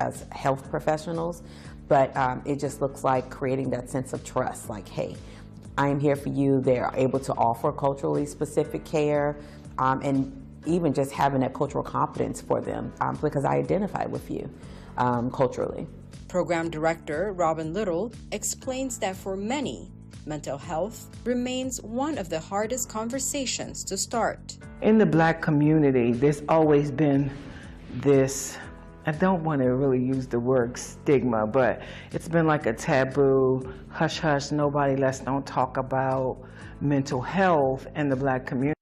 as health professionals, but it just looks like creating that sense of trust, like, hey, I am here for you. They're able to offer culturally specific care, and even just having that cultural competence for them, because I identify with you culturally. Program Director Robin Little explains that for many, mental health remains one of the hardest conversations to start. In the Black community, there's always been this, I don't want to really use the word stigma, but it's been like a taboo, hush hush, nobody, let's don't talk about mental health in the Black community.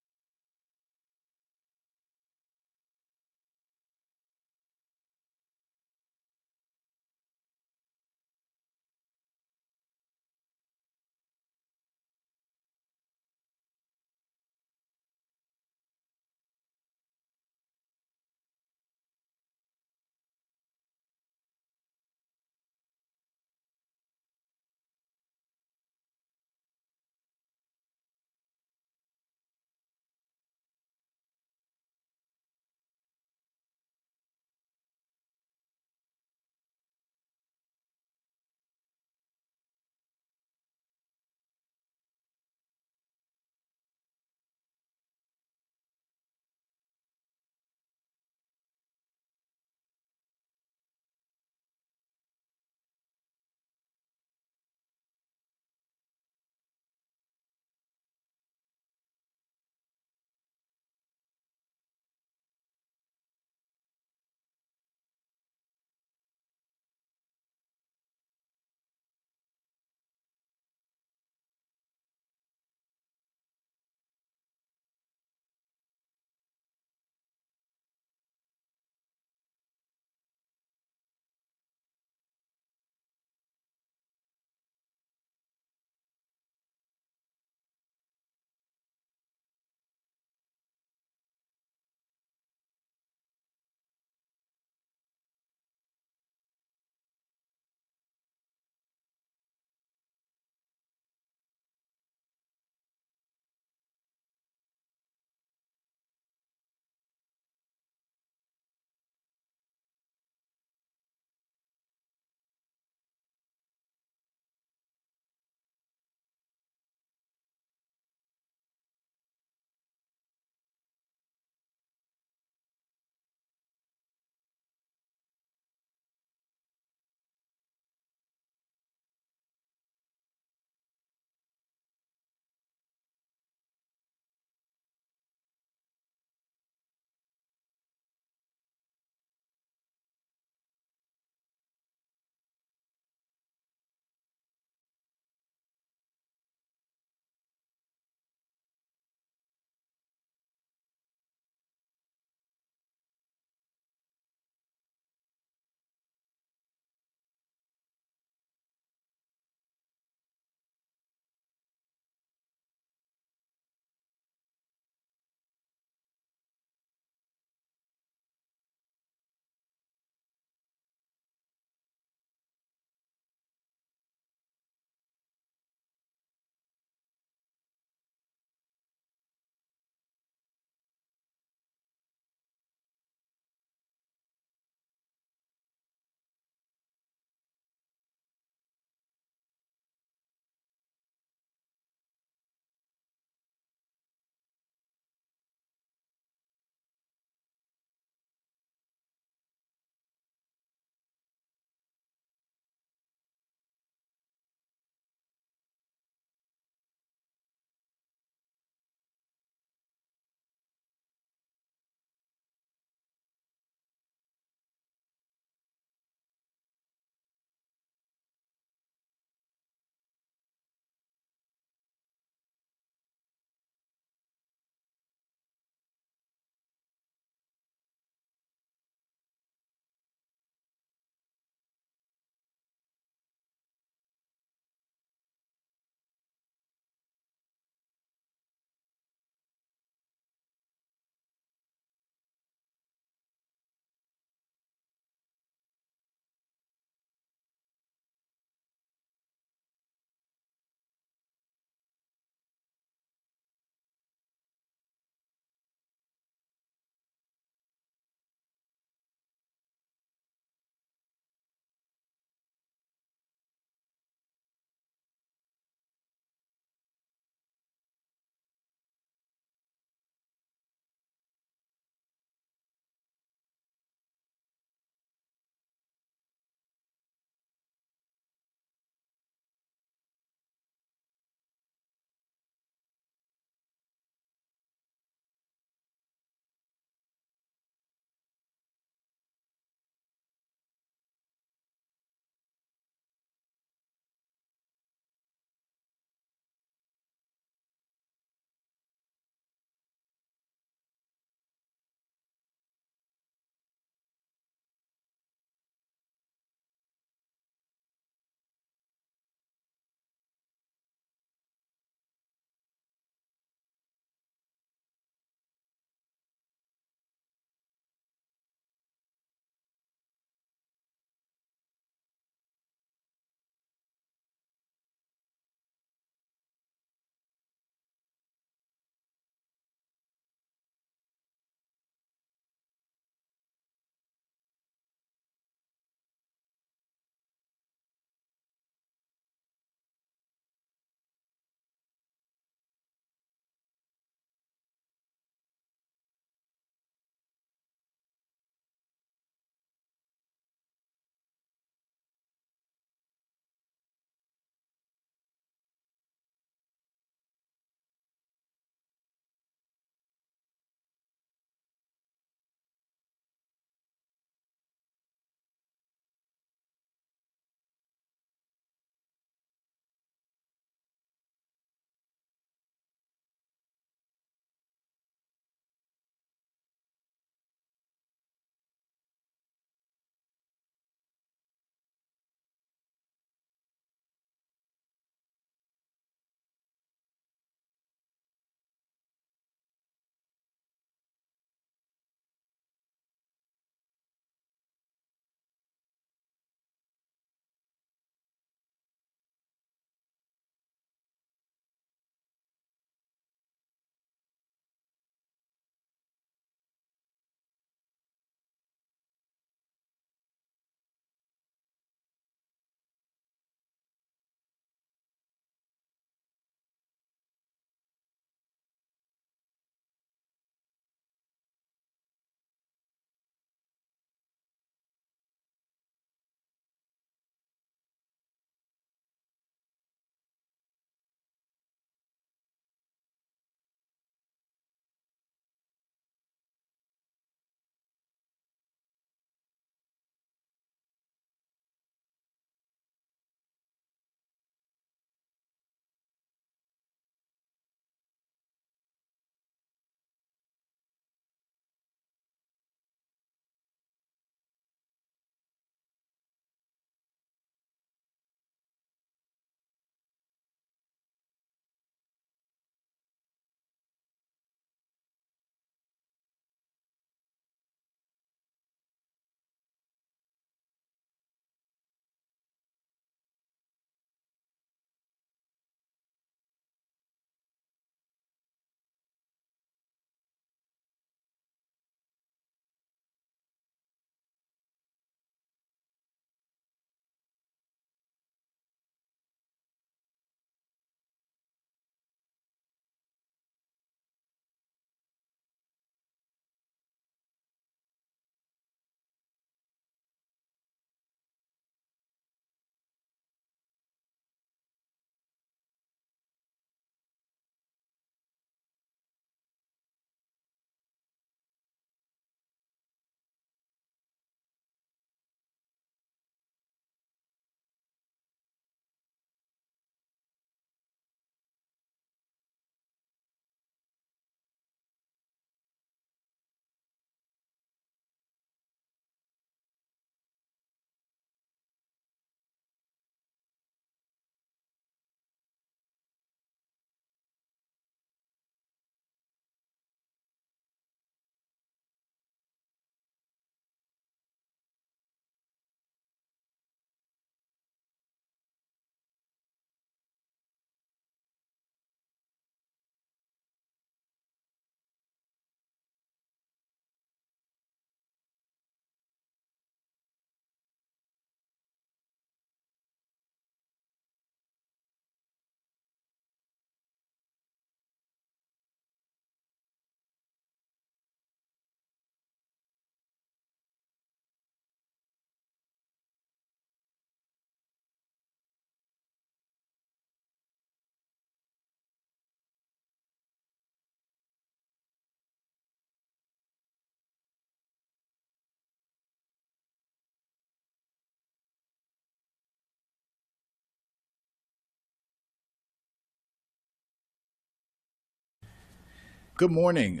Good morning.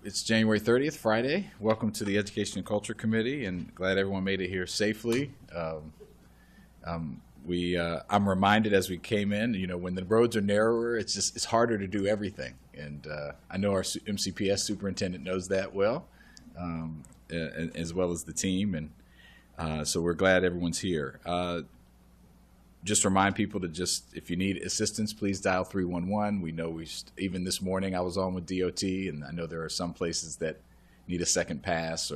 It's January 30th, Friday. Welcome to the Education and Culture Committee, and glad everyone made it here safely. I'm reminded as we came in, when the roads are narrower, it's harder to do everything. And I know our MCPS superintendent knows that well, as well as the team. And so we're glad everyone's here. Just remind people to if you need assistance, please dial 311. We know even this morning I was on with DOT, and I know there are some places that need a second pass,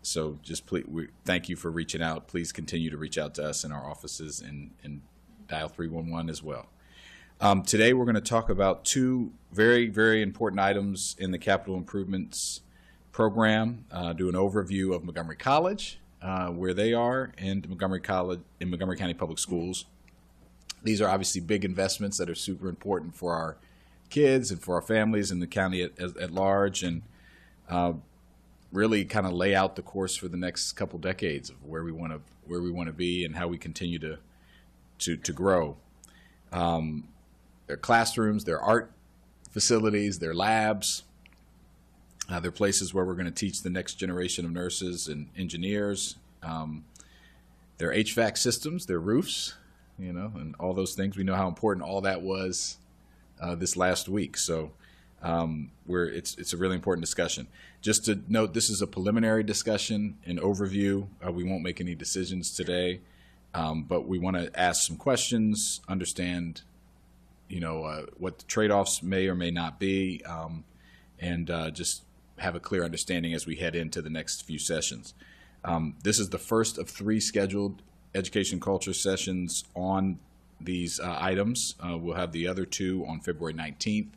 so just please, thank you for reaching out. Please continue to reach out to us in our offices and dial 311 as well. Today we're going to talk about two very, very important items in the capital improvements program, do an overview of Montgomery College, where they are, and Montgomery County Public Schools. These are obviously big investments that are super important for our kids and for our families in the county at large, and really kind of lay out the course for the next couple decades of where we want to be and how we continue to grow. Their classrooms, their art facilities, their labs. They're places where we're going to teach the next generation of nurses and engineers. Their HVAC systems, their roofs, and all those things. We know how important all that was this last week. So it's a really important discussion. Just to note, this is a preliminary discussion, an overview. We won't make any decisions today, but we want to ask some questions, understand, what the trade-offs may or may not be, and just have a clear understanding as we head into the next few sessions. This is the first of 3 scheduled education culture sessions on these items. We'll have the other 2 on February 19th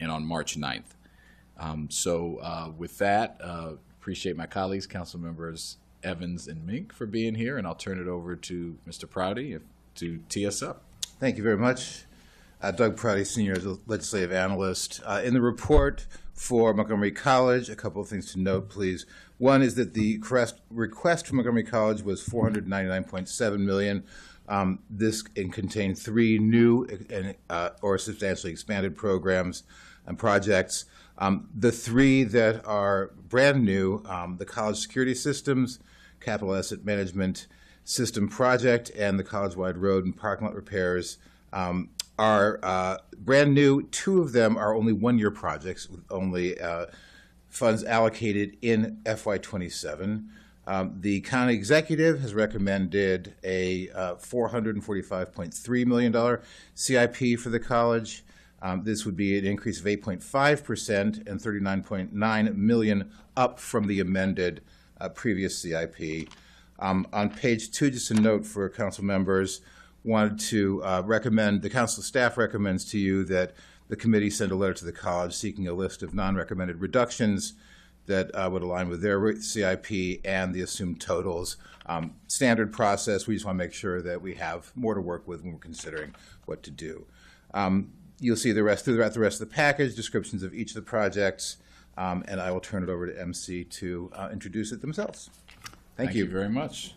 and on March 9th. With that, appreciate my colleagues, council members Evans and Mink, for being here, and I'll turn it over to Mr. Prouty to tee us up. Thank you very much. Doug Prouty, Senior Legislative Analyst. In the report for Montgomery College, a couple of things to note, please. One is that the request from Montgomery College was $499.7 million. This contained 3 new or substantially expanded programs and projects. The 3 that are brand new, the College Security Systems, Capital Asset Management System Project, and the College-wide road and parking lot repairs, are brand new. 2 of them are only 1-year projects with only funds allocated in FY27. The county executive has recommended a $445.3 million CIP for the college. This would be an increase of 8.5% and $39.9 million up from the amended previous CIP. On page 2, just a note for council members, wanted to recommend, the council staff recommends to you that the committee send a letter to the college seeking a list of non-recommended reductions that would align with their CIP and the assumed totals. Standard process. We just want to make sure that we have more to work with when we're considering what to do. You'll see throughout the rest of the package, descriptions of each of the projects, and I will turn it over to MC to introduce it themselves. Thank you. Thank you very much.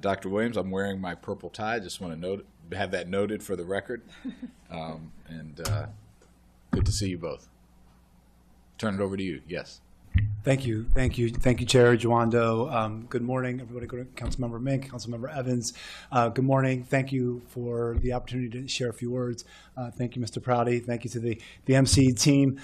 Dr. Williams, I'm wearing my purple tie. Just want to have that noted for the record. Good to see you both. Turn it over to you. Yes. Thank you, Chair Jawando. Good morning, everybody. Councilmember Mink, Councilmember Evans. Good morning. Thank you for the opportunity to share a few words. Thank you, Mr. Prouty. Thank you to the MC team,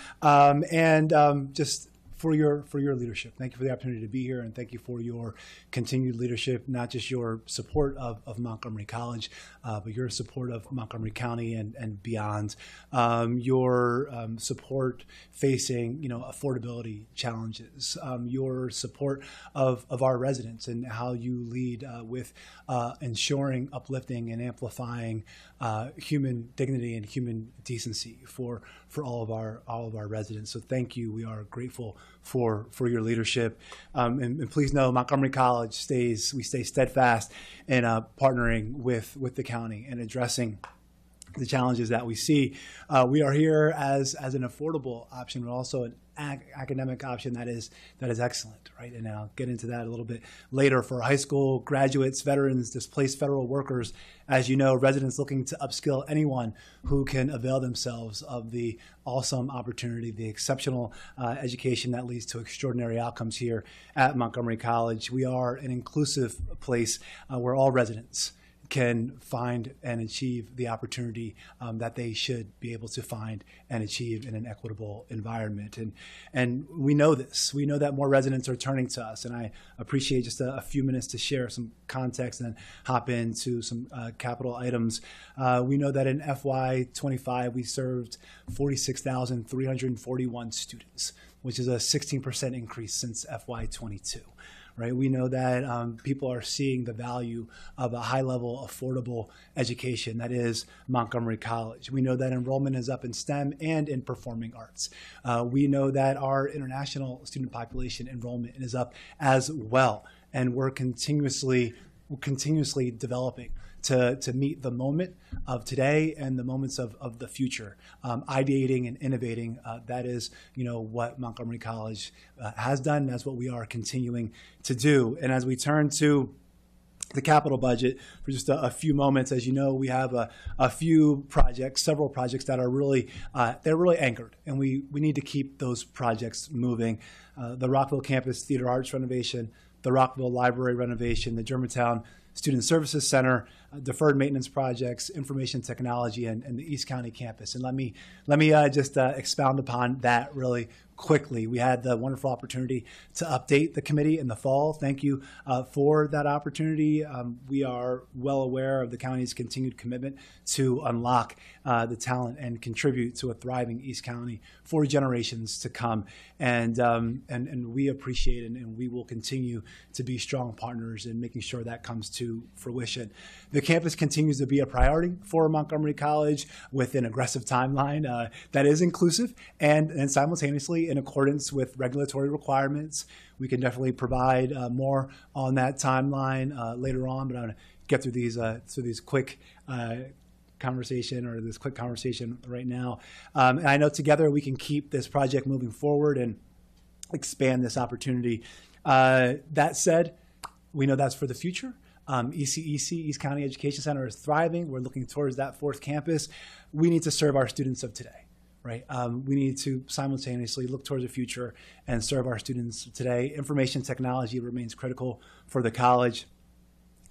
just for your leadership. Thank you for the opportunity to be here, and thank you for your continued leadership, not just your support of Montgomery College, but your support of Montgomery County and beyond. Your support facing affordability challenges, your support of our residents and how you lead with ensuring, uplifting, and amplifying human dignity and human decency for all of our residents. So thank you. We are grateful for your leadership, and please know Montgomery College we stay steadfast in partnering with the county and addressing the challenges that we see. We are here as an affordable option, but also an academic option that is excellent, right? And I'll get into that a little bit later. For high school graduates, veterans, displaced federal workers, as you know, residents looking to upskill anyone who can avail themselves of the awesome opportunity, the exceptional education that leads to extraordinary outcomes here at Montgomery College. We are an inclusive place where all residents can find and achieve the opportunity that they should be able to find and achieve in an equitable environment. And we know this. We know that more residents are turning to us, and I appreciate just a few minutes to share some context and then hop into some capital items. We know that in FY25, we served 46,341 students, which is a 16% increase since FY22. Right? We know that people are seeing the value of a high-level, affordable education that is Montgomery College. We know that enrollment is up in STEM and in performing arts. We know that our international student population enrollment is up as well, and we're continuously developing to meet the moment of today and the moments of the future. Ideating and innovating, that is, what Montgomery College has done. That's what we are continuing to do. And as we turn to the capital budget for just a few moments, as you know, we have a few projects, several projects that are really, they're really anchored, and we need to keep those projects moving. The Rockville Campus Theater Arts renovation, the Rockville Library renovation, the Germantown Student Services Center, deferred maintenance projects, information technology, and the East County campus. And let me just expound upon that really quickly. We had the wonderful opportunity to update the committee in the fall. Thank you for that opportunity. We are well aware of the county's continued commitment to unlock the talent and contribute to a thriving East County for generations to come. And we appreciate it, and we will continue to be strong partners in making sure that comes to fruition. The campus continues to be a priority for Montgomery College with an aggressive timeline that is inclusive and simultaneously in accordance with regulatory requirements. We can definitely provide more on that timeline later on, but I'm going to get through these quick conversation right now. And I know together we can keep this project moving forward and expand this opportunity. That said, we know that's for the future. ECEC, East County Education Center, is thriving. We're looking towards that fourth campus. We need to serve our students of today, right? We need to simultaneously look towards the future and serve our students today. Information technology remains critical for the college.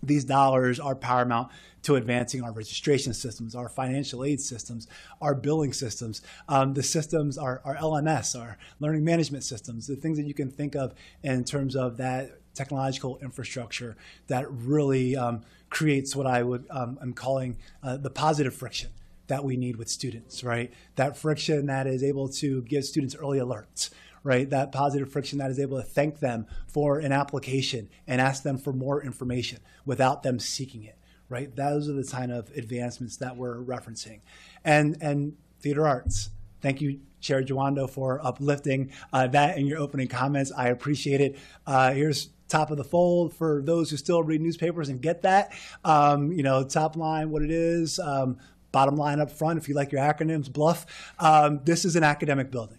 These dollars are paramount to advancing our registration systems, our financial aid systems, our billing systems, the systems, our LMS, our learning management systems, the things that you can think of in terms of that technological infrastructure that really creates what I'm calling the positive friction that we need with students, right? That friction that is able to give students early alerts, right? That positive friction that is able to thank them for an application and ask them for more information without them seeking it, right? Those are the kind of advancements that we're referencing. And theater arts. Thank you, Chair Jawando, for uplifting that in your opening comments. I appreciate it. Here's top of the fold for those who still read newspapers and get that. Top line, what it is. Bottom line up front, if you like your acronyms, bluff. This is an academic building.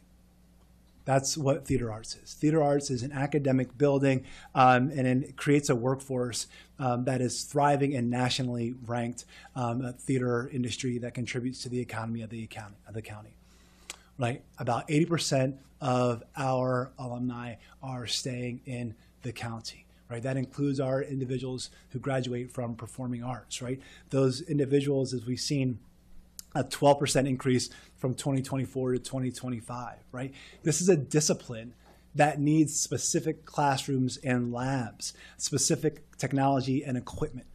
That's what theater arts is. Theater arts is an academic building, and it creates a workforce that is thriving and nationally ranked theater industry that contributes to the economy of the county. Right, about 80% of our alumni are staying in the county. Right, that includes our individuals who graduate from performing arts. Right, those individuals, as we've seen, a 12% increase from 2024 to 2025, right? This is a discipline that needs specific classrooms and labs, specific technology and equipment,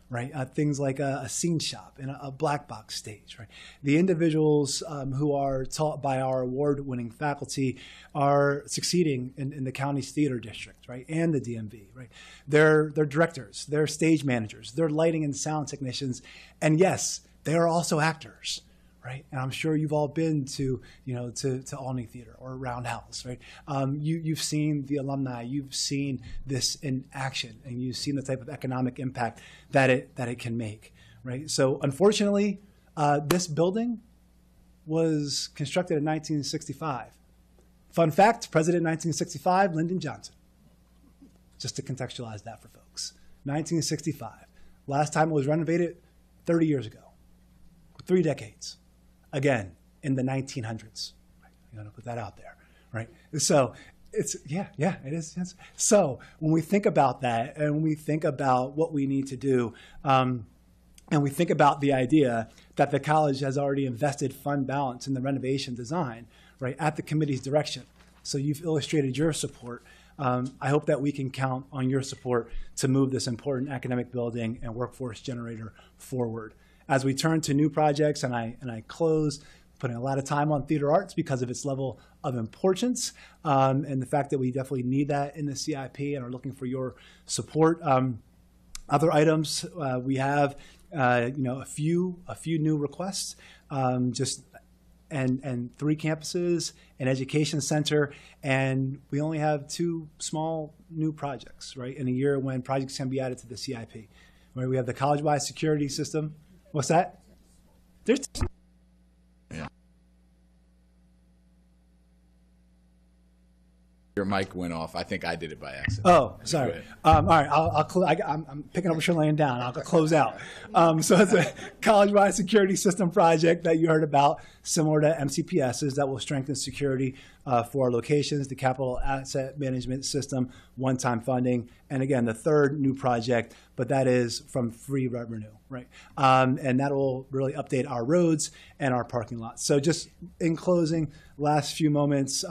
right? Things like a scene shop and a black box stage, right? The individuals who are taught by our award-winning faculty are succeeding in the county's theater district, right? And the DMV, right? They're directors, they're stage managers, they're lighting and sound technicians, and yes, they are also actors, right? And I'm sure you've all been to Olney Theater or Roundhouse, right? You've seen the alumni, you've seen this in action, and you've seen the type of economic impact that it can make, right? So unfortunately, This building was constructed in 1965. Fun fact, President 1965, Lyndon Johnson. Just to contextualize that for folks. 1965. Last time it was renovated, 30 years ago. 3 decades. Again, in the 1900s. You got to put that out there, right? So it's, yeah, it is. Yes. So when we think about that and when we think about what we need to do, and we think about the idea that the college has already invested fund balance in the renovation design, right, at the committee's direction. So you've illustrated your support. I hope that we can count on your support to move this important academic building and workforce generator forward. As we turn to new projects, and I close, putting a lot of time on theater arts because of its level of importance, and the fact that we definitely need that in the CIP and are looking for your support. Other items, we have a few new requests, and 3 campuses, an education center, and we only have 2 small new projects, right, in a year when projects can be added to the CIP. Right, we have the college-wide security system. What's that? There's Your mic went off. I think I did it by accident. Oh, sorry. All right, I'm picking up what you're laying down. I'll close out. So it's a college-wide security system project that you heard about, similar to MCPS's, that will strengthen security for our locations, the capital asset management system, one-time funding, and again, the third new project, but that is from free revenue, right? And that will really update our roads and our parking lots. So just in closing, last few moments,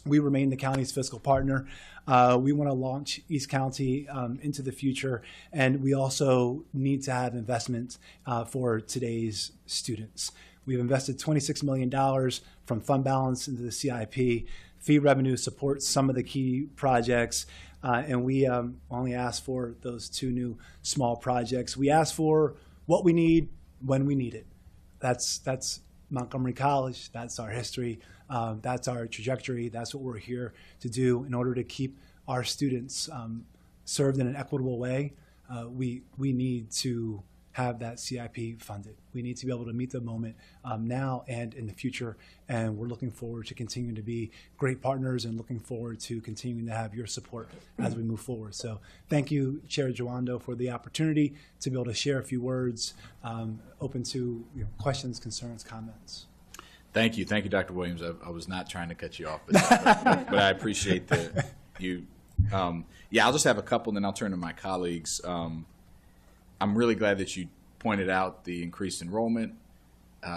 we remain the county's fiscal partner. We want to launch East County into the future, and we also need to have investments for today's students. We've invested $26 million from fund balance into the CIP. Fee revenue supports some of the key projects, and we only ask for those 2 new small projects. We ask for what we need when we need it. That's Montgomery College. That's our history. That's our trajectory. That's what we're here to do in order to keep our students served in an equitable way. We need to have that CIP funded. We need to be able to meet the moment now and in the future. And we're looking forward to continuing to be great partners and looking forward to continuing to have your support as we move forward. So thank you, Chair Joando, for the opportunity to be able to share a few words, open to questions, concerns, comments. Thank you, Dr. Williams. I was not trying to cut you off, but I appreciate you. Yeah, I'll just have a couple, and then I'll turn to my colleagues. I'm really glad that you pointed out the increased enrollment,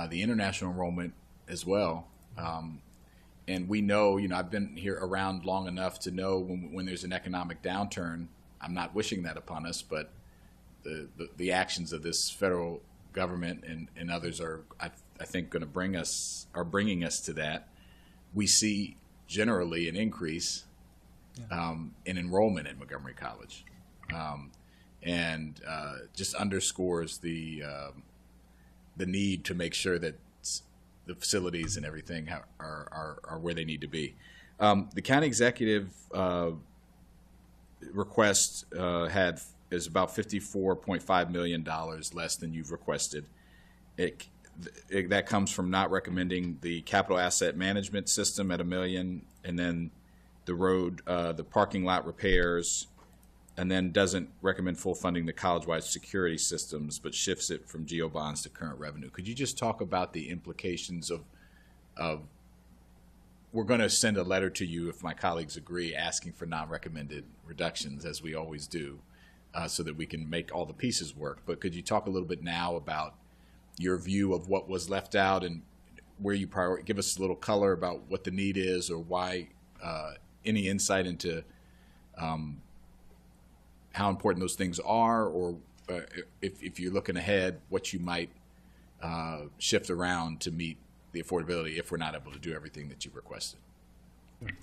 the international enrollment as well. And we know, I've been here around long enough to know when there's an economic downturn, I'm not wishing that upon us, but the actions of this federal government and others are, I think, going to bringing us to that. We see generally an increase in enrollment at Montgomery College. And just underscores the need to make sure that the facilities and everything are where they need to be. The county executive request is about $54.5 million less than you've requested. That comes from not recommending the capital asset management system at $1 million, and then the road, the parking lot repairs, and then doesn't recommend full funding the college-wide security systems, but shifts it from GO bonds to current revenue. Could you just talk about the implications of we're going to send a letter to you, if my colleagues agree, asking for non-recommended reductions, as we always do, so that we can make all the pieces work. But could you talk a little bit now about your view of what was left out and where you give us a little color about what the need is, or why, any insight into how important those things are, or if you're looking ahead, what you might shift around to meet the affordability if we're not able to do everything that you've requested.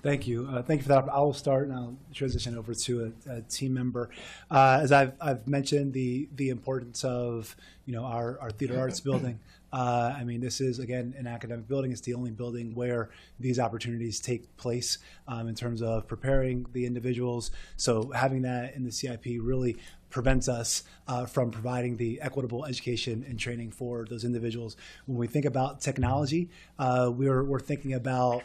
Thank you. Thank you for that. I will start and I'll transition over to a team member. As I've mentioned, the importance of our theater arts building. I mean, this is, again, an academic building. It's the only building where these opportunities take place in terms of preparing the individuals. So having that in the CIP really prevents us from providing the equitable education and training for those individuals. When we think about technology, we're thinking about,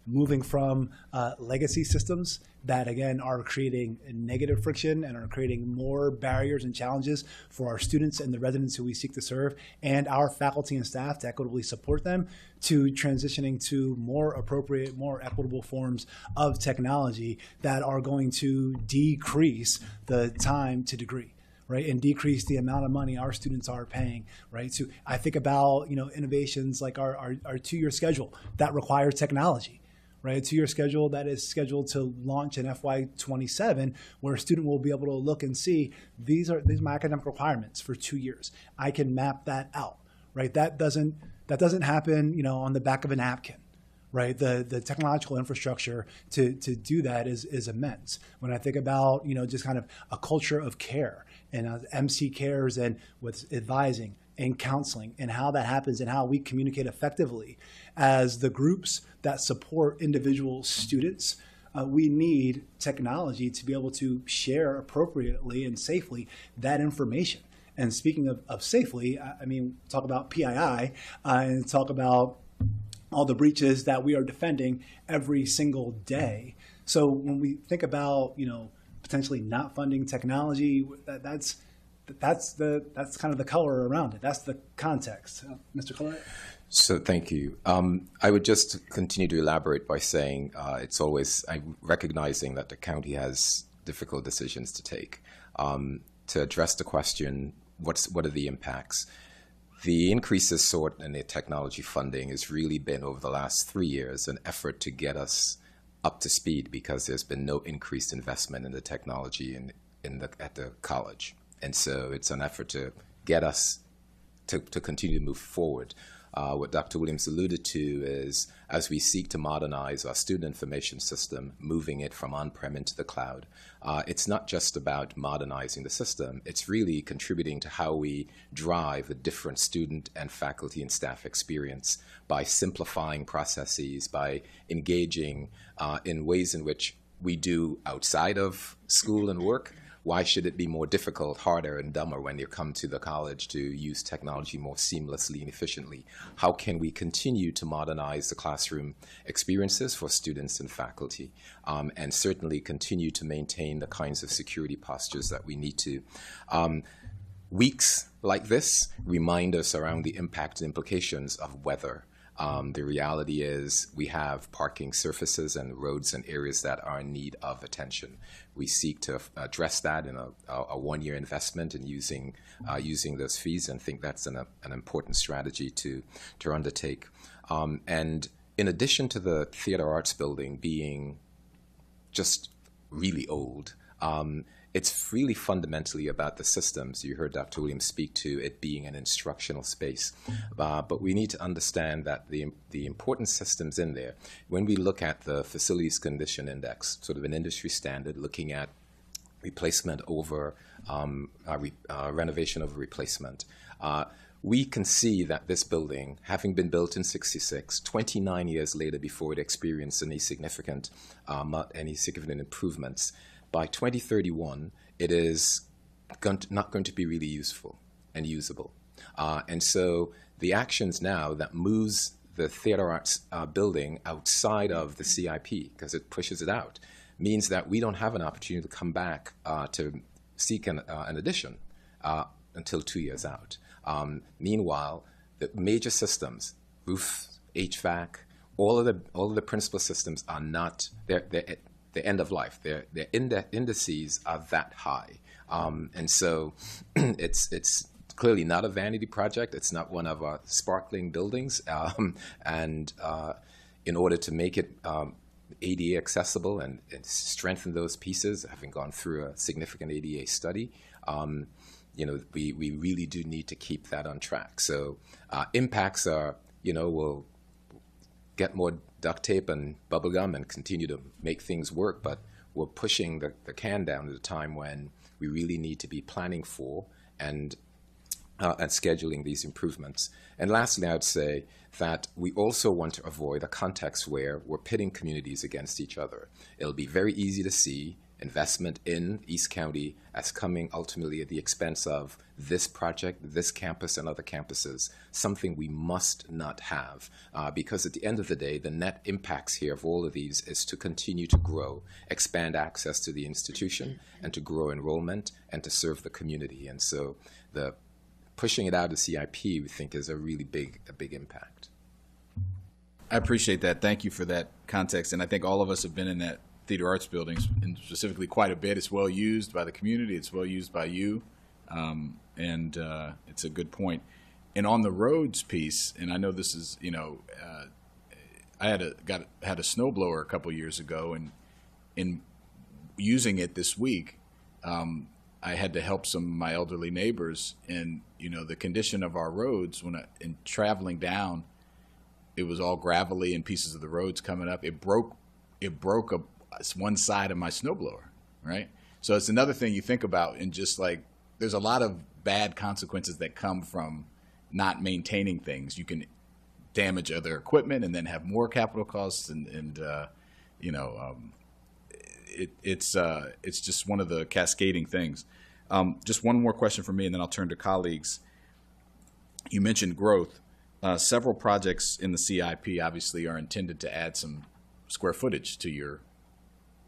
moving from legacy systems that, again, are creating negative friction and are creating more barriers and challenges for our students and the residents who we seek to serve, and our faculty and staff to equitably support them, to transitioning to more appropriate, more equitable forms of technology that are going to decrease the time to degree, right, and decrease the amount of money our students are paying, right? So I think about, innovations like our 2-year schedule that requires technology, right? A 2-year schedule that is scheduled to launch in FY27, where a student will be able to look and see, these are my academic requirements for 2 years. I can map that out, right? That doesn't happen, on the back of a napkin, right? The technological infrastructure to do that is immense. When I think about, just kind of a culture of care and MC cares and with advising and counseling and how that happens and how we communicate effectively as the groups that support individual students, we need technology to be able to share appropriately and safely that information. And speaking of safely, talk about PII and talk about all the breaches that we are defending every single day. So when we think about, potentially not funding technology, that's kind of the color around it. That's the context. Mr. Collette? So thank you. I would just continue to elaborate by saying I'm recognizing that the county has difficult decisions to take. To address the question, what are the impacts? The increases sought in the technology funding has really been, over the last 3 years, an effort to get us up to speed, because there's been no increased investment in the technology at the college. And so it's an effort to get us to continue to move forward. What Dr. Williams alluded to is, as we seek to modernize our student information system, moving it from on-prem into the cloud, it's not just about modernizing the system, it's really contributing to how we drive a different student and faculty and staff experience by simplifying processes, by engaging in ways in which we do outside of school and work. Why should it be more difficult, harder, and dumber when you come to the college to use technology more seamlessly and efficiently? How can we continue to modernize the classroom experiences for students and faculty, and certainly continue to maintain the kinds of security postures that we need to? Weeks like this remind us around the impact and implications of weather. The reality is we have parking surfaces and roads and areas that are in need of attention. We seek to address that in a 1-year investment in using those fees, and think that's an important strategy to undertake. And in addition to the theater arts building being just really old, it's really fundamentally about the systems. You heard Dr. Williams speak to it being an instructional space. But we need to understand that the important systems in there, when we look at the Facilities Condition Index, sort of an industry standard, looking at replacement over renovation over replacement, we can see that this building, having been built in '66, 29 years later before it experienced any significant improvements, by 2031, it is not going to be really useful and usable. And so the actions now that moves the theater arts building outside of the CIP, because it pushes it out, means that we don't have an opportunity to come back to seek an addition until 2 years out. Meanwhile, the major systems, roof, HVAC, all of the principal systems are not, they're the end of life. Their indices are that high. And so it's clearly not a vanity project. It's not one of our sparkling buildings. And in order to make it ADA accessible and strengthen those pieces, having gone through a significant ADA study, we really do need to keep that on track. So impacts are, we'll get more duct tape and bubble gum and continue to make things work, but we're pushing the can down at a time when we really need to be planning for and scheduling these improvements. And lastly, I would say that we also want to avoid a context where we're pitting communities against each other. It'll be very easy to see investment in East County as coming ultimately at the expense of this project, this campus, and other campuses, something we must not have. Because at the end of the day, the net impacts here of all of these is to continue to grow, expand access to the institution, and to grow enrollment, and to serve the community. And so the pushing it out of CIP, we think, is a really big impact. I appreciate that. Thank you for that context. And I think all of us have been in that theater arts buildings, and specifically quite a bit. It's well used by the community. It's well used by you. And it's a good point. And on the roads piece, and I know this is, I had a snowblower a couple years ago, and in using it this week, I had to help some of my elderly neighbors. And the condition of our roads in traveling down, it was all gravelly and pieces of the roads coming up. It broke one side of my snowblower, right? So it's another thing you think about, and just like there's a lot of bad consequences that come from not maintaining things. You can damage other equipment and then have more capital costs, it's just one of the cascading things. Just one more question for me, and then I'll turn to colleagues. You mentioned growth. Several projects in the CIP obviously are intended to add some square footage to your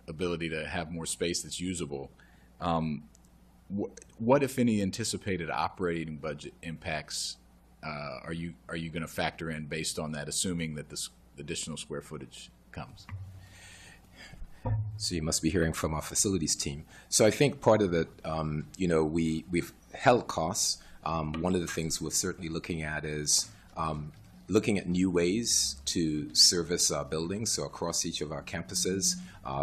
ability to have more space that's usable. What, if any, anticipated operating budget impacts are you going to factor in based on that, assuming that this additional square footage comes? So you must be hearing from our facilities team. So I think part of it, we've held costs. One of the things we're certainly looking at is looking at new ways to service our buildings. So across each of our campuses,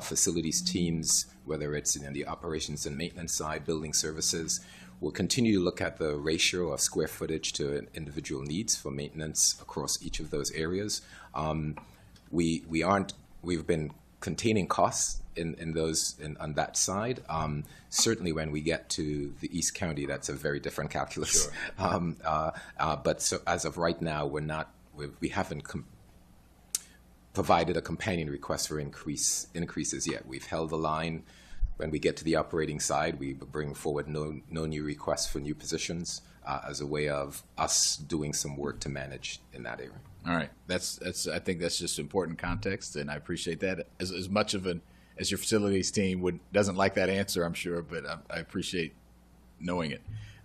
facilities teams, whether it's in the operations and maintenance side, building services, we'll continue to look at the ratio of square footage to individual needs for maintenance across each of those areas. We've been containing costs on that side. Certainly when we get to the East County, that's a very different calculus. Sure. But so as of right now, we haven't provided a companion request for increases yet. We've held the line. When we get to the operating side, we bring forward no new requests for new positions as a way of us doing some work to manage in that area. All right, that's. I think that's just important context, and I appreciate that. As much of as your facilities team doesn't like that answer, I'm sure, but I appreciate knowing it.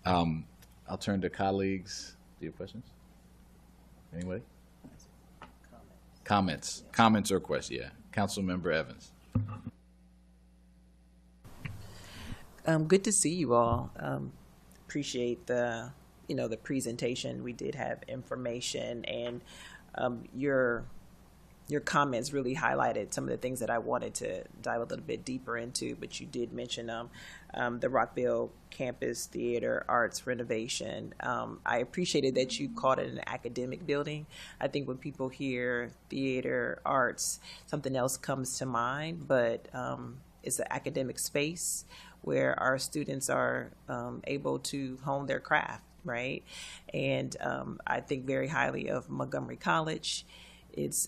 I'll turn to colleagues. Do you have questions? Anybody? Comments or questions? Yeah, Councilmember Evans. Good to see you all. Appreciate the presentation. We did have information, and your comments really highlighted some of the things that I wanted to dive a little bit deeper into. But you did mention the Rockville campus theater arts renovation. I appreciated that you called it an academic building. I think when people hear theater arts, something else comes to mind, but it's an academic space where our students are able to hone their craft, right? And I think very highly of Montgomery College. It's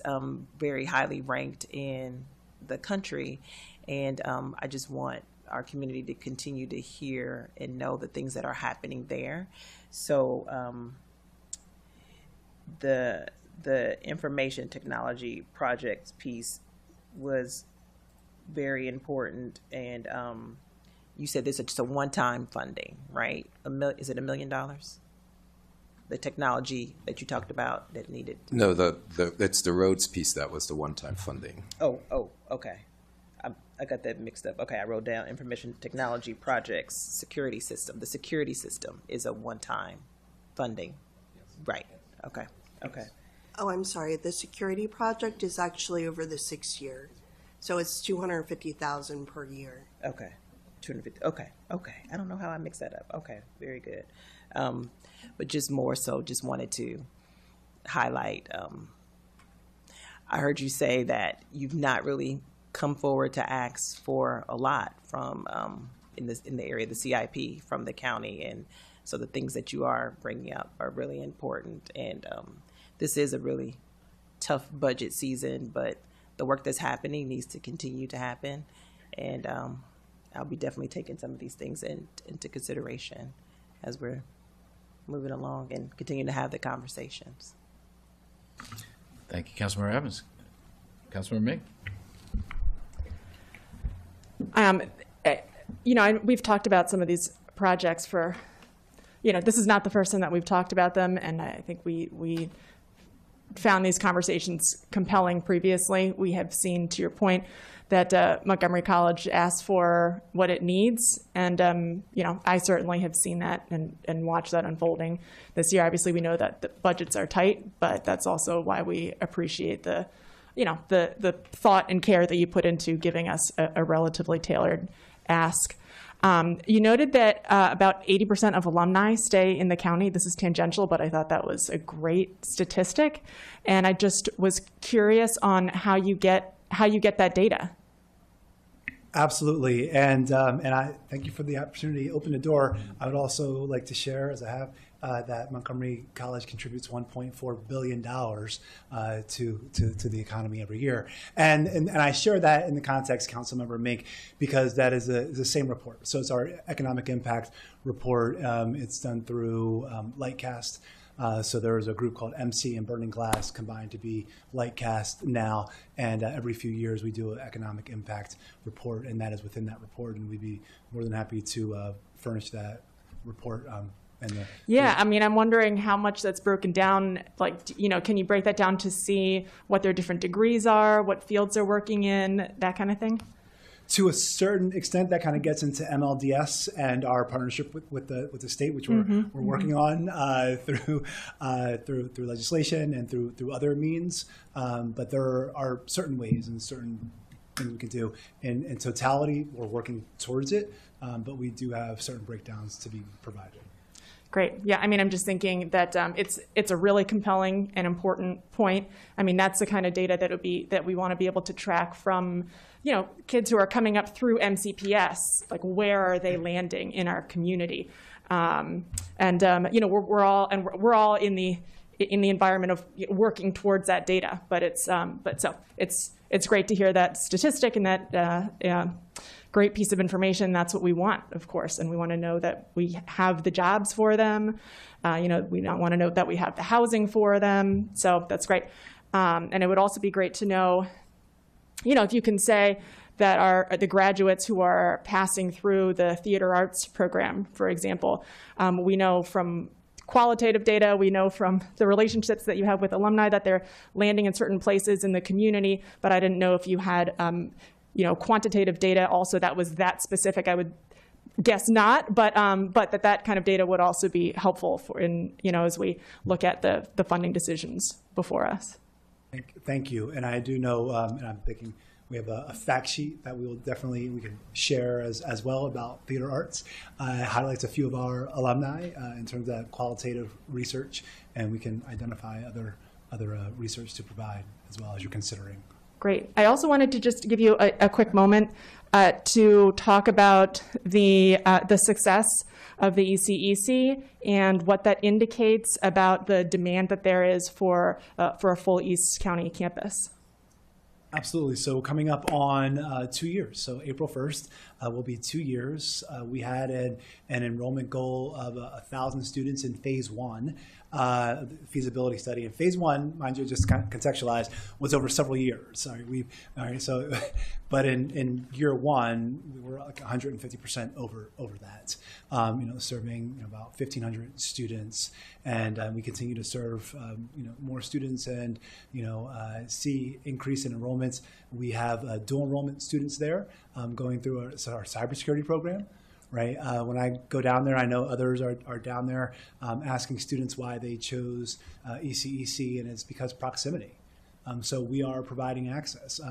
very highly ranked in the country, and I just want our community to continue to hear and know the things that are happening there. So the information technology projects piece was very important, and you said this is just a one-time funding, right? Is it $1 million? The technology that you talked about that needed? No, it's the roads piece that was the one-time funding. Oh, okay. I got that mixed up. Okay, I wrote down information technology projects, security system. The security system is a one-time funding, yes. Right? Okay. Oh, I'm sorry. The security project is actually over the 6 year, so it's $250,000 per year. Okay. 250. Okay. I don't know how I mixed that up. Okay, very good. But just more so, just wanted to highlight. I heard you say that you've not really come forward to ask for a lot from in the area of the CIP from the county, and so the things that you are bringing up are really important. And this is a really tough budget season, but the work that's happening needs to continue to happen. And I'll be definitely taking some of these things into consideration as we're moving along and continuing to have the conversations. Thank you, Councilmember Evans. Councilmember Mick? We've talked about some of these projects for, this is not the first time that we've talked about them, and I think we found these conversations compelling previously. We have seen, to your point, that Montgomery College asked for what it needs, and I certainly have seen that and watched that unfolding this year. Obviously, we know that the budgets are tight, but that's also why we appreciate the thought and care that you put into giving us a relatively tailored ask. You noted that about 80% of alumni stay in the county. This is tangential, but I thought that was a great statistic, and I just was curious on how you get that data. Absolutely, and I thank you for the opportunity to open the door. I would also like to share, as I have, that Montgomery College contributes $1.4 billion to the economy every year, and I share that in the context, Councilmember Mink, because that is the same report. So it's our economic impact report. It's done through Lightcast. So there is a group called MC and Burning Glass combined to be Lightcast now, and every few years we do an economic impact report, and that is within that report, and we'd be more than happy to furnish that report. I'm wondering how much that's broken down. Can you break that down to see what their different degrees are, what fields they're working in, that kind of thing? To a certain extent, that kind of gets into MLDS and our partnership with the state, which we're working on through legislation and through other means. But there are certain ways and certain things we can do. In totality, we're working towards it, but we do have certain breakdowns to be provided. Great. Yeah, I'm just thinking that it's a really compelling and important point. That's the kind of data that we want to be able to track from, kids who are coming up through MCPS. Like, where are they landing in our community? We're all in the environment of working towards that data. But it's great to hear that statistic and that. Great piece of information. That's what we want, of course, and we want to know that we have the jobs for them. We don't want to know that we have the housing for them. So that's great. And it would also be great to know, if you can say that the graduates who are passing through the theater arts program, for example, we know from qualitative data, we know from the relationships that you have with alumni that they're landing in certain places in the community, but I didn't know if you had quantitative data also that was that specific. I would guess not, but that kind of data would also be helpful as we look at the funding decisions before us. Thank you. And I do know, and I'm thinking we have a fact sheet that we can share as well about theater arts. Highlights a few of our alumni in terms of qualitative research, and we can identify other research to provide as well as you're considering. Great. I also wanted to just give you a quick moment to talk about the success of the ECEC and what that indicates about the demand that there is for a full East County campus. Absolutely. So coming up on 2 years. So April 1st will be 2 years. We had an enrollment goal of 1,000 students in phase one. Feasibility study. And phase one, mind you, just kind of contextualize, was over several years. But in year one, we were like 150% over that. Serving about 1,500 students, and we continue to serve more students, and see increase in enrollments. We have dual enrollment students there going through our cybersecurity program. Right. When I go down there, I know others are down there asking students why they chose ECEC, and it's because proximity. So we are providing access.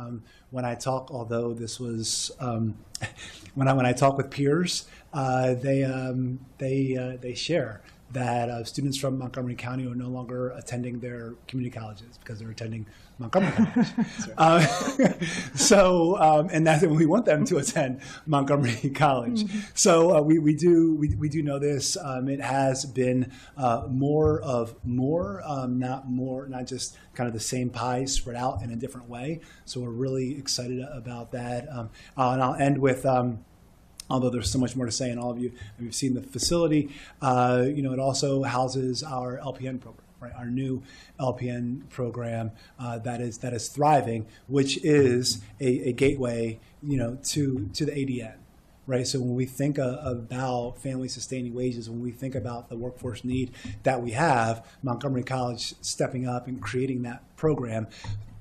When I talk, although this was when I talk with peers, they share that students from Montgomery County are no longer attending their community colleges because they're attending Montgomery College. And that's when we want them to attend Montgomery College. Mm-hmm. So we do know this. It has been not just kind of the same pie spread out in a different way. So we're really excited about that. And I'll end with although there's so much more to say, and all of you have seen the facility. It also houses our LPN program, right? Our new LPN program that is thriving, which is a gateway, to the ADN. Right. So when we think about family sustaining wages, when we think about the workforce need that we have, Montgomery College stepping up and creating that program,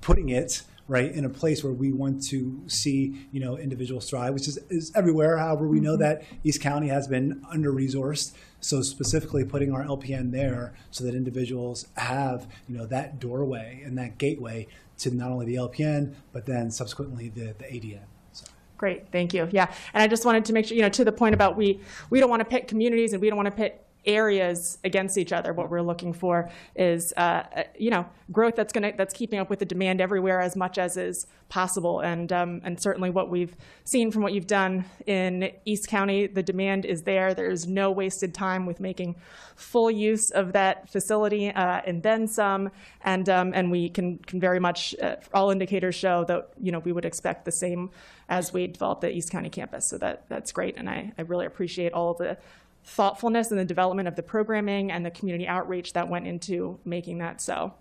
putting it right in a place where we want to see, individuals thrive, which is everywhere. However, we know that East County has been under-resourced. So specifically putting our LPN there so that individuals have, that doorway and that gateway to not only the LPN, but then subsequently the ADN. Great, thank you. Yeah, and I just wanted to make sure, to the point about we don't want to pit communities and we don't want to pit areas against each other. What we're looking for is, growth that's keeping up with the demand everywhere as much as is possible. And certainly what we've seen from what you've done in East County, the demand is there. There's no wasted time with making full use of that facility and then some. And we can very much, all indicators show that, we would expect the same as we develop the East County campus. So that's great. And I really appreciate all of the thoughtfulness and the development of the programming and the community outreach that went into making that so.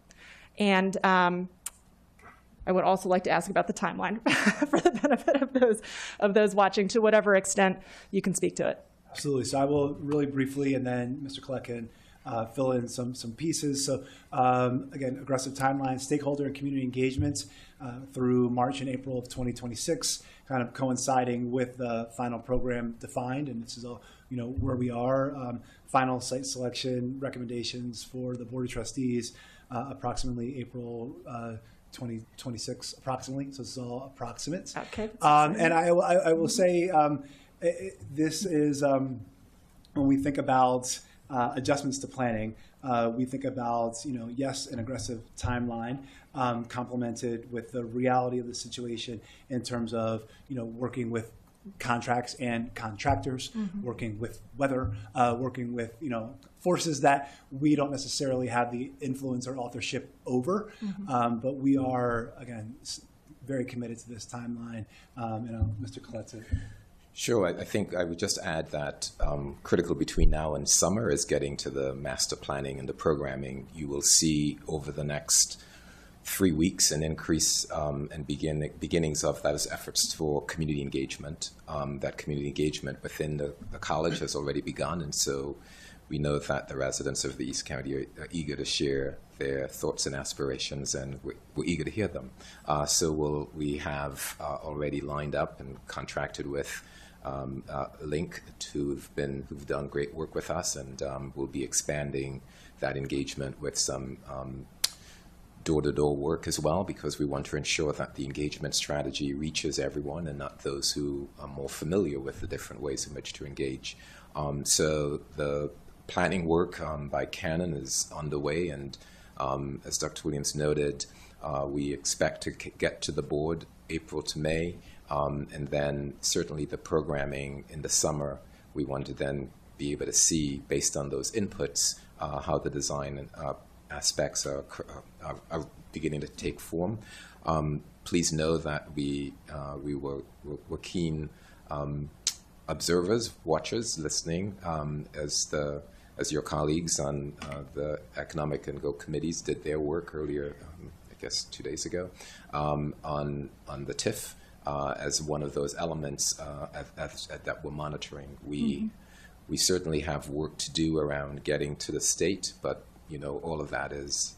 And I would also like to ask about the timeline for the benefit of those watching, to whatever extent you can speak to it. Absolutely. So I will really briefly, and then Mr. Collette can fill in some pieces. So again, aggressive timeline, stakeholder and community engagement through March and April of 2026, kind of coinciding with the final program defined. And this is all, where we are. Final site selection recommendations for the Board of Trustees, approximately April 2026, approximately. So this is all approximate. Okay. And I will say this is when we think about adjustments to planning, we think about, yes, an aggressive timeline complemented with the reality of the situation in terms of, working with contracts and contractors, working with weather, working with, forces that we don't necessarily have the influence or authorship over. But we are, again, very committed to this timeline. Mr. Collette. Sure. I think I would just add that critical between now and summer is getting to the master planning and the programming. You will see over the next 3 weeks an increase and beginnings of those efforts for community engagement. That community engagement within the college has already begun, and so we know that the residents of the East County are eager to share their thoughts and aspirations, and we're eager to hear them. So we have already lined up and contracted with Link, who've done great work with us, and we'll be expanding that engagement with some door-to-door work as well, because we want to ensure that the engagement strategy reaches everyone and not those who are more familiar with the different ways in which to engage. So the planning work by Canon is underway, and as Dr. Williams noted, we expect to get to the board April to May, and then certainly the programming in the summer, we want to then be able to see, based on those inputs, how the design aspects are beginning to take form. Please know that we were keen observers, watchers, listening, as your colleagues on the Economic and Go committees did their work earlier, I guess 2 days ago, on the TIF as one of those elements that we're monitoring. We certainly have work to do around getting to the state, but all of that is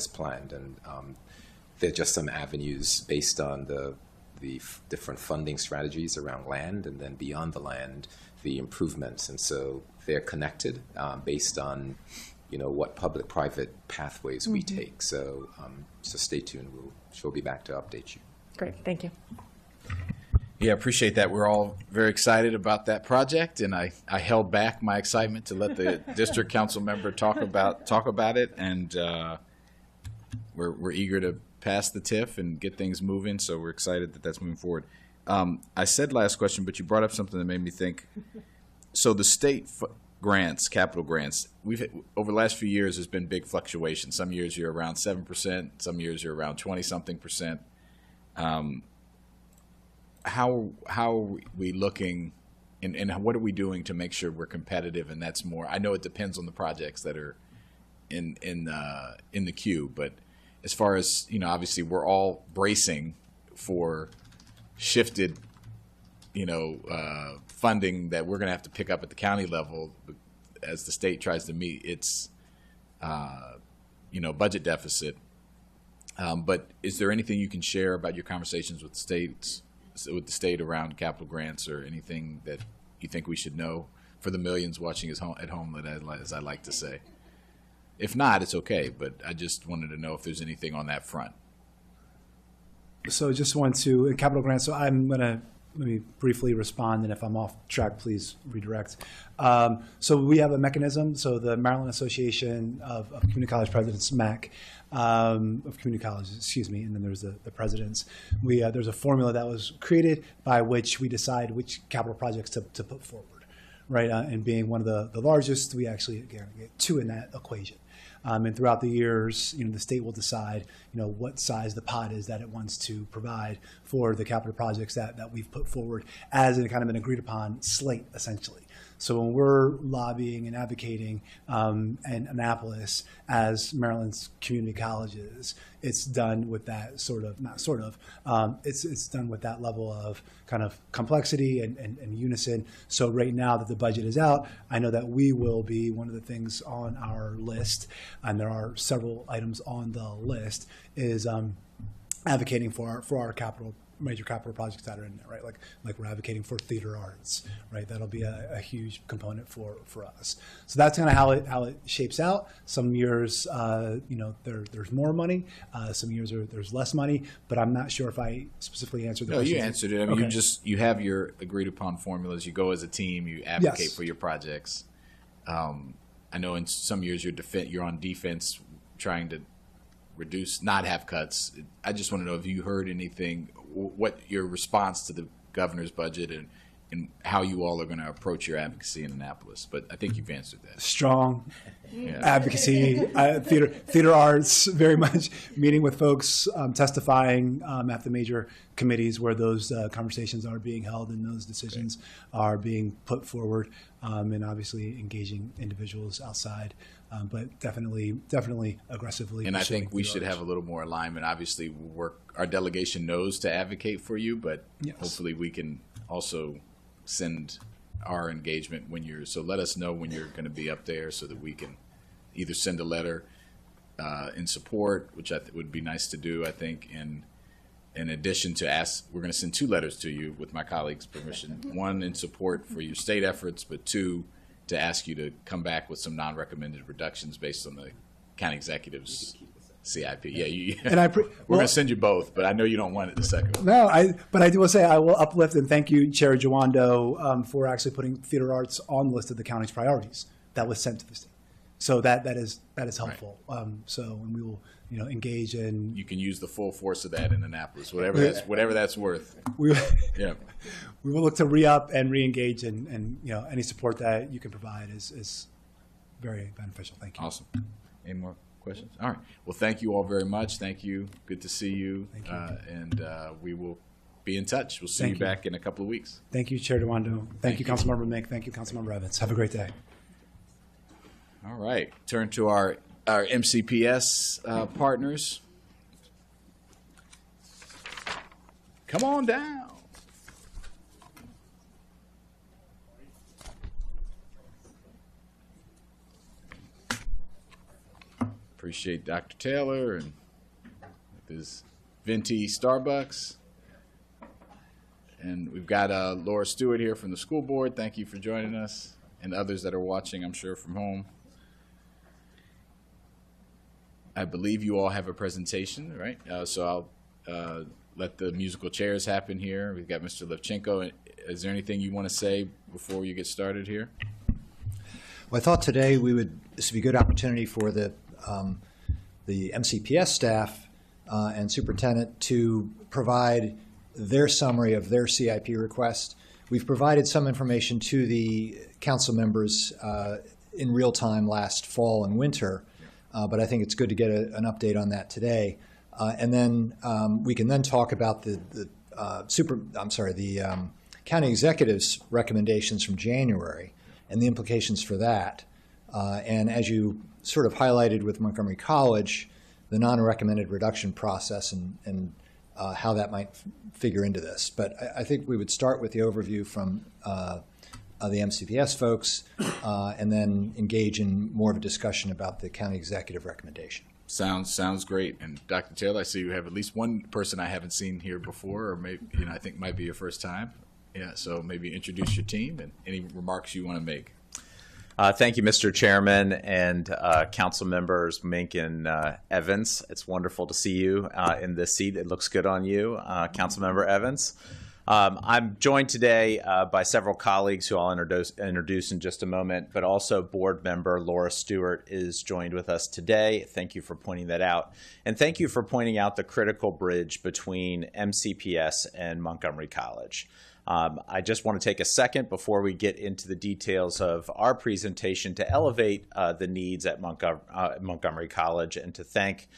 planned, and there are just some avenues based on the different funding strategies around land, and then beyond the land, the improvements, and so they're connected based on what public-private pathways we take. So stay tuned. She'll be back to update you. Great, thank you. Yeah, appreciate that. We're all very excited about that project, and I held back my excitement to let the district council member talk about it, and we're eager to pass the TIF and get things moving. So we're excited that that's moving forward. I said last question, but you brought up something that made me think. So the state grants, capital grants, over the last few years, there's been big fluctuations. Some years you're around 7%, some years you're around 20-something%. How are we looking and what are we doing to make sure we're competitive? And that's more. I know it depends on the projects that are in the queue, but as far as obviously we're all bracing for shifted, funding that we're going to have to pick up at the county level as the state tries to meet its, budget deficit. But is there anything you can share about your conversations with the state around capital grants, or anything that you think we should know for the millions watching at home, as I like to say? If not, it's okay, but I just wanted to know if there's anything on that front. So just want to, capital grants, so I'm going to let me briefly respond, and if I'm off track, please redirect. So we have a mechanism. So the Maryland Association of Community College Presidents, MAC, of community colleges, excuse me, and then there's the presidents. There's a formula that was created by which we decide which capital projects to put forward, right? And being one of the largest, we actually get two in that equation. And throughout the years, the state will decide, what size the pot is that it wants to provide for the capital projects that we've put forward as in kind of an agreed upon slate, essentially. So when we're lobbying and advocating in Annapolis as Maryland's community colleges, it's done with that it's done with that level of kind of complexity and unison. So right now that the budget is out, I know that we will be one of the things on our list, and there are several items on the list, is advocating for our major capital projects that are in there, right? Like we're advocating for theater arts, right? That'll be a huge component for us. So that's kind of how it shapes out. Some years, there's more money. Some years there's less money. But I'm not sure if I specifically answered the question. No, you answered it. I mean, okay. you have your agreed upon formulas. You go as a team. You advocate Yes. for your projects. I know in some years you're on defense, trying to not have cuts. I just want to know if you heard anything, what your response to the governor's budget, and how you all are going to approach your advocacy in Annapolis. But I think you've answered that. Strong advocacy, theater arts, very much meeting with folks, testifying at the major committees where those conversations are being held and those decisions are being put forward, and obviously engaging individuals outside, but definitely aggressively. And I think we should have a little more alignment. Obviously, our delegation knows to advocate for you, but Yes. hopefully we can also send our engagement so let us know when you're going to be up there so that we can either send a letter in support, which would be nice to do, I think, in addition to we're going to send 2 letters to you with my colleagues' permission. 1 in support for your state efforts, but 2 to ask you to come back with some non-recommended reductions based on the county executive's CIP. Yeah, And we're going to send you both, but I know you don't want it the second one. No, but I do want to say I will uplift and thank you, Chair Jawando, for actually putting theater arts on the list of the county's priorities that was sent to the state. So that is helpful. Right. And we will engage in. You can use the full force of that in Annapolis, whatever that's worth. Yeah. We will look to re-up and re-engage, and any support that you can provide is very beneficial. Thank you. Awesome. Any more questions? All right. Well, thank you all very much. Thank you. Good to see you. Thank you. And we will be in touch. We'll see you back in a couple of weeks. Thank you, Chair Dewando. Thank you, Councilmember Mink. Thank you, Councilmember Evans. Have a great day. All right. Turn to our MCPS partners. Come on down. Appreciate Dr. Taylor and his venti Starbucks. And we've got Laura Stewart here from the school board. Thank you for joining us, and others that are watching, I'm sure, from home. I believe you all have a presentation, right? So I'll let the musical chairs happen here. We've got Mr. Levchenko. Is there anything you want to say before you get started here? Well, I thought today this would be a good opportunity for the MCPS staff and superintendent to provide their summary of their CIP request. We've provided some information to the council members in real time last fall and winter, but I think it's good to get an update on that today. And then we can then talk about the county executive's recommendations from January and the implications for that. And as you sort of highlighted with Montgomery College, the non-recommended reduction process and how that might figure into this. But I think we would start with the overview from the MCPS folks and then engage in more of a discussion about the county executive recommendation. Sounds great. And Dr. Taylor, I see you have at least one person I haven't seen here before, or maybe I think might be your first time. Yeah, so maybe introduce your team and any remarks you want to make. Thank you, Mr. Chairman and council members Mink and Evans. It's wonderful to see you in this seat. It looks good on you, Councilmember Evans. I'm joined today by several colleagues who I'll introduce in just a moment, but also board member Laura Stewart is joined with us today. Thank you for pointing that out. And thank you for pointing out the critical bridge between MCPS and Montgomery College. I just want to take a second before we get into the details of our presentation to elevate the needs at Montgomery College and to thank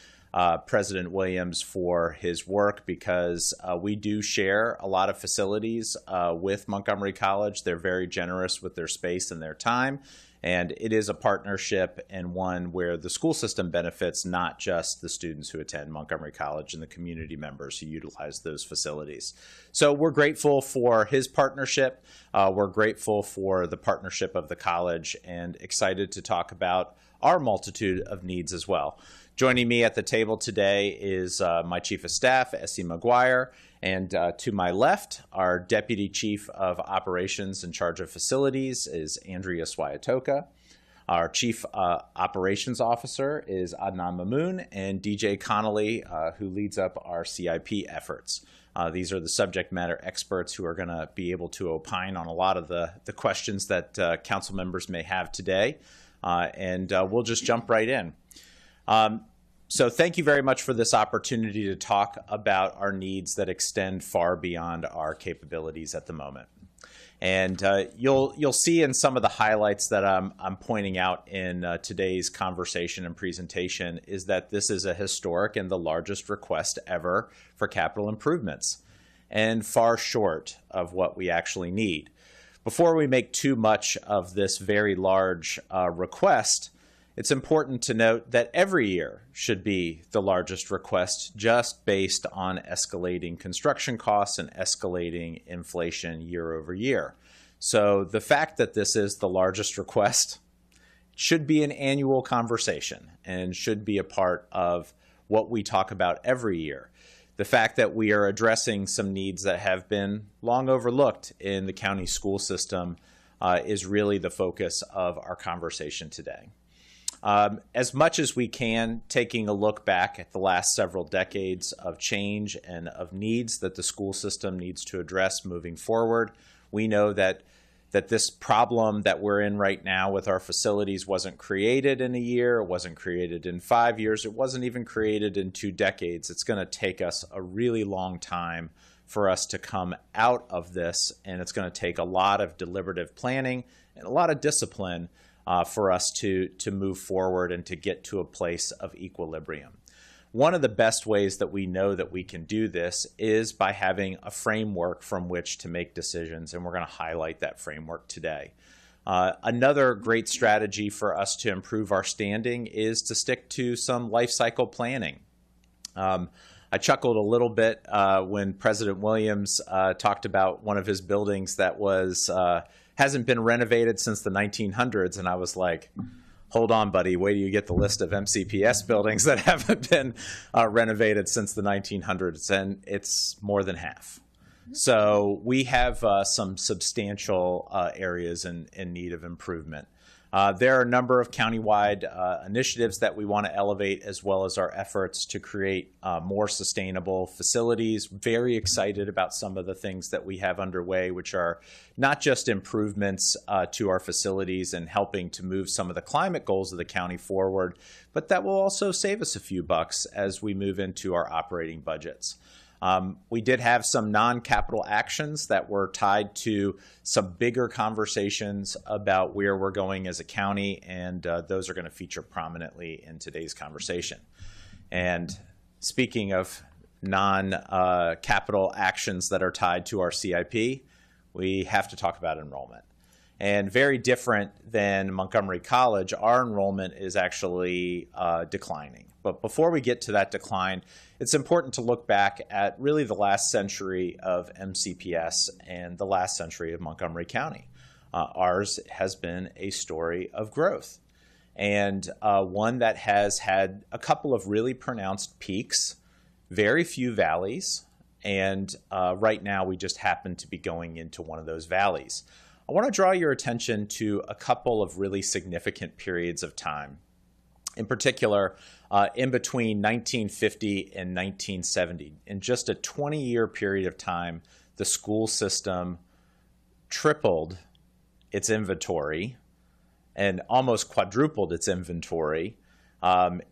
President Williams for his work, because we do share a lot of facilities with Montgomery College. They're very generous with their space and their time. And it is a partnership and one where the school system benefits not just the students who attend Montgomery College and the community members who utilize those facilities. So we're grateful for his partnership. We're grateful for the partnership of the college and excited to talk about our multitude of needs as well. Joining me at the table today is my Chief of Staff, Essie McGuire, and to my left, our Deputy Chief of Operations in charge of facilities is Andrea Swayatoka. Our Chief Operations Officer is Adnan Mamoon, and DJ Connolly, who leads up our CIP efforts. These are the subject matter experts who are going to be able to opine on a lot of the questions that council members may have today, and we'll just jump right in. So thank you very much for this opportunity to talk about our needs that extend far beyond our capabilities at the moment. And you'll see in some of the highlights that I'm pointing out in today's conversation and presentation is that this is a historic and the largest request ever for capital improvements, and far short of what we actually need. Before we make too much of this very large request, it's important to note that every year should be the largest request just based on escalating construction costs and escalating inflation year over year. So the fact that this is the largest request should be an annual conversation and should be a part of what we talk about every year. The fact that we are addressing some needs that have been long overlooked in the county school system is really the focus of our conversation today. As much as we can, taking a look back at the last several decades of change and of needs that the school system needs to address moving forward, we know that this problem that we're in right now with our facilities wasn't created in a year, it wasn't created in 5 years, it wasn't even created in 2 decades. It's going to take us a really long time for us to come out of this, and it's going to take a lot of deliberative planning and a lot of discipline for us to move forward and to get to a place of equilibrium. One of the best ways that we know that we can do this is by having a framework from which to make decisions, and we're going to highlight that framework today. Another great strategy for us to improve our standing is to stick to some life cycle planning. I chuckled a little bit when President Williams talked about one of his buildings that hasn't been renovated since the 1900s, and I was like, hold on, buddy, wait till you get the list of MCPS buildings that haven't been renovated since the 1900s, and it's more than half. So we have some substantial areas in need of improvement. There are a number of countywide initiatives that we want to elevate, as well as our efforts to create more sustainable facilities. Very excited about some of the things that we have underway, which are not just improvements to our facilities and helping to move some of the climate goals of the county forward, but that will also save us a few bucks as we move into our operating budgets. We did have some non-capital actions that were tied to some bigger conversations about where we're going as a county, and those are going to feature prominently in today's conversation. And speaking of non-capital actions that are tied to our CIP, we have to talk about enrollment. And very different than Montgomery College, our enrollment is actually declining. But before we get to that decline, it's important to look back at really the last century of MCPS and the last century of Montgomery County. Ours has been a story of growth, and one that has had a couple of really pronounced peaks, very few valleys, and right now we just happen to be going into one of those valleys. I want to draw your attention to a couple of really significant periods of time. In particular, in between 1950 and 1970, in just a 20-year period of time, the school system tripled its inventory and almost quadrupled its inventory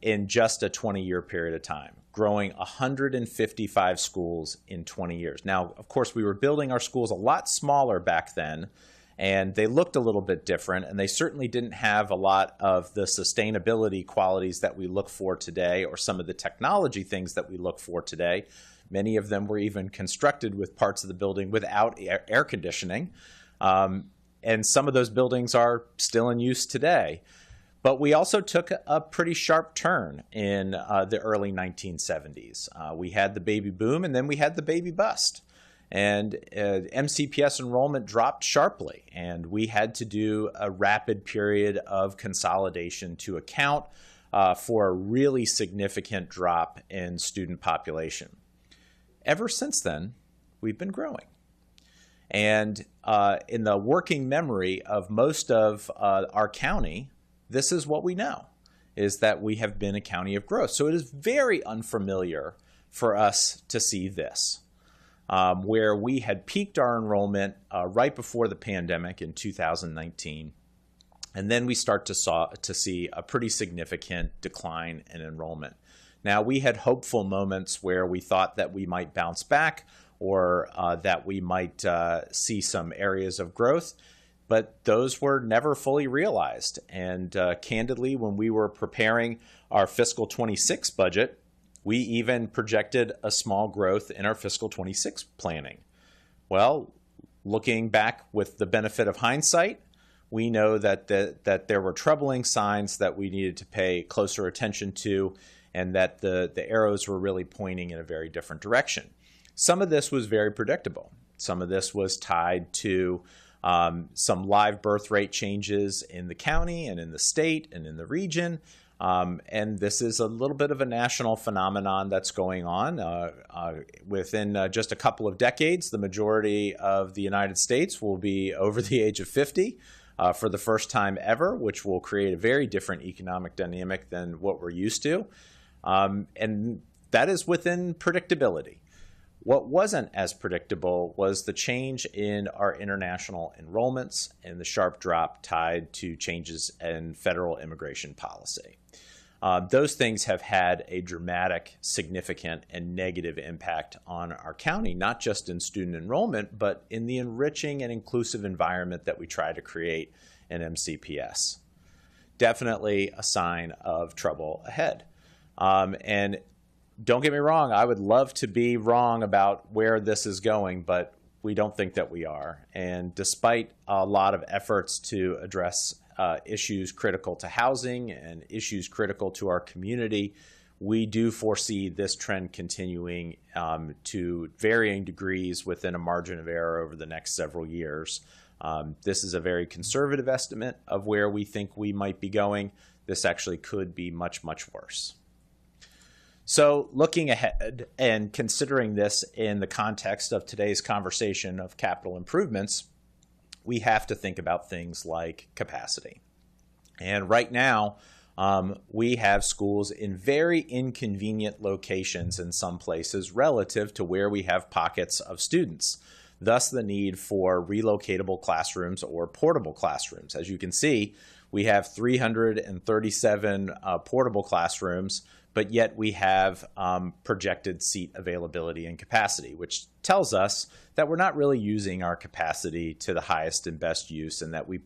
in just a 20-year period of time, growing 155 schools in 20 years. Now, of course, we were building our schools a lot smaller back then, and they looked a little bit different, and they certainly didn't have a lot of the sustainability qualities that we look for today, or some of the technology things that we look for today. Many of them were even constructed with parts of the building without air conditioning, and some of those buildings are still in use today. But we also took a pretty sharp turn in the early 1970s. We had the baby boom, and then we had the baby bust. And MCPS enrollment dropped sharply, and we had to do a rapid period of consolidation to account for a really significant drop in student population. Ever since then, we've been growing. And in the working memory of most of our county, this is what we know, is that we have been a county of growth. So it is very unfamiliar for us to see this. Where we had peaked our enrollment right before the pandemic in 2019. And then we start to see a pretty significant decline in enrollment. Now, we had hopeful moments where we thought that we might bounce back, or that we might see some areas of growth, but those were never fully realized. And candidly, when we were preparing our fiscal 26 budget, we even projected a small growth in our fiscal 26 planning. Well, looking back with the benefit of hindsight, we know that there were troubling signs that we needed to pay closer attention to, and that the arrows were really pointing in a very different direction. Some of this was very predictable. Some of this was tied to some live birth rate changes in the county and in the state and in the region. And this is a little bit of a national phenomenon that's going on. Within just a couple of decades, the majority of the United States will be over the age of 50 for the first time ever, which will create a very different economic dynamic than what we're used to. And that is within predictability. What wasn't as predictable was the change in our international enrollments and the sharp drop tied to changes in federal immigration policy. Those things have had a dramatic, significant, and negative impact on our county, not just in student enrollment, but in the enriching and inclusive environment that we try to create in MCPS. Definitely a sign of trouble ahead. And don't get me wrong, I would love to be wrong about where this is going, but we don't think that we are. And despite a lot of efforts to address issues critical to housing and issues critical to our community, we do foresee this trend continuing to varying degrees within a margin of error over the next several years. This is a very conservative estimate of where we think we might be going. This actually could be much, much worse. So looking ahead and considering this in the context of today's conversation of capital improvements, we have to think about things like capacity. And right now, we have schools in very inconvenient locations in some places relative to where we have pockets of students. Thus, the need for relocatable classrooms or portable classrooms. As you can see, we have 337 portable classrooms, but yet we have projected seat availability and capacity, which tells us that we're not really using our capacity to the highest and best use, and that we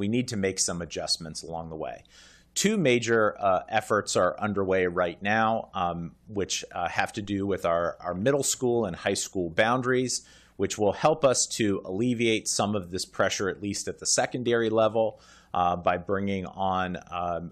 need to make some adjustments along the way. Two major efforts are underway right now, which have to do with our middle school and high school boundaries. which will help us to alleviate some of this pressure, at least at the secondary level, by bringing on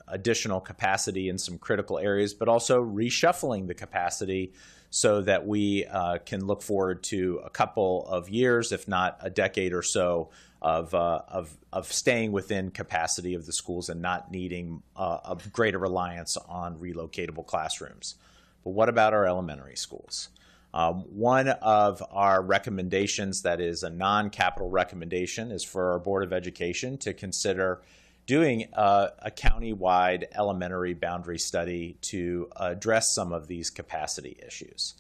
additional capacity in some critical areas, but also reshuffling the capacity so that we can look forward to a couple of years, if not a decade or so, of staying within capacity of the schools and not needing a greater reliance on relocatable classrooms. But what about our elementary schools? One of our recommendations that is a non-capital recommendation is for our Board of Education to consider doing a county-wide elementary boundary study to address some of these capacity issues.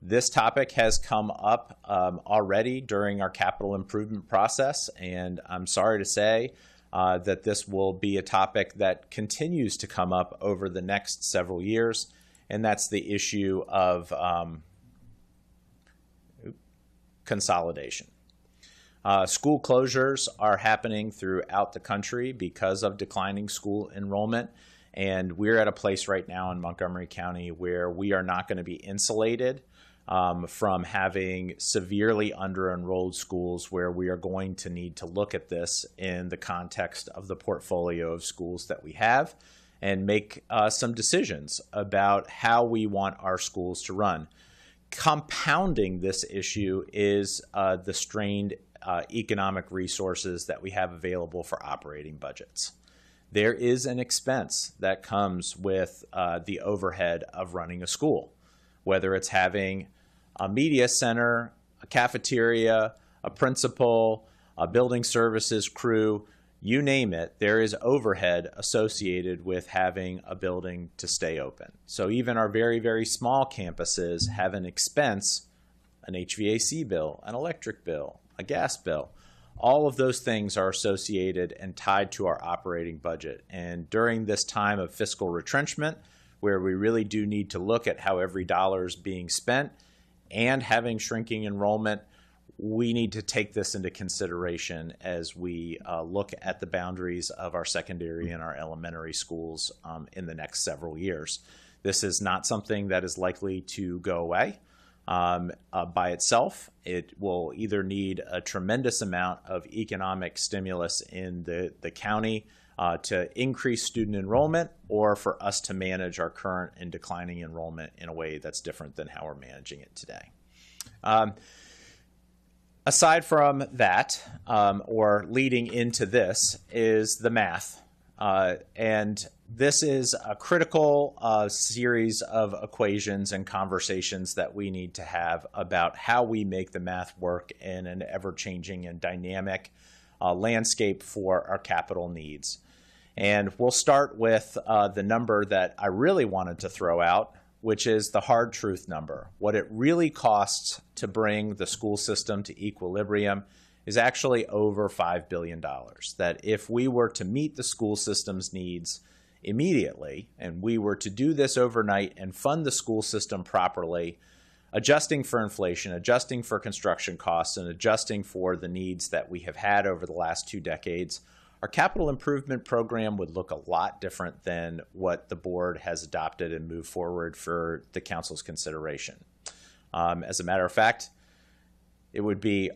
This topic has come up already during our capital improvement process, and I'm sorry to say that this will be a topic that continues to come up over the next several years, and that's the issue of consolidation. School closures are happening throughout the country because of declining school enrollment, and we're at a place right now in Montgomery County where we are not going to be insulated from having severely under-enrolled schools, where we are going to need to look at this in the context of the portfolio of schools that we have and make some decisions about how we want our schools to run. Compounding this issue is the strained economic resources that we have available for operating budgets. There is an expense that comes with the overhead of running a school, whether it's having a media center, a cafeteria, a principal, a building services crew, you name it, there is overhead associated with having a building to stay open. So even our very, very small campuses have an expense, an HVAC bill, an electric bill, a gas bill. All of those things are associated and tied to our operating budget. And during this time of fiscal retrenchment, where we really do need to look at how every dollar is being spent and having shrinking enrollment, we need to take this into consideration as we look at the boundaries of our secondary and our elementary schools in the next several years. This is not something that is likely to go away by itself. It will either need a tremendous amount of economic stimulus in the county to increase student enrollment, or for us to manage our current and declining enrollment in a way that's different than how we're managing it today. Aside from that, or leading into this, is the math. And this is a critical series of equations and conversations that we need to have about how we make the math work in an ever-changing and dynamic landscape for our capital needs. And we'll start with the number that I really wanted to throw out, which is the hard truth number. What it really costs to bring the school system to equilibrium is actually over $5 billion. That if we were to meet the school system's needs immediately, and we were to do this overnight and fund the school system properly, adjusting for inflation, adjusting for construction costs, and adjusting for the needs that we have had over the last 2 decades, our capital improvement program would look a lot different than what the board has adopted and moved forward for the council's consideration. As a matter of fact, it would be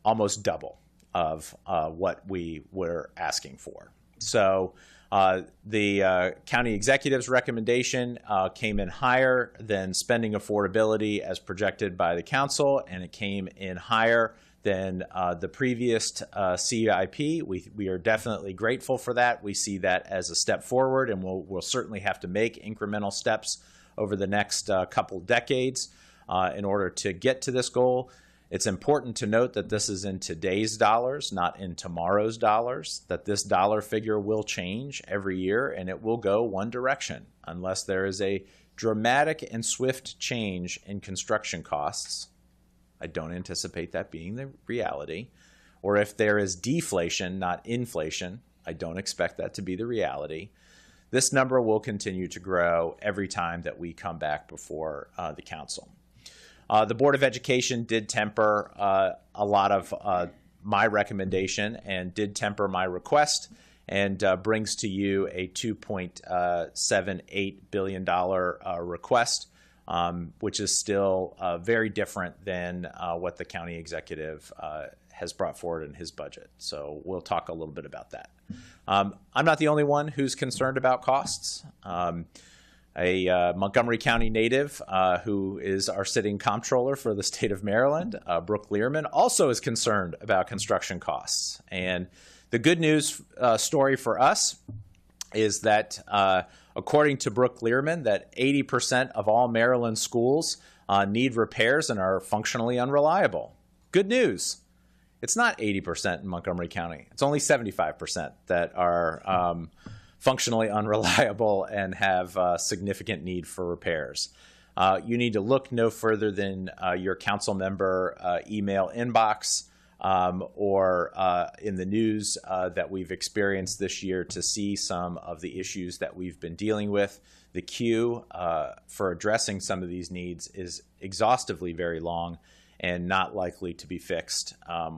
almost double of what we were asking for. So the county executive's recommendation came in higher than spending affordability as projected by the council, and it came in higher than the previous CIP. We are definitely grateful for that. We see that as a step forward, and we'll certainly have to make incremental steps over the next couple decades in order to get to this goal. It's important to note that this is in today's dollars, not in tomorrow's dollars, that this dollar figure will change every year, and it will go one direction unless there is a dramatic and swift change in construction costs. I don't anticipate that being the reality. Or if there is deflation, not inflation, I don't expect that to be the reality. This number will continue to grow every time that we come back before the council. The Board of Education did temper a lot of my recommendation and did temper my request, and brings to you a $2.78 billion request which is still very different than what the county executive has brought forward in his budget. So we'll talk a little bit about that. I'm not the only one who's concerned about costs. A Montgomery County native who is our sitting comptroller for the state of Maryland, Brooke Learman, also is concerned about construction costs. And the good news story for us is that according to Brooke Learman, that 80% of all Maryland schools need repairs and are functionally unreliable. Good news. It's not 80% in Montgomery County. It's only 75% that are functionally unreliable and have significant need for repairs. You need to look no further than your council member email inbox or in the news that we've experienced this year to see some of the issues that we've been dealing with. The queue for addressing some of these needs is exhaustively very long and not likely to be fixed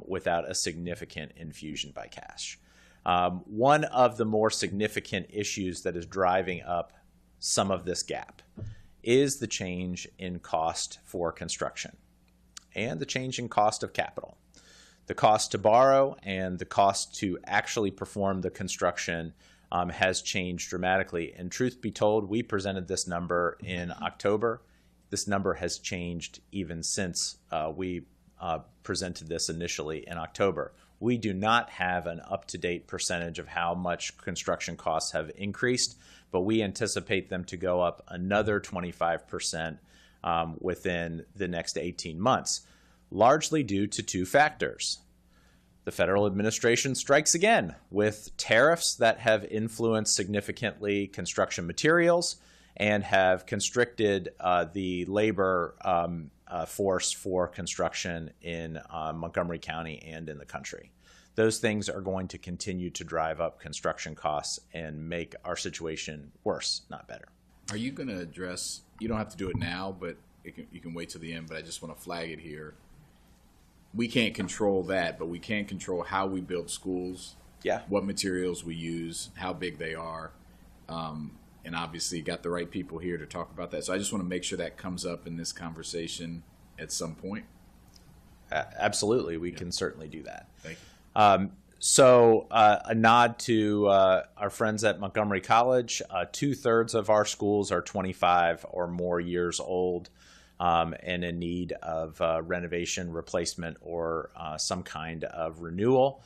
without a significant infusion by cash. One of the more significant issues that is driving up some of this gap is the change in cost for construction and the change in cost of capital. The cost to borrow and the cost to actually perform the construction has changed dramatically. And truth be told, we presented this number in October. This number has changed even since we presented this initially in October. We do not have an up-to-date percentage of how much construction costs have increased, but we anticipate them to go up another 25% within the next 18 months, largely due to two factors. The federal administration strikes again with tariffs that have influenced significantly construction materials and have constricted the labor force for construction in Montgomery County and in the country. Those things are going to continue to drive up construction costs and make our situation worse, not better. Are you going to address, you don't have to do it now, but you can wait till the end, but I just want to flag it here. We can't control that, but we can control how we build schools, what materials we use, how big they are, and obviously you got the right people here to talk about that. So I just want to make sure that comes up in this conversation at some point. Absolutely, we can certainly do that. Thank you. A nod to our friends at Montgomery College. 2/3 of our schools are 25 or more years old and in need of renovation, replacement, or some kind of renewal.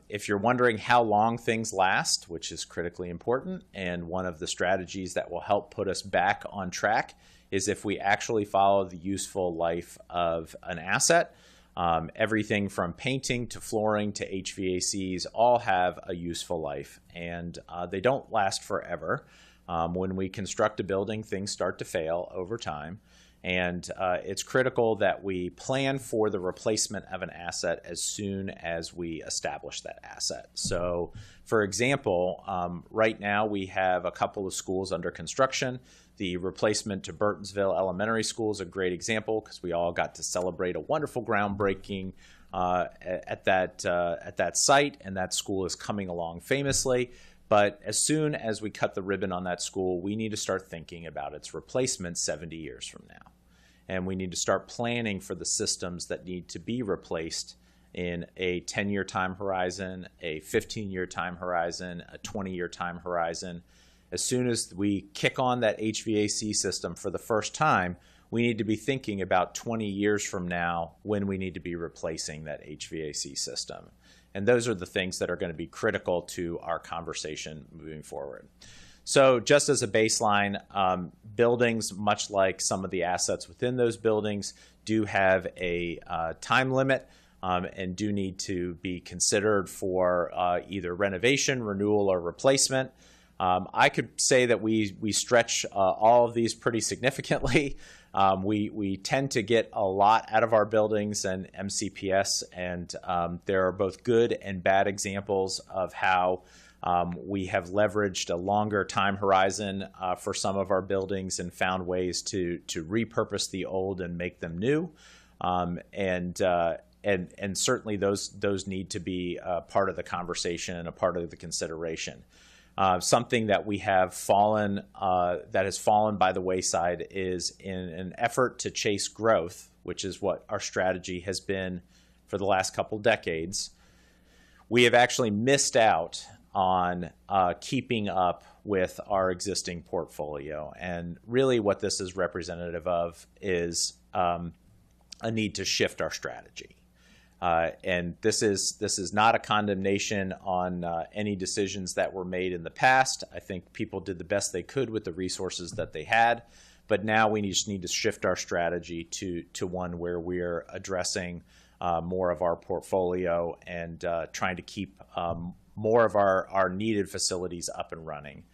If you're wondering how long things last, which is critically important, and one of the strategies that will help put us back on track is if we actually follow the useful life of an asset. Everything from painting to flooring to HVACs all have a useful life, and they don't last forever. When we construct a building, things start to fail over time. And it's critical that we plan for the replacement of an asset as soon as we establish that asset. So, for example, right now we have a couple of schools under construction. The replacement to Burtonsville Elementary School is a great example because we all got to celebrate a wonderful groundbreaking at that site, and that school is coming along famously. But as soon as we cut the ribbon on that school, we need to start thinking about its replacement 70 years from now. And we need to start planning for the systems that need to be replaced in a 10-year time horizon, a 15-year time horizon, a 20-year time horizon. As soon as we kick on that HVAC system for the first time, we need to be thinking about 20 years from now when we need to be replacing that HVAC system. And those are the things that are going to be critical to our conversation moving forward. So just as a baseline, buildings, much like some of the assets within those buildings, do have a time limit and do need to be considered for either renovation, renewal, or replacement. I could say that we stretch all of these pretty significantly. We tend to get a lot out of our buildings and MCPS, and there are both good and bad examples of how we have leveraged a longer time horizon for some of our buildings and found ways to repurpose the old and make them new. And certainly those need to be part of the conversation and a part of the consideration. Something that we have fallen, that has fallen by the wayside is in an effort to chase growth, which is what our strategy has been for the last couple decades. We have actually missed out on keeping up with our existing portfolio. And really what this is representative of is a need to shift our strategy. And this is not a condemnation on any decisions that were made in the past. I think people did the best they could with the resources that they had. But now we just need to shift our strategy to one where we're addressing more of our portfolio and trying to keep more of our needed facilities up and running.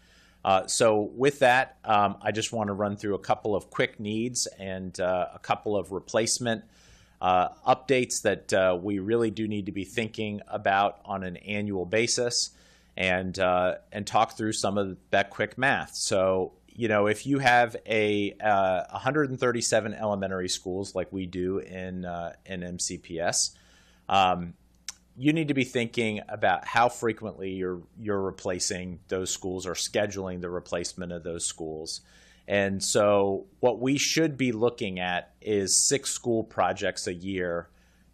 So with that, I just want to run through a couple of quick needs and a couple of replacement updates that we really do need to be thinking about on an annual basis, and talk through some of that quick math. So, you know, if you have 137 elementary schools like we do in MCPS, you need to be thinking about how frequently you're replacing those schools or scheduling the replacement of those schools. And so what we should be looking at is 6 school projects a year,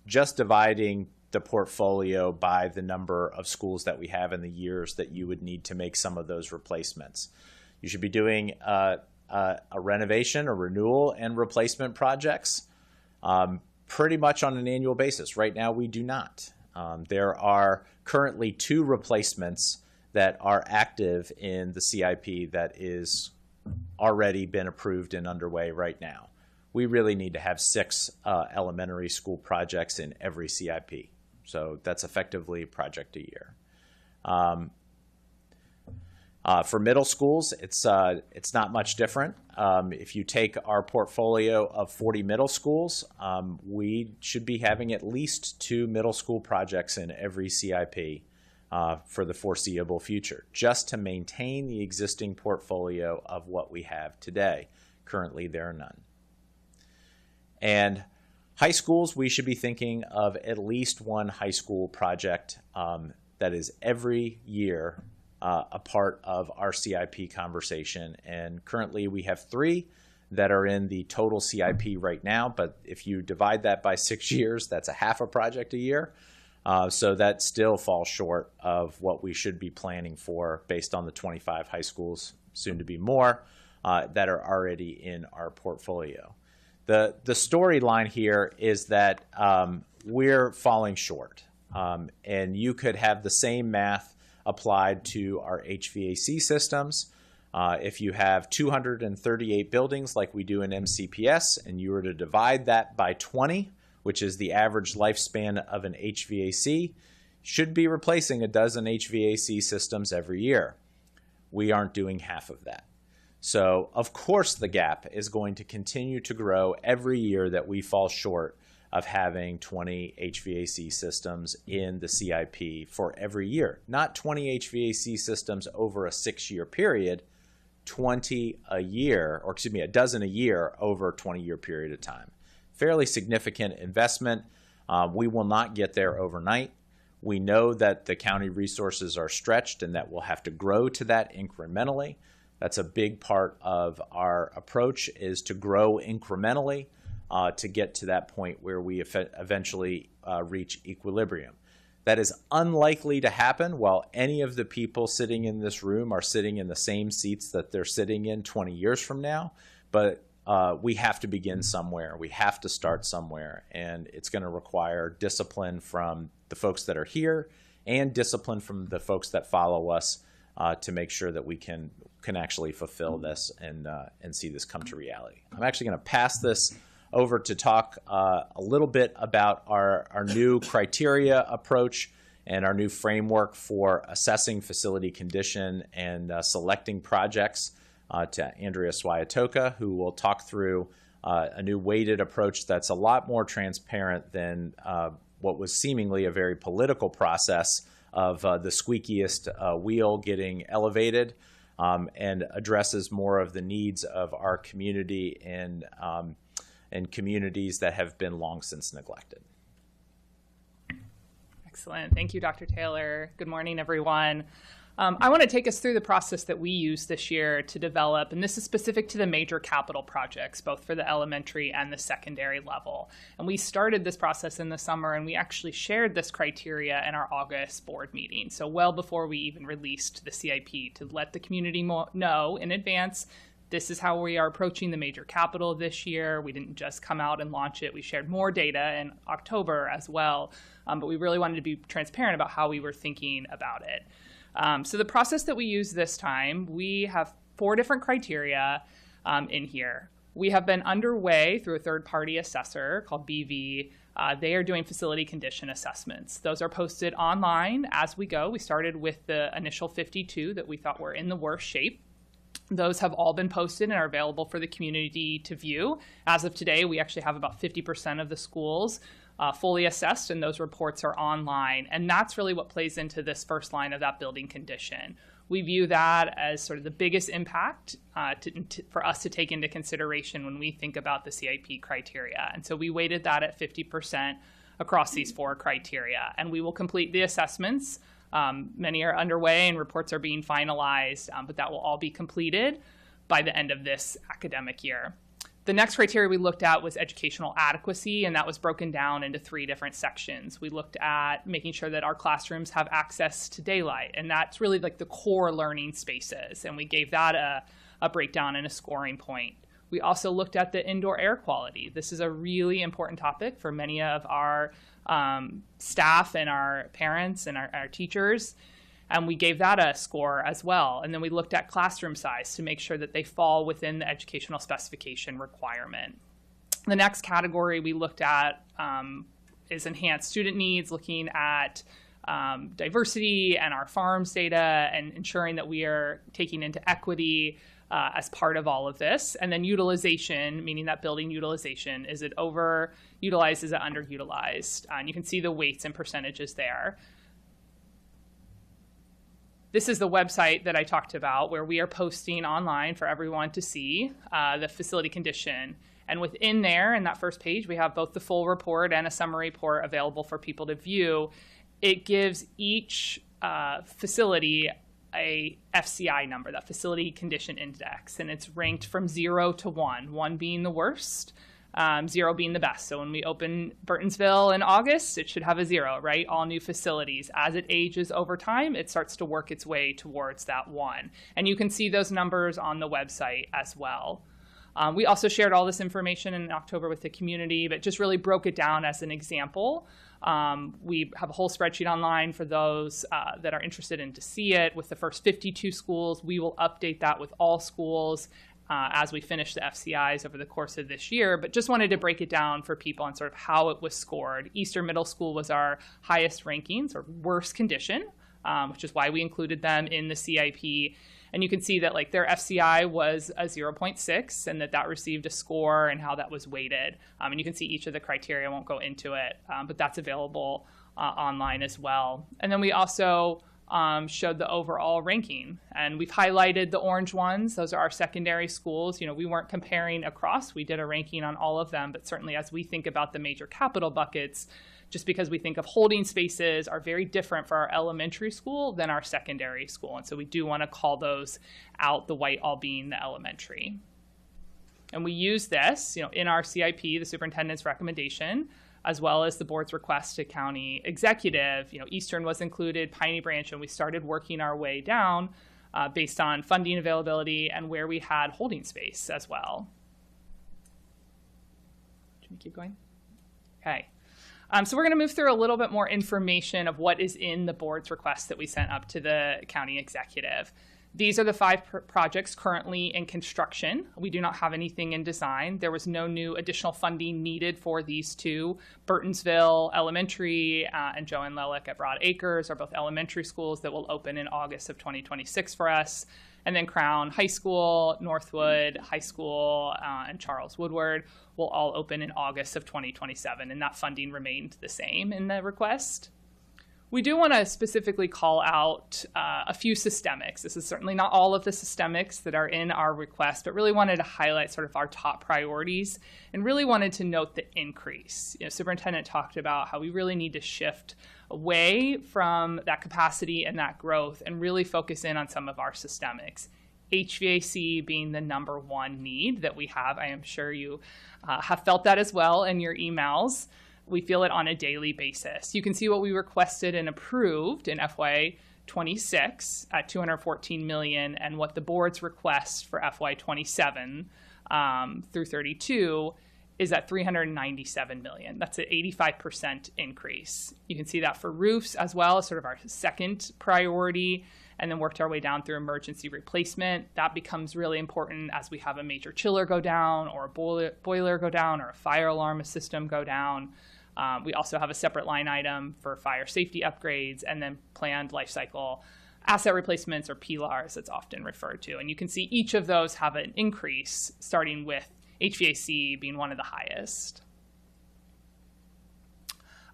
just dividing the portfolio by the number of schools that we have in the years that you would need to make some of those replacements. You should be doing a renovation, a renewal, and replacement projects pretty much on an annual basis. Right now, we do not. There are currently 2 replacements that are active in the CIP that is already been approved and underway right now. We really need to have 6 elementary school projects in every CIP. So that's effectively a project a year. For middle schools, it's not much different. If you take our portfolio of 40 middle schools, we should be having at least 2 middle school projects in every CIP for the foreseeable future, just to maintain the existing portfolio of what we have today. Currently, there are none. And high schools, we should be thinking of at least 1 high school project that is every year a part of our CIP conversation. And currently we have 3 that are in the total CIP right now, but if you divide that by 6 years, that's a half a project a year. So that still falls short of what we should be planning for based on the 25 high schools, soon to be more, that are already in our portfolio. The storyline here is that we're falling short. And you could have the same math applied to our HVAC systems. If you have 238 buildings like we do in MCPS, and you were to divide that by 20, which is the average lifespan of an HVAC, should be replacing a dozen HVAC systems every year. We aren't doing half of that. So, of course, the gap is going to continue to grow every year that we fall short of having 20 HVAC systems in the CIP for every year. Not 20 HVAC systems over a 6-year period, 20 a year, or excuse me, a dozen a year over a 20-year period of time. Fairly significant investment. We will not get there overnight. We know that the county resources are stretched and that we'll have to grow to that incrementally. That's a big part of our approach, is to grow incrementally to get to that point where we eventually reach equilibrium. That is unlikely to happen while any of the people sitting in this room are sitting in the same seats that they're sitting in 20 years from now, but we have to begin somewhere. We have to start somewhere, and it's going to require discipline from the folks that are here and discipline from the folks that follow us to make sure that we can actually fulfill this and see this come to reality. I'm actually going to pass this over to talk a little bit about our new criteria approach and our new framework for assessing facility condition and selecting projects to Andrea Swiatoka, who will talk through a new weighted approach that's a lot more transparent than what was seemingly a very political process of the squeakiest wheel getting elevated, and addresses more of the needs of our community and communities that have been long since neglected. Excellent. Thank you, Dr. Taylor. Good morning, everyone. I want to take us through the process that we used this year to develop, and this is specific to the major capital projects, both for the elementary and the secondary level. And we started this process in the summer, and we actually shared this criteria in our August board meeting. So well before we even released the CIP, to let the community know in advance, this is how we are approaching the major capital this year. We didn't just come out and launch it. We shared more data in October as well, but we really wanted to be transparent about how we were thinking about it. So the process that we use this time, we have 4 different criteria in here. We have been underway through a third-party assessor called BV. They are doing facility condition assessments. Those are posted online as we go. We started with the initial 52 that we thought were in the worst shape. Those have all been posted and are available for the community to view. As of today, we actually have about 50% of the schools fully assessed, and those reports are online. And that's really what plays into this first line of that building condition. We view that as sort of the biggest impact for us to take into consideration when we think about the CIP criteria. And so we weighted that at 50% across these 4 criteria. And we will complete the assessments. Many are underway and reports are being finalized, but that will all be completed by the end of this academic year. The next criteria we looked at was educational adequacy, and that was broken down into 3 different sections. We looked at making sure that our classrooms have access to daylight, and that's really like the core learning spaces, and we gave that a breakdown and a scoring point. We also looked at the indoor air quality. This is a really important topic for many of our staff and our parents and our teachers. And we gave that a score as well. And then we looked at classroom size to make sure that they fall within the educational specification requirement. The next category we looked at is enhanced student needs, looking at diversity and our farms data and ensuring that we are taking into equity as part of all of this. And then utilization, meaning that building utilization. Is it overutilized? Is it underutilized? And you can see the weights and percentages there. This is the website that I talked about, where we are posting online for everyone to see the facility condition. And within there, in that first page, we have both the full report and a summary report available for people to view. It gives each facility a FCI number, that facility condition index, and it's ranked from 0 to 1, 1 being the worst, 0 being the best. So when we open Burtonsville in August, it should have a 0, right? All new facilities. As it ages over time, it starts to work its way towards that 1. And you can see those numbers on the website as well. We also shared all this information in October with the community, but just really broke it down as an example. We have a whole spreadsheet online for those that are interested in to see it. With the first 52 schools, we will update that with all schools as we finish the FCIs over the course of this year, but just wanted to break it down for people on sort of how it was scored. Eastern Middle School was our highest rankings, or worst condition, which is why we included them in the CIP. And you can see that like their FCI was a 0.6 and that received a score and how that was weighted. And you can see each of the criteria. I won't go into it, but that's available online as well. And then we also showed the overall ranking, and we've highlighted the orange ones. Those are our secondary schools. You know, we weren't comparing across. We did a ranking on all of them, but certainly as we think about the major capital buckets, just because we think of holding spaces are very different for our elementary school than our secondary school. And so we do want to call those out, the white all being the elementary. And we use this, you know, in our CIP, the superintendent's recommendation, as well as the board's request to county executive. You know, Eastern was included, Piney Branch, and we started working our way down based on funding availability and where we had holding space as well. Should we keep going? Okay. So we're going to move through a little bit more information of what is in the board's request that we sent up to the county executive. These are the 5 projects currently in construction. We do not have anything in design. There was no new additional funding needed for these 2. Burtonsville Elementary and Joe and Lelick at Broad Acres are both elementary schools that will open in August of 2026 for us. And then Crown High School, Northwood High School, and Charles Woodward will all open in August of 2027, and that funding remained the same in the request. We do want to specifically call out a few systemics. This is certainly not all of the systemics that are in our request, but really wanted to highlight sort of our top priorities and really wanted to note the increase. Superintendent talked about how we really need to shift away from that capacity and that growth and really focus in on some of our systemics. HVAC being the number one need that we have. I am sure you have felt that as well in your emails. We feel it on a daily basis. You can see what we requested and approved in FY26 at $214 million, and what the board's request for FY27 through 32 is at $397 million. That's an 85% increase. You can see that for roofs as well as sort of our second priority, and then worked our way down through emergency replacement. That becomes really important as we have a major chiller go down, or a boiler go down, or a fire alarm system go down. We also have a separate line item for fire safety upgrades, and then planned life cycle asset replacements, or PLARs, it's often referred to. And you can see each of those have an increase, starting with HVAC being one of the highest.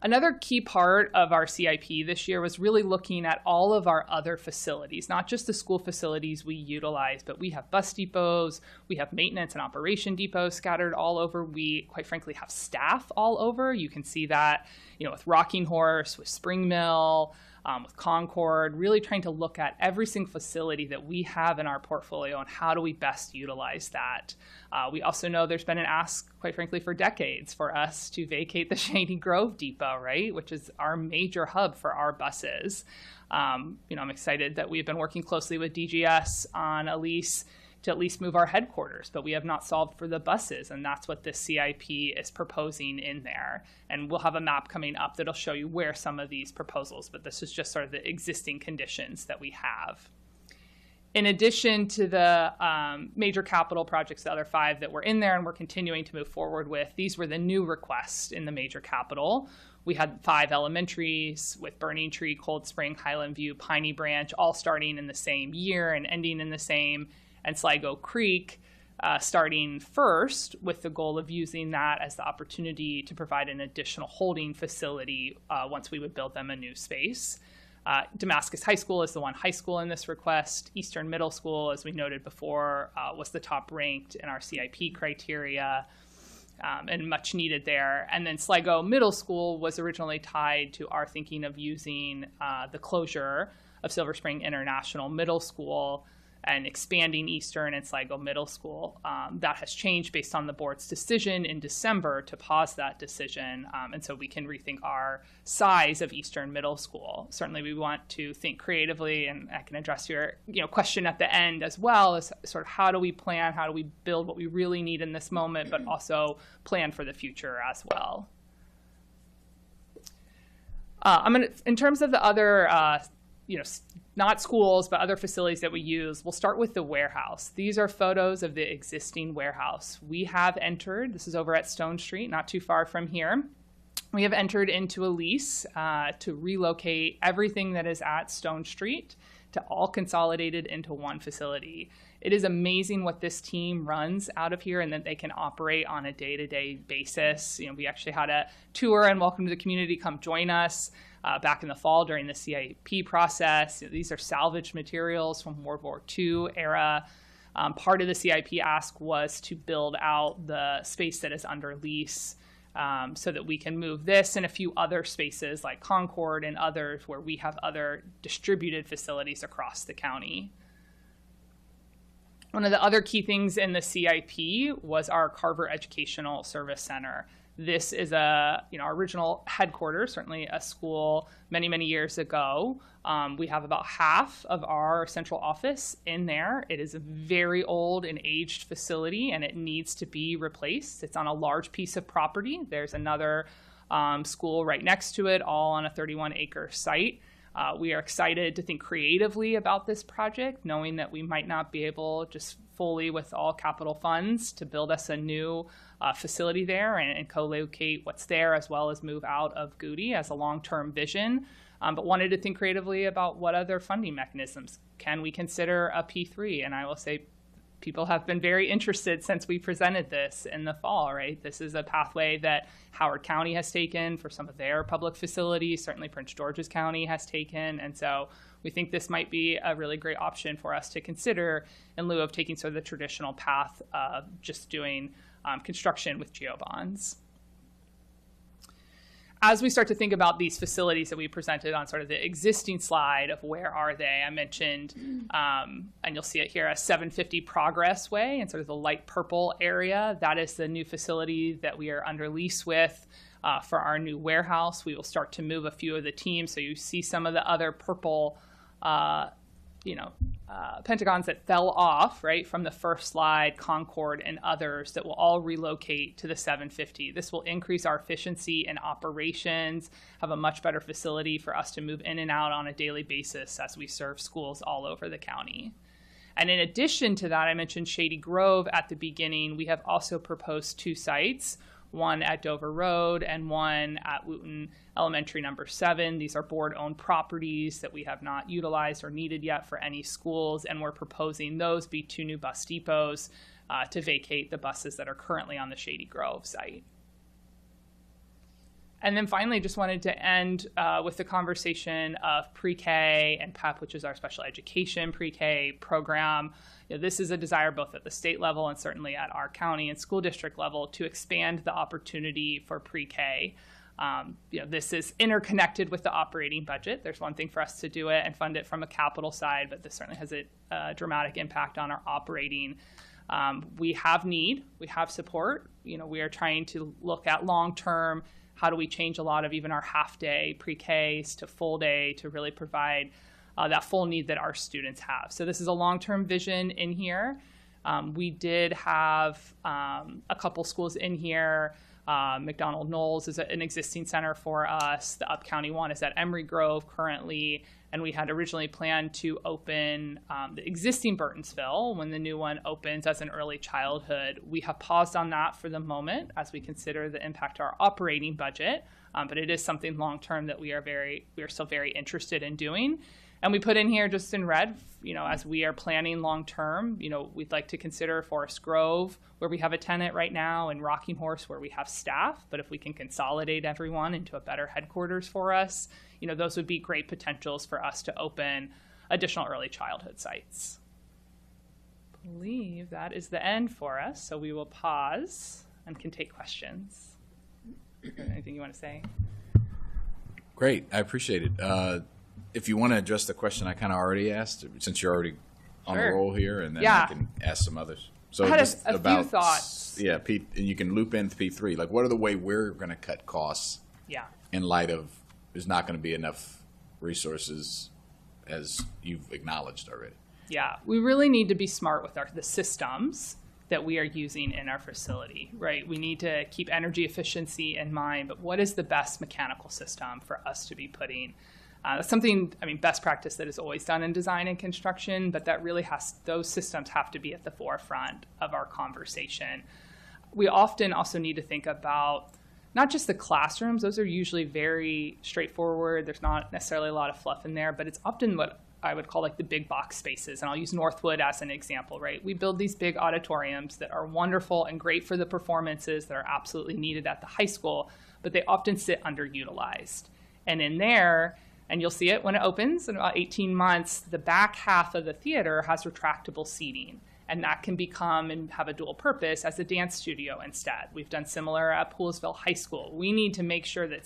Another key part of our CIP this year was really looking at all of our other facilities, not just the school facilities we utilize, but we have bus depots, we have maintenance and operation depots scattered all over. We, quite frankly, have staff all over. You can see that, with Rocking Horse, with Spring Mill, with Concord, really trying to look at every single facility that we have in our portfolio and how do we best utilize that. We also know there's been an ask, quite frankly, for decades for us to vacate the Shady Grove Depot, right, which is our major hub for our buses. I'm excited that we've been working closely with DGS on a lease to at least move our headquarters, but we have not solved for the buses, and that's what this CIP is proposing in there. And we'll have a map coming up that'll show you where some of these proposals, but this is just sort of the existing conditions that we have. In addition to the major capital projects, the other 5 that were in there and we're continuing to move forward with, these were the new requests in the major capital. We had 5 elementaries with Burning Tree, Cold Spring, Highland View, Piney Branch, all starting in the same year and ending in the same, and Sligo Creek starting first with the goal of using that as the opportunity to provide an additional holding facility once we would build them a new space. Damascus High School is the one high school in this request. Eastern Middle School, as we noted before, was the top ranked in our CIP criteria, and much needed there. And then Sligo Middle School was originally tied to our thinking of using the closure of Silver Spring International Middle School and expanding Eastern and Sligo Middle School. That has changed based on the board's decision in December to pause that decision, and so we can rethink our size of Eastern Middle School. Certainly we want to think creatively, and I can address your question at the end as well, as sort of how do we plan, how do we build what we really need in this moment, but also plan for the future as well. In terms of the other not schools, but other facilities that we use, we'll start with the warehouse. These are photos of the existing warehouse. We have entered, this is over at Stone Street, not too far from here. We have entered into a lease to relocate everything that is at Stone Street to all consolidated into one facility. It is amazing what this team runs out of here and that they can operate on a day-to-day basis. We actually had a tour and welcome to the community, come join us back in the fall during the CIP process. These are salvaged materials from World War II era. Part of the CIP ask was to build out the space that is under lease so that we can move this and a few other spaces like Concord and others where we have other distributed facilities across the county. One of the other key things in the CIP was our Carver Educational Service Center. This is our original headquarters, certainly a school many, many years ago. We have about half of our central office in there. It is a very old and aged facility, and it needs to be replaced. It's on a large piece of property. There's another school right next to it, all on a 31-acre site. We are excited to think creatively about this project, knowing that we might not be able just fully with all capital funds to build us a new facility there and co-locate what's there, as well as move out of Goody as a long-term vision, but wanted to think creatively about what other funding mechanisms can we consider a P3. And I will say people have been very interested since we presented this in the fall, right? This is a pathway that Howard County has taken for some of their public facilities, certainly Prince George's County has taken, and so we think this might be a really great option for us to consider in lieu of taking sort of the traditional path of just doing construction with GeoBonds. As we start to think about these facilities that we presented on sort of the existing slide of where are they, I mentioned, and you'll see it here, a 750 Progress Way and sort of the light purple area. That is the new facility that we are under lease with for our new warehouse. We will start to move a few of the teams. So you see some of the other purple pentagons that fell off, right, from the first slide, Concord and others that will all relocate to the 750. This will increase our efficiency in operations, have a much better facility for us to move in and out on a daily basis as we serve schools all over the county. And in addition to that, I mentioned Shady Grove at the beginning. We have also proposed 2 sites, one at Dover Road and one at Wooten Elementary number 7. These are board-owned properties that we have not utilized or needed yet for any schools, and we're proposing those be 2 new bus depots to vacate the buses that are currently on the Shady Grove site. And then finally, just wanted to end with the conversation of pre-K and PEP, which is our special education pre-K program. This is a desire both at the state level and certainly at our county and school district level to expand the opportunity for pre-K. This is interconnected with the operating budget. There's one thing for us to do it and fund it from a capital side, but this certainly has a dramatic impact on our operating. We have need, we have support. We are trying to look at long-term, how do we change a lot of even our half-day pre-Ks to full day to really provide that full need that our students have. So this is a long-term vision in here. We did have a couple schools in here. McDonald Knowles is an existing center for us. The up-county one is at Emery Grove currently, and we had originally planned to open the existing Burtonsville when the new one opens as an early childhood. We have paused on that for the moment as we consider the impact to our operating budget, but it is something long-term that we are still very interested in doing. And we put in here just in red, as we are planning long-term, we'd like to consider Forest Grove, where we have a tenant right now, and Rocking Horse, where we have staff. But if we can consolidate everyone into a better headquarters for us, those would be great potentials for us to open additional early childhood sites. I believe that is the end for us. So we will pause and can take questions. Anything you want to say? Great. I appreciate it. If you want to address the question I kind of already asked, since you're already on the roll here, and then I can ask some others. So I had just a few thoughts. Yeah, and you can loop in P3. Like, what are the way we're going to cut costs? Yeah. In light of there's not going to be enough resources, as you've acknowledged already. Yeah, we really need to be smart with the systems that we are using in our facility, right? We need to keep energy efficiency in mind, but what is the best mechanical system for us to be putting? That's something, best practice that is always done in design and construction, but that really those systems have to be at the forefront of our conversation. We often also need to think about not just the classrooms. Those are usually very straightforward. There's not necessarily a lot of fluff in there, but it's often what I would call like the big box spaces. And I'll use Northwood as an example, right? We build these big auditoriums that are wonderful and great for the performances that are absolutely needed at the high school, but they often sit underutilized. And in there, and you'll see it when it opens in about 18 months, the back half of the theater has retractable seating. And that can become and have a dual purpose as a dance studio instead. We've done similar at Poolesville High School. We need to make sure that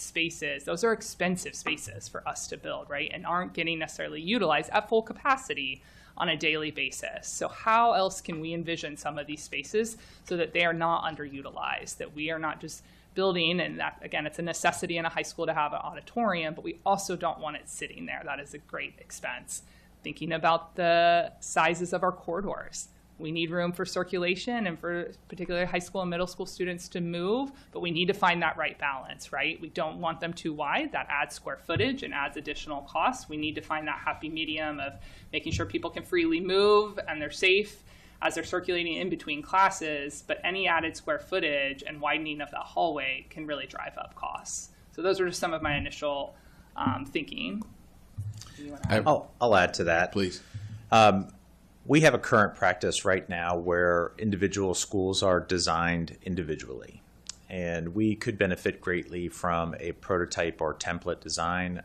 those are expensive spaces for us to build, right? And aren't getting necessarily utilized at full capacity on a daily basis. So how else can we envision some of these spaces so that they are not underutilized, that we are not just building, and that, again, it's a necessity in a high school to have an auditorium, but we also don't want it sitting there. That is a great expense. Thinking about the sizes of our corridors. We need room for circulation and for particularly high school and middle school students to move, but we need to find that right balance, right? We don't want them too wide. That adds square footage and adds additional costs. We need to find that happy medium of making sure people can freely move and they're safe as they're circulating in between classes, but any added square footage and widening of that hallway can really drive up costs. So those are just some of my initial thinking. I'll add to that. Please. We have a current practice right now where individual schools are designed individually. And we could benefit greatly from a prototype or template design.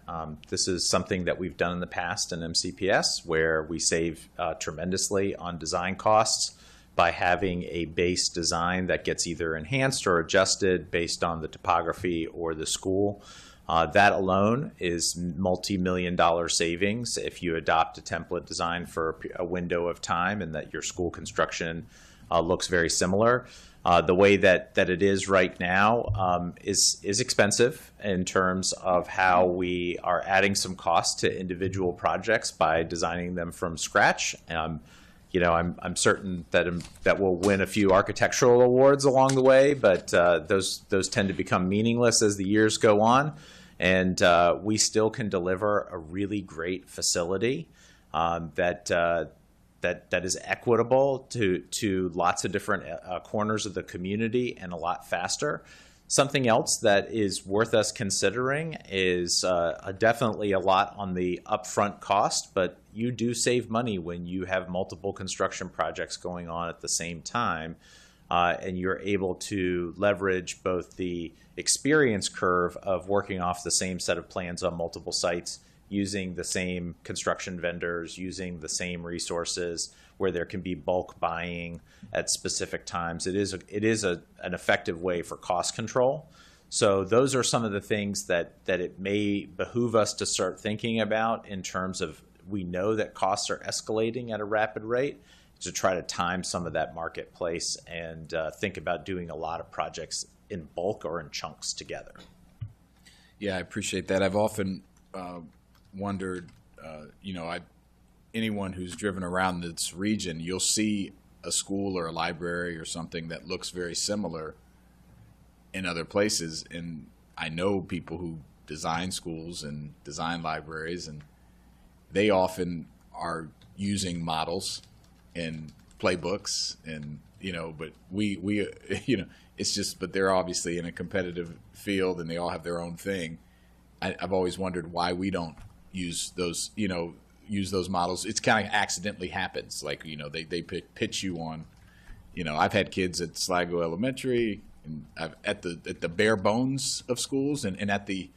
This is something that we've done in the past in MCPS, where we save tremendously on design costs by having a base design that gets either enhanced or adjusted based on the topography or the school. That alone is multi-million-dollar savings if you adopt a template design for a window of time and that your school construction looks very similar. The way that it is right now is expensive in terms of how we are adding some cost to individual projects by designing them from scratch. I'm certain that we'll win a few architectural awards along the way, but those tend to become meaningless as the years go on. And we still can deliver a really great facility that is equitable to lots of different corners of the community and a lot faster. Something else that is worth us considering is definitely a lot on the upfront cost, but you do save money when you have multiple construction projects going on at the same time, and you're able to leverage both the experience curve of working off the same set of plans on multiple sites, using the same construction vendors, using the same resources, where there can be bulk buying at specific times. It is an effective way for cost control. So those are some of the things that it may behoove us to start thinking about in terms of, we know that costs are escalating at a rapid rate, to try to time some of that marketplace and think about doing a lot of projects in bulk or in chunks together. Yeah, I appreciate that. I've often wondered, anyone who's driven around this region, you'll see a school or a library or something that looks very similar in other places. And I know people who design schools and design libraries, and they often are using models and playbooks, and but we it's just, but they're obviously in a competitive field and they all have their own thing. I've always wondered why we don't use those models. It's kind of accidentally happens. Like, they pitch you on, I've had kids at Sligo Elementary, and at the bare bones of schools and at the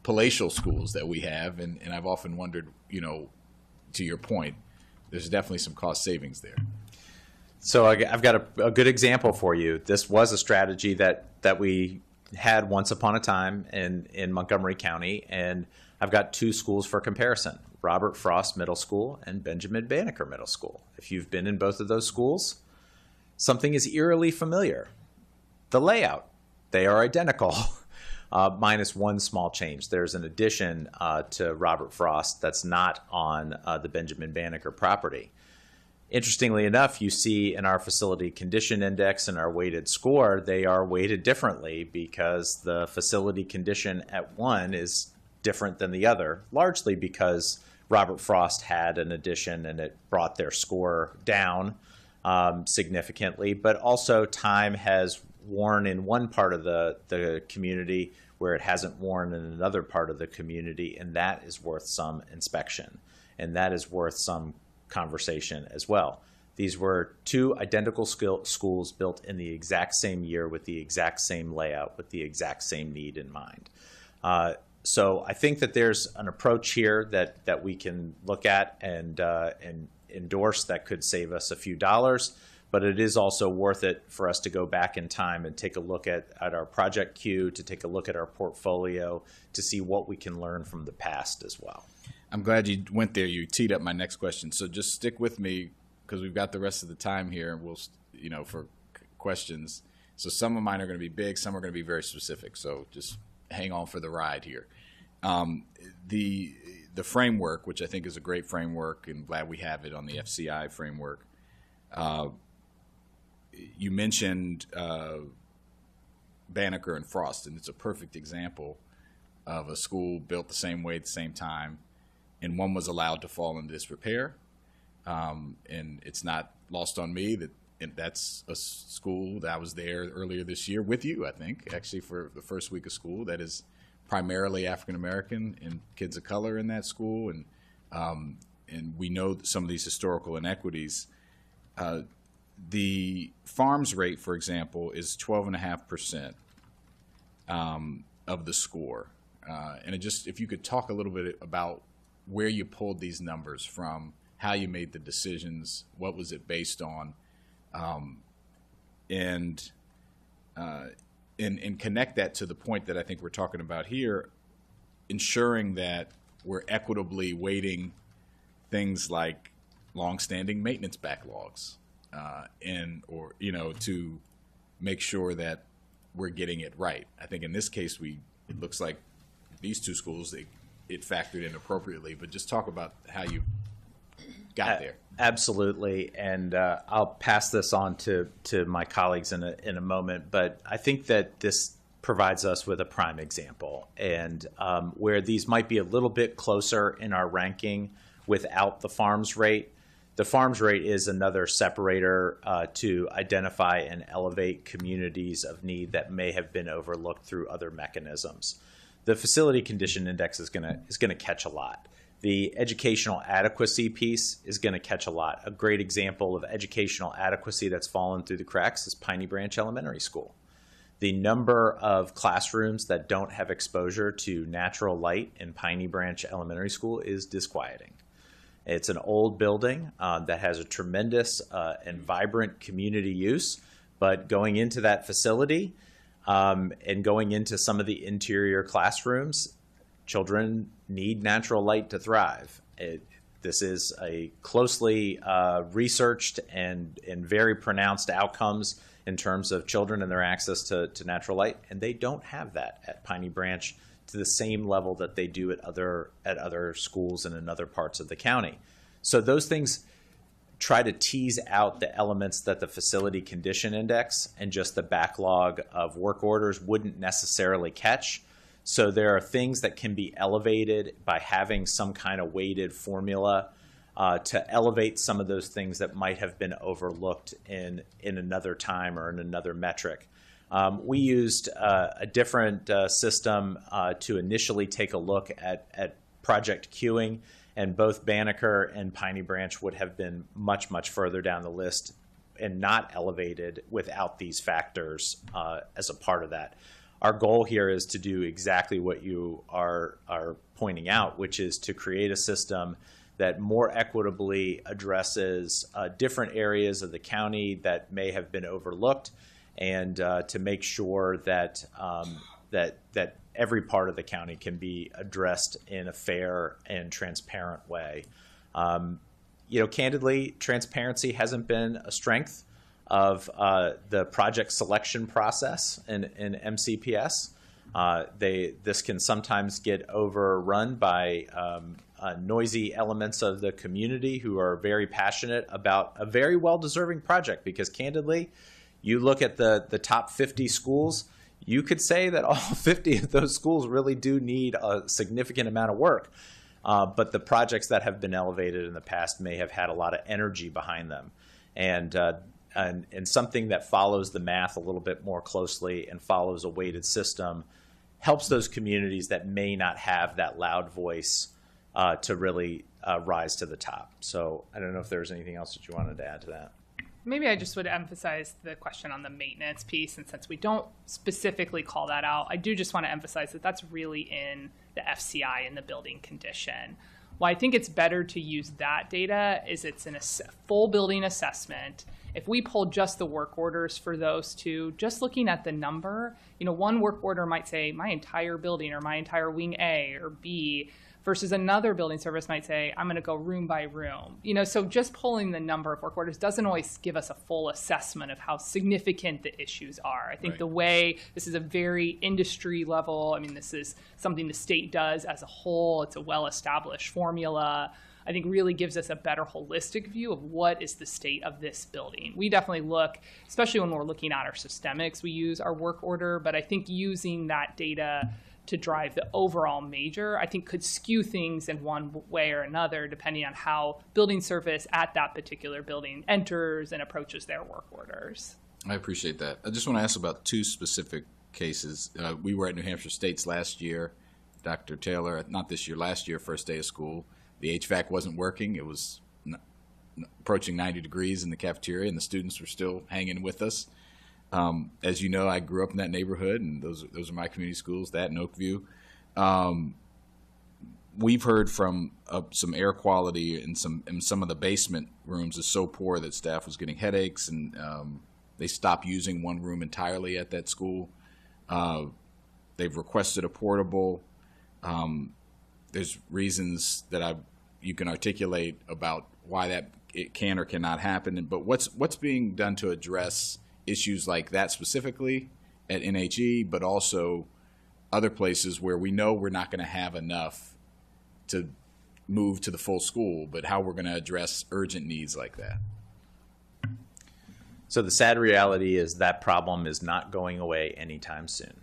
palatial schools that we have. And I've often wondered, to your point, there's definitely some cost savings there. So I've got a good example for you. This was a strategy that we had once upon a time in Montgomery County, and I've got two schools for comparison: Robert Frost Middle School and Benjamin Banneker Middle School. If you've been in both of those schools, something is eerily familiar. The layout, they are identical, minus one small change. There's an addition to Robert Frost that's not on the Benjamin Banneker property. Interestingly enough, you see in our facility condition index and our weighted score, they are weighted differently because the facility condition at one is different than the other, largely because Robert Frost had an addition and it brought their score down significantly, but also time has worn in one part of the community where it hasn't worn in another part of the community, and that is worth some inspection, and that is worth some conversation as well. These were two identical schools built in the exact same year with the exact same layout, with the exact same need in mind. So I think that there's an approach here that we can look at and endorse that could save us a few dollars, but it is also worth it for us to go back in time and take a look at our project queue, to take a look at our portfolio, to see what we can learn from the past as well. I'm glad you went there. You teed up my next question. So just stick with me, because we've got the rest of the time here, and we'll, for questions. So some of mine are going to be big, some are going to be very specific. So just hang on for the ride here. The framework, which I think is a great framework, and glad we have it on the FCI framework. You mentioned Banneker and Frost, and it's a perfect example of a school built the same way at the same time, and one was allowed to fall into disrepair. And it's not lost on me that that's a school that I was there earlier this year with you, I think, actually for the first week of school, that is primarily African American and kids of color in that school. And we know some of these historical inequities. The farms rate, for example, is 12.5% of the score. And if you could talk a little bit about where you pulled these numbers from, how you made the decisions, what was it based on, and connect that to the point that I think we're talking about here, ensuring that we're equitably weighting things like longstanding maintenance backlogs, to make sure that we're getting it right. I think in this case, it looks like these two schools, it factored in appropriately, but just talk about how you got there. Absolutely, and I'll pass this on to my colleagues in a moment, but I think that this provides us with a prime example, and where these might be a little bit closer in our ranking without the farms rate. The farms rate is another separator to identify and elevate communities of need that may have been overlooked through other mechanisms. The facility condition index is going to catch a lot. The educational adequacy piece is going to catch a lot. A great example of educational adequacy that's fallen through the cracks is Piney Branch Elementary School. The number of classrooms that don't have exposure to natural light in Piney Branch Elementary School is disquieting. It's an old building that has a tremendous and vibrant community use, but going into that facility and going into some of the interior classrooms, children need natural light to thrive. This is a closely researched and very pronounced outcomes in terms of children and their access to natural light, and they don't have that at Piney Branch to the same level that they do at other schools and in other parts of the county. So those things try to tease out the elements that the facility condition index and just the backlog of work orders wouldn't necessarily catch. So there are things that can be elevated by having some kind of weighted formula to elevate some of those things that might have been overlooked in another time or in another metric. We used a different system to initially take a look at project queuing, and both Banneker and Piney Branch would have been much, much further down the list and not elevated without these factors as a part of that. Our goal here is to do exactly what you are pointing out, which is to create a system that more equitably addresses different areas of the county that may have been overlooked, and to make sure that that every part of the county can be addressed in a fair and transparent way. Candidly, transparency hasn't been a strength of the project selection process in MCPS. This can sometimes get overrun by noisy elements of the community who are very passionate about a very well-deserving project, because candidly, you look at the top 50 schools, you could say that all 50 of those schools really do need a significant amount of work. But the projects that have been elevated in the past may have had a lot of energy behind them. And something that follows the math a little bit more closely and follows a weighted system helps those communities that may not have that loud voice to really rise to the top. So I don't know if there's anything else that you wanted to add to that. Maybe I just would emphasize the question on the maintenance piece, and since we don't specifically call that out, I do just want to emphasize that that's really in the FCI in the building condition. Why I think it's better to use that data is it's in a full building assessment. If we pull just the work orders for those two, just looking at the number, one work order might say my entire building or my entire wing A or B, versus another building service might say, I'm going to go room by room. So just pulling the number of work orders doesn't always give us a full assessment of how significant the issues are. I think the way this is a very industry level, this is something the state does as a whole. It's a well-established formula. I think really gives us a better holistic view of what is the state of this building. We definitely look, especially when we're looking at our systemics, we use our work order, but I think using that data to drive the overall major, I think could skew things in one way or another, depending on how building service at that particular building enters and approaches their work orders. I appreciate that. I just want to ask about two specific cases. We were at New Hampshire State's last year. Dr. Taylor, not this year, last year, first day of school, the HVAC wasn't working. It was approaching 90 degrees in the cafeteria, and the students were still hanging with us. As you know, I grew up in that neighborhood, and those are my community schools, that and Oakview. We've heard from some air quality in some of the basement rooms is so poor that staff was getting headaches, and they stopped using one room entirely at that school. They've requested a portable. There's reasons that you can articulate about why that it can or cannot happen. But what's being done to address issues like that specifically at NHE, but also other places where we know we're not going to have enough to move to the full school, but how we're going to address urgent needs like that? So the sad reality is that problem is not going away anytime soon,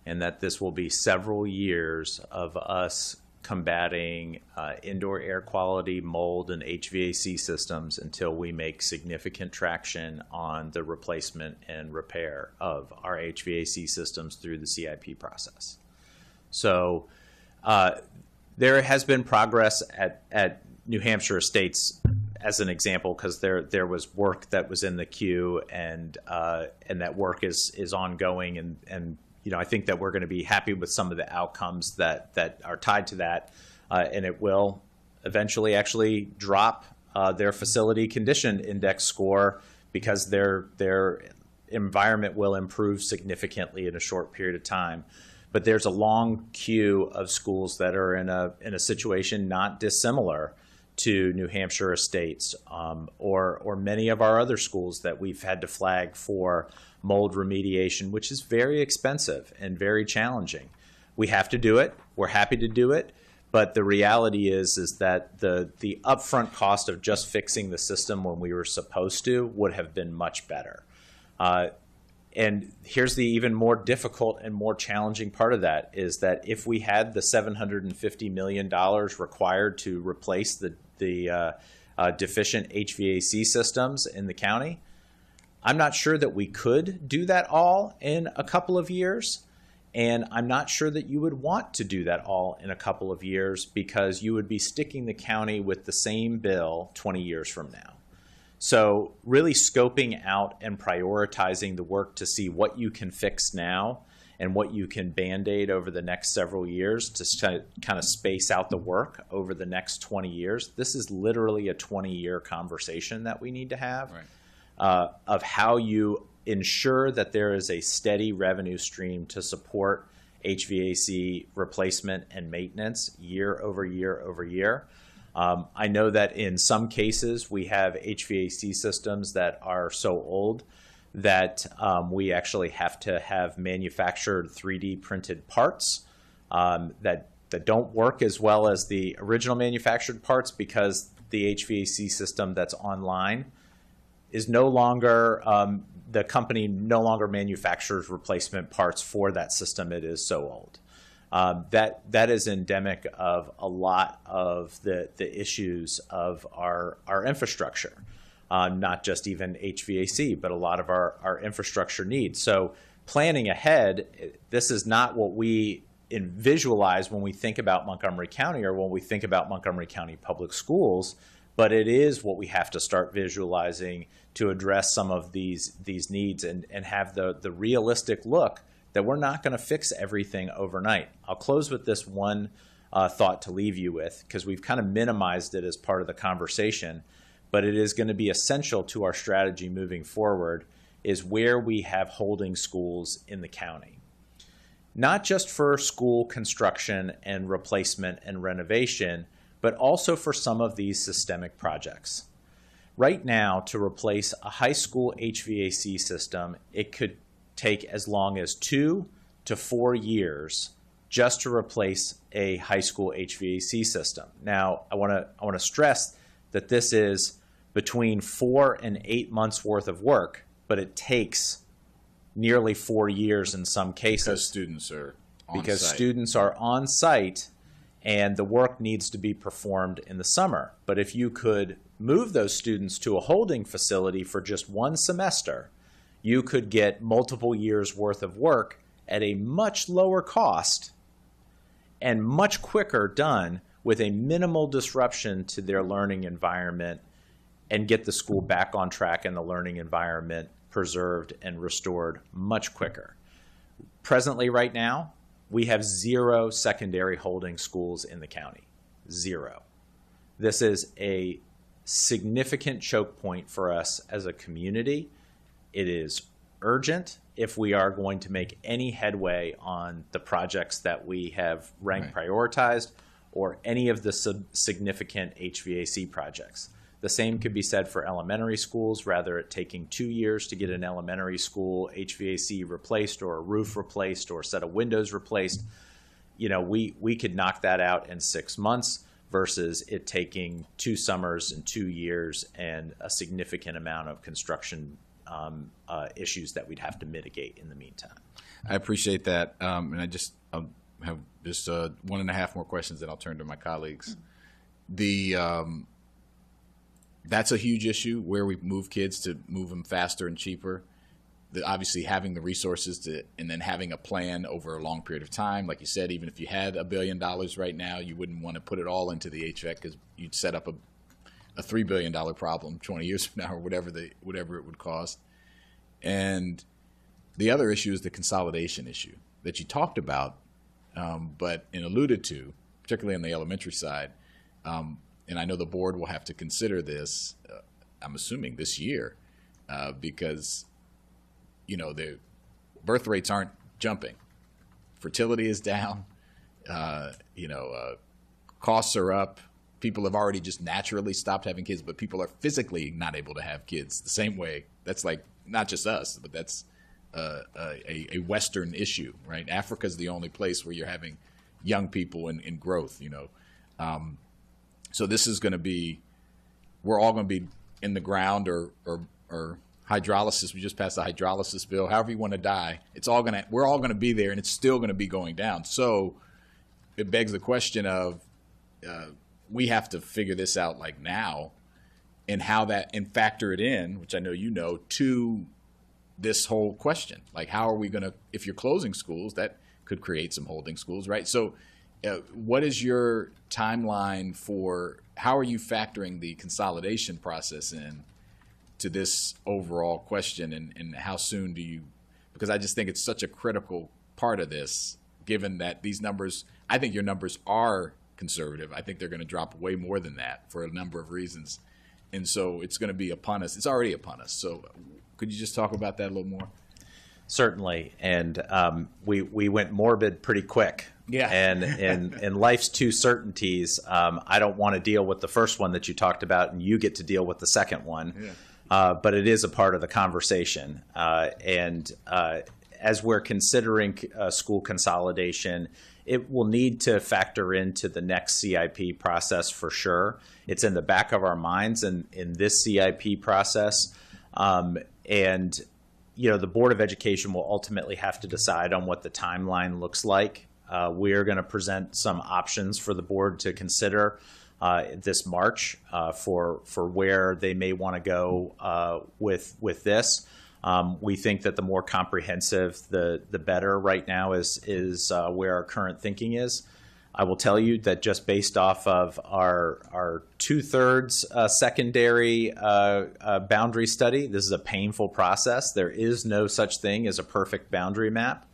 and that this will be several years of us combating indoor air quality, mold, and HVAC systems until we make significant traction on the replacement and repair of our HVAC systems through the CIP process. So there has been progress at New Hampshire Estates, as an example, because there was work that was in the queue, and that work is ongoing, and I think that we're going to be happy with some of the outcomes that are tied to that, and it will eventually actually drop their facility condition index score because their environment will improve significantly in a short period of time. But there's a long queue of schools that are in a situation not dissimilar to New Hampshire Estates, or many of our other schools that we've had to flag for mold remediation, which is very expensive and very challenging. We have to do it. We're happy to do it. But the reality is that the upfront cost of just fixing the system when we were supposed to would have been much better. And here's the even more difficult and more challenging part of that is that if we had the $750 million required to replace the deficient HVAC systems in the county, I'm not sure that we could do that all in a couple of years. And I'm not sure that you would want to do that all in a couple of years, because you would be sticking the county with the same bill 20 years from now. So really scoping out and prioritizing the work to see what you can fix now and what you can Band-Aid over the next several years to kind of space out the work over the next 20 years. This is literally a 20-year conversation that we need to have, right, of how you ensure that there is a steady revenue stream to support HVAC replacement and maintenance year over year over year. I know that in some cases we have HVAC systems that are so old that we actually have to have manufactured 3D printed parts that don't work as well as the original manufactured parts, because the HVAC system that's online is no longer, the company no longer manufactures replacement parts for that system. It is so old. That is endemic of a lot of the issues of our infrastructure, not just even HVAC, but a lot of our infrastructure needs. So planning ahead, this is not what we visualize when we think about Montgomery County or when we think about Montgomery County Public Schools, but it is what we have to start visualizing to address some of these needs and have the realistic look that we're not going to fix everything overnight. I'll close with this one thought to leave you with, because we've kind of minimized it as part of the conversation, but it is going to be essential to our strategy moving forward, is where we have holding schools in the county. Not just for school construction and replacement and renovation, but also for some of these systemic projects. Right now, to replace a high school HVAC system, it could take as long as 2 to 4 years just to replace a high school HVAC system. Now, I want to stress that this is between 4 and 8 months worth of work, but it takes nearly 4 years in some cases. Because students are on because site. Students are on site, and the work needs to be performed in the summer. But if you could move those students to a holding facility for just one semester, you could get multiple years worth of work at a much lower cost and much quicker done with a minimal disruption to their learning environment and get the school back on track and the learning environment preserved and restored much quicker. Presently, right now, we have 0 secondary holding schools in the county. 0. This is a significant choke point for us as a community. It is urgent if we are going to make any headway on the projects that we have ranked prioritized or any of the significant HVAC projects. The same could be said for elementary schools. Rather it taking 2 years to get an elementary school HVAC replaced or a roof replaced or a set of windows replaced, you know, we could knock that out in 6 months versus it taking 2 summers and 2 years and a significant amount of construction issues that we'd have to mitigate in the meantime. I appreciate that. And I'll have just 1.5 more questions, then I'll turn to my colleagues. That's a huge issue where we move kids to move them faster and cheaper. Obviously having the resources and then having a plan over a long period of time. Like you said, even if you had $1 billion right now, you wouldn't want to put it all into the HVAC because you'd set up a $3 billion problem 20 years from now or whatever it would cost. And the other issue is the consolidation issue that you talked about, but alluded to, particularly on the elementary side. And I know the board will have to consider this, I'm assuming this year, because, you know, the birth rates aren't jumping. Fertility is down, costs are up. People have already just naturally stopped having kids, but people are physically not able to have kids the same way. That's like, not just us, but that's a Western issue, right? Africa's the only place where you're having young people in growth, you know. So this is going to be, we're all going to be in the ground or hydrolysis. We just passed the hydrolysis bill. However you want to die, we're all going to be there, and it's still going to be going down. So it begs the question of we have to figure this out like now, and how that and factor it in, which I know you know, to this whole question. Like, how are we going to, if you're closing schools, that could create some holding schools, right? So what is your timeline for, how are you factoring the consolidation process in to this overall question, and how soon do you, because I just think it's such a critical part of this, given that these numbers, I think your numbers are conservative. I think they're going to drop way more than that for a number of reasons. And so it's going to be upon us. It's already upon us. So could you just talk about that a little more? Certainly. And we went morbid pretty quick. Yeah. And in life's 2 certainties, I don't want to deal with the first one that you talked about, and you get to deal with the second one. Yeah. But it is a part of the conversation. And as we're considering school consolidation, it will need to factor into the next CIP process for sure. It's in the back of our minds in this CIP process. And, you know, the Board of Education will ultimately have to decide on what the timeline looks like. We are going to present some options for the board to consider this March for where they may want to go with this. We think that the more comprehensive, the better right now is where our current thinking is. I will tell you that just based off of our 2/3 secondary boundary study, this is a painful process. There is no such thing as a perfect boundary map.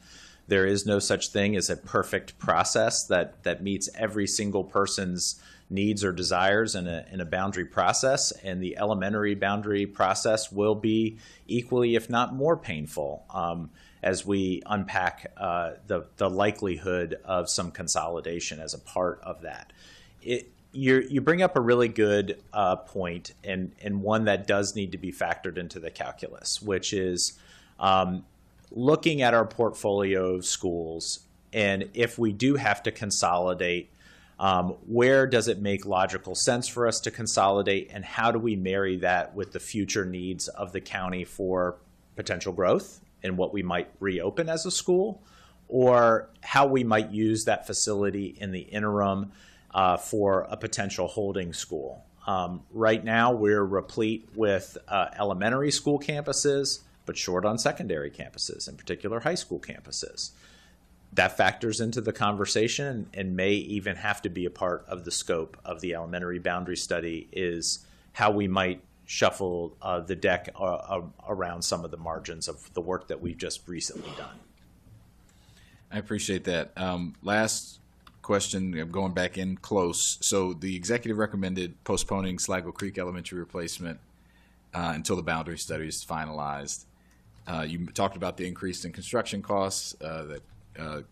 There is no such thing as a perfect process that meets every single person's needs or desires in a boundary process, and the elementary boundary process will be equally, if not more painful, as we unpack the likelihood of some consolidation as a part of that. You bring up a really good point, and one that does need to be factored into the calculus, which is looking at our portfolio of schools, and if we do have to consolidate, where does it make logical sense for us to consolidate, and how do we marry that with the future needs of the county for potential growth and what we might reopen as a school, or how we might use that facility in the interim for a potential holding school. Right now, we're replete with elementary school campuses, but short on secondary campuses, in particular high school campuses. that factors into the conversation and may even have to be a part of the scope of the elementary boundary study, is how we might shuffle the deck around some of the margins of the work that we've just recently done. I appreciate that. Last question, I'm going back in close. So the executive recommended postponing Sligo Creek Elementary replacement until the boundary study is finalized. You talked about the increase in construction costs that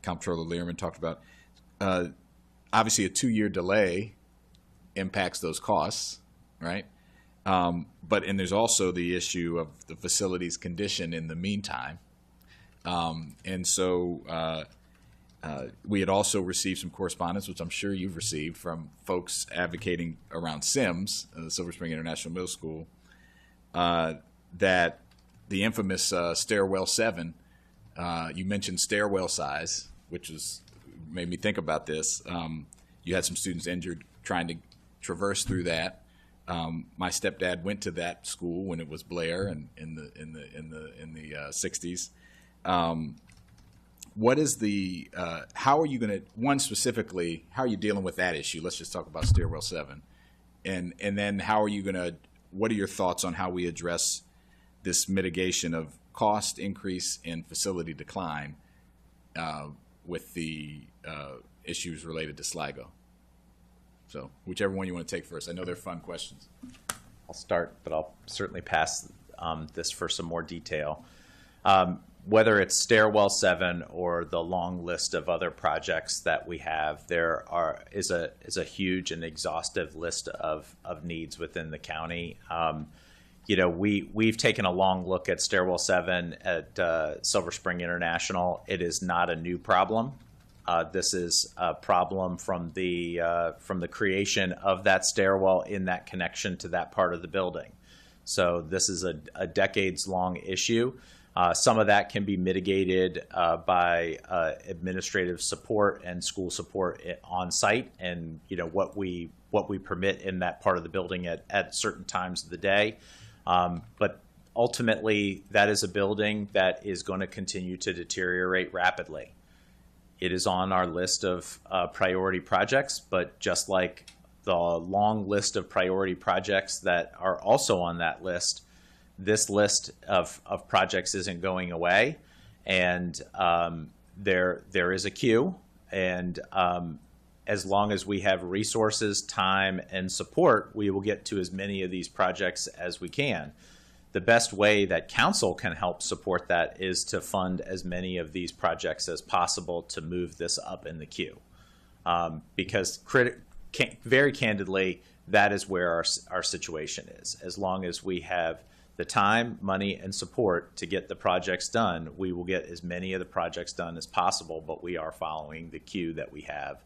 Comptroller Learman talked about. Obviously, a 2-year delay impacts those costs, right? And there's also the issue of the facility's condition in the meantime. And so we had also received some correspondence, which I'm sure you've received, from folks advocating around Sims, the Silver Spring International Middle School, that the infamous Stairwell 7, you mentioned stairwell size, which made me think about this. You had some students injured trying to traverse through that. My stepdad went to that school when it was Blair and in the 60s. What is the how are you going to, one specifically, how are you dealing with that issue? Let's just talk about Stairwell 7, and then how are you going to, what are your thoughts on how we address this mitigation of cost increase and facility decline with the issues related to Sligo? So whichever one you want to take first. I know they're fun questions. I'll start, but I'll certainly pass this for some more detail. Whether it's Stairwell 7 or the long list of other projects that we have, is a huge and exhaustive list of needs within the county. We've taken a long look at Stairwell 7 at Silver Spring International. It is not a new problem. This is a problem from the creation of that stairwell in that connection to that part of the building. So this is a decades-long issue. Some of that can be mitigated by administrative support and school support on site, and what we permit in that part of the building at certain times of the day. But ultimately, that is a building that is going to continue to deteriorate rapidly. It is on our list of priority projects, but just like the long list of priority projects that are also on that list, this list of projects isn't going away, and there is a queue, and as long as we have resources, time, and support, we will get to as many of these projects as we can. The best way that council can help support that is to fund as many of these projects as possible to move this up in the queue, because very candidly, that is where our situation is. As long as we have the time, money, and support to get the projects done, we will get as many of the projects done as possible, but we are following the queue that we have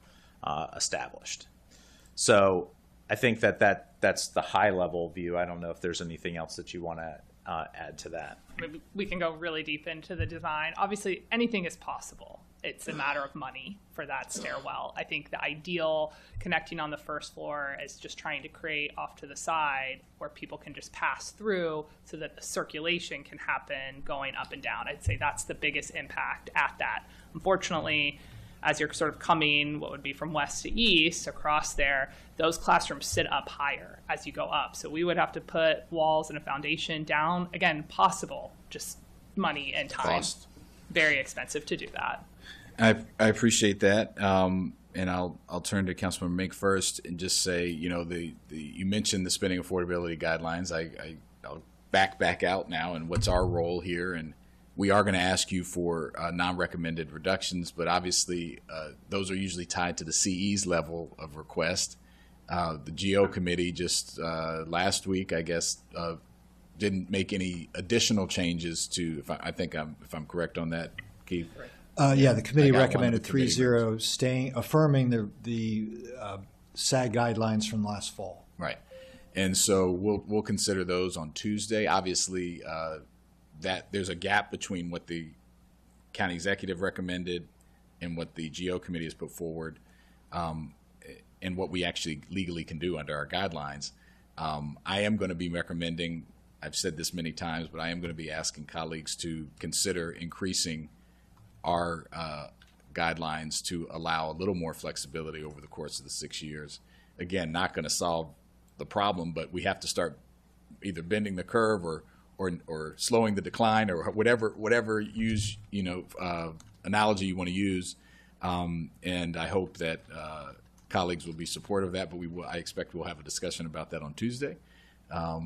established. So I think that's the high level view. I don't know if there's anything else that you want to add to that. Maybe we can go really deep into the design. Obviously, anything is possible. It's a matter of money for that stairwell. I think the ideal connecting on the first floor is just trying to create off to the side where people can just pass through so that the circulation can happen going up and down. I'd say that's the biggest impact at that. Unfortunately, as you're sort of coming, what would be from west to east across there, those classrooms sit up higher as you go up. So we would have to put walls and a foundation down. Again, possible, just money and time. Cost. Very expensive to do that. I appreciate that, and I'll turn to Councilmember Mink first and just say, you mentioned the spending affordability guidelines. I'll back out now, and what's our role here? And we are going to ask you for non-recommended reductions, but obviously those are usually tied to the CE's level of request. The GO committee just last week, I guess, didn't make any additional changes to. If I'm correct on that, Keith. Right. The committee recommended 3-0, affirming the SAG guidelines from last fall. Right, and so we'll consider those on Tuesday. Obviously, that there's a gap between what the county executive recommended and what the GO committee has put forward, and what we actually legally can do under our guidelines. I am going to be recommending. I've said this many times, but I am going to be asking colleagues to consider increasing our guidelines to allow a little more flexibility over the course of the 6 years. Again, not going to solve the problem, but we have to start either bending the curve or slowing the decline, or whatever use analogy you want to use. And I hope that colleagues will be supportive of that. But I expect we'll have a discussion about that on Tuesday. But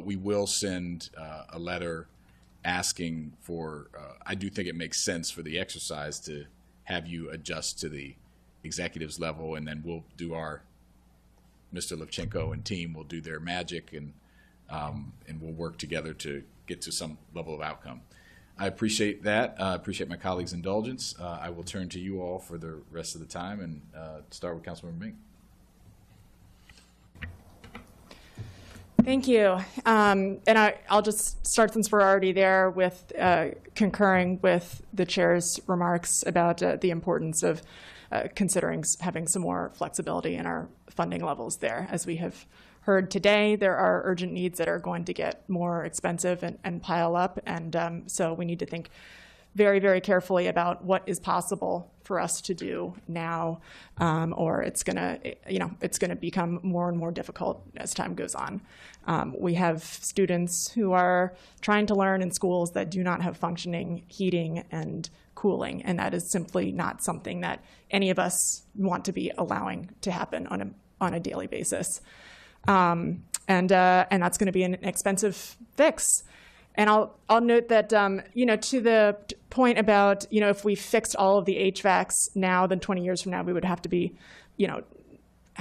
we will send a letter asking for. I do think it makes sense for the exercise to have you adjust to the executives level, and then we'll do Mr. Levchenko and team will do their magic, and we'll work together to get to some level of outcome. I appreciate that. I appreciate my colleagues' indulgence. I will turn to you all for the rest of the time, and start with Councilmember Mink. Thank you. And I'll just start, since we're already there, with concurring with the chair's remarks about the importance of considering having some more flexibility in our funding levels there. As we have heard today, there are urgent needs that are going to get more expensive and pile up. And so we need to think very, very carefully about what is possible for us to do now, or it's gonna become more and more difficult as time goes on. We have students who are trying to learn in schools that do not have functioning heating and cooling, and that is simply not something that any of us want to be allowing to happen on a daily basis. And that's going to be an expensive fix. And I'll note that, to the point about, if we fixed all of the HVACs now, then 20 years from now, we would have to be, we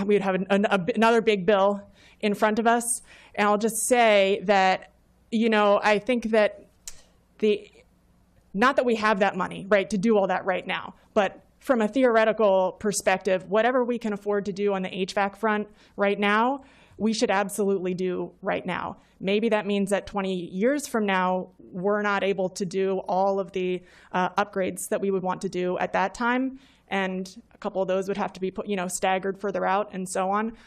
would have another big bill in front of us. And I'll just say that, I think that not that we have that money, right, to do all that right now, but from a theoretical perspective, whatever we can afford to do on the HVAC front right now, we should absolutely do right now. Maybe that means that 20 years from now, we're not able to do all of the upgrades that we would want to do at that time. And a couple of those would have to be put, staggered further out and so on.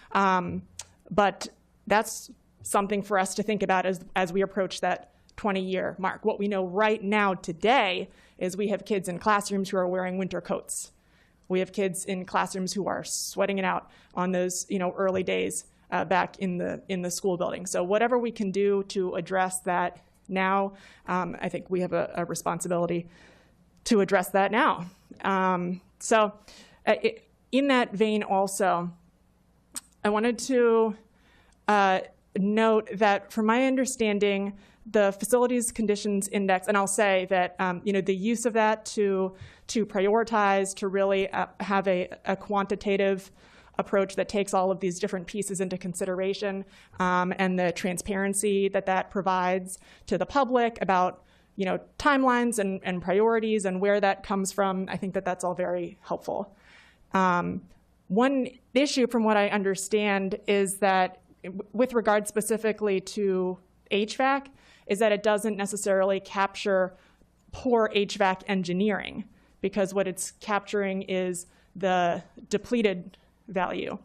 But that's something for us to think about as we approach that 20-year mark. What we know right now today is we have kids in classrooms who are wearing winter coats. We have kids in classrooms who are sweating it out on those, early days back in the school building. So whatever we can do to address that now, I think we have a responsibility to address that now. In that vein also, I wanted to note that from my understanding, the Facilities Conditions Index, and I'll say that the use of that to prioritize, to really have a quantitative approach that takes all of these different pieces into consideration, and the transparency that provides to the public about timelines and priorities and where that comes from, I think that's all very helpful. One issue, from what I understand, is that with regard specifically to HVAC, is that it doesn't necessarily capture poor HVAC engineering, because what it's capturing is the depleted value.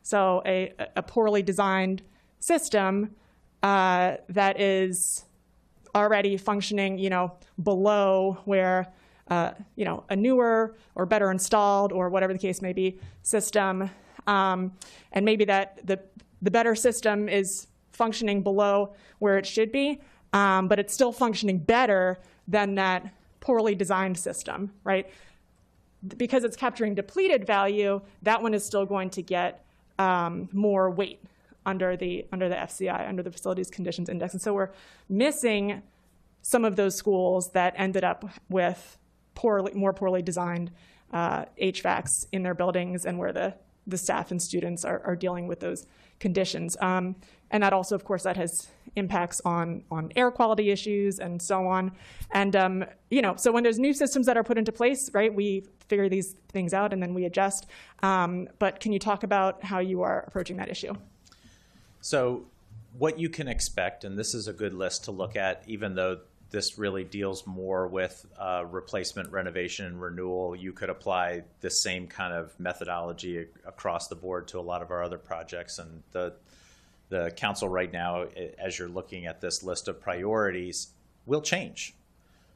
So a poorly designed system that is already functioning, below where a newer or better installed, or whatever the case may be, system, and maybe that the better system is functioning below where it should be, but it's still functioning better than that poorly designed system, right? Because it's capturing depleted value, that one is still going to get more weight under the FCI, under the Facilities Conditions Index. And so we're missing some of those schools that ended up with more poorly designed HVACs in their buildings, and where the staff and students are dealing with those conditions. And that also, of course, that has impacts on air quality issues and so on. And, so when there's new systems that are put into place, right, we figure these things out and then we adjust. But can you talk about how you are approaching that issue? So what you can expect, and this is a good list to look at, even though this really deals more with replacement, renovation, and renewal, you could apply the same kind of methodology across the board to a lot of our other projects. And the council right now, as you're looking at this list of priorities, will change.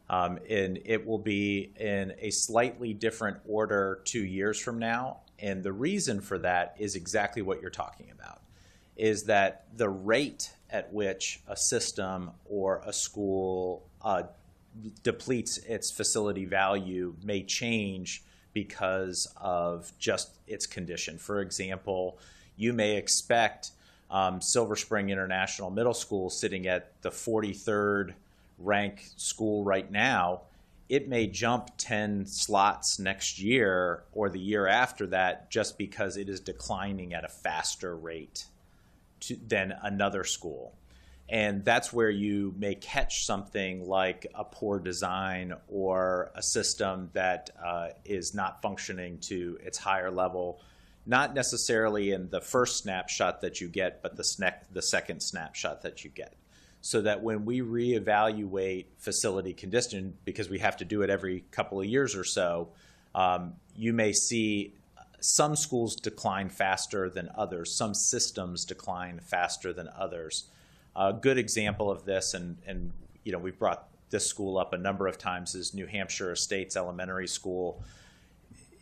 And it will be in a slightly different order 2 years from now. And the reason for that is exactly what you're talking about, is that the rate at which a system or a school depletes its facility value may change because of just its condition. For example, you may expect Silver Spring International Middle School, sitting at the 43rd ranked school right now, it may jump 10 slots next year or the year after that just because it is declining at a faster rate than another school. And that's where you may catch something like a poor design or a system that is not functioning to its higher level, not necessarily in the first snapshot that you get, but the second snapshot that you get. So that when we reevaluate facility condition, because we have to do it every couple of years or so, you may see some schools decline faster than others, some systems decline faster than others. A good example of this, and you know, we've brought this school up a number of times, is New Hampshire Estates Elementary School.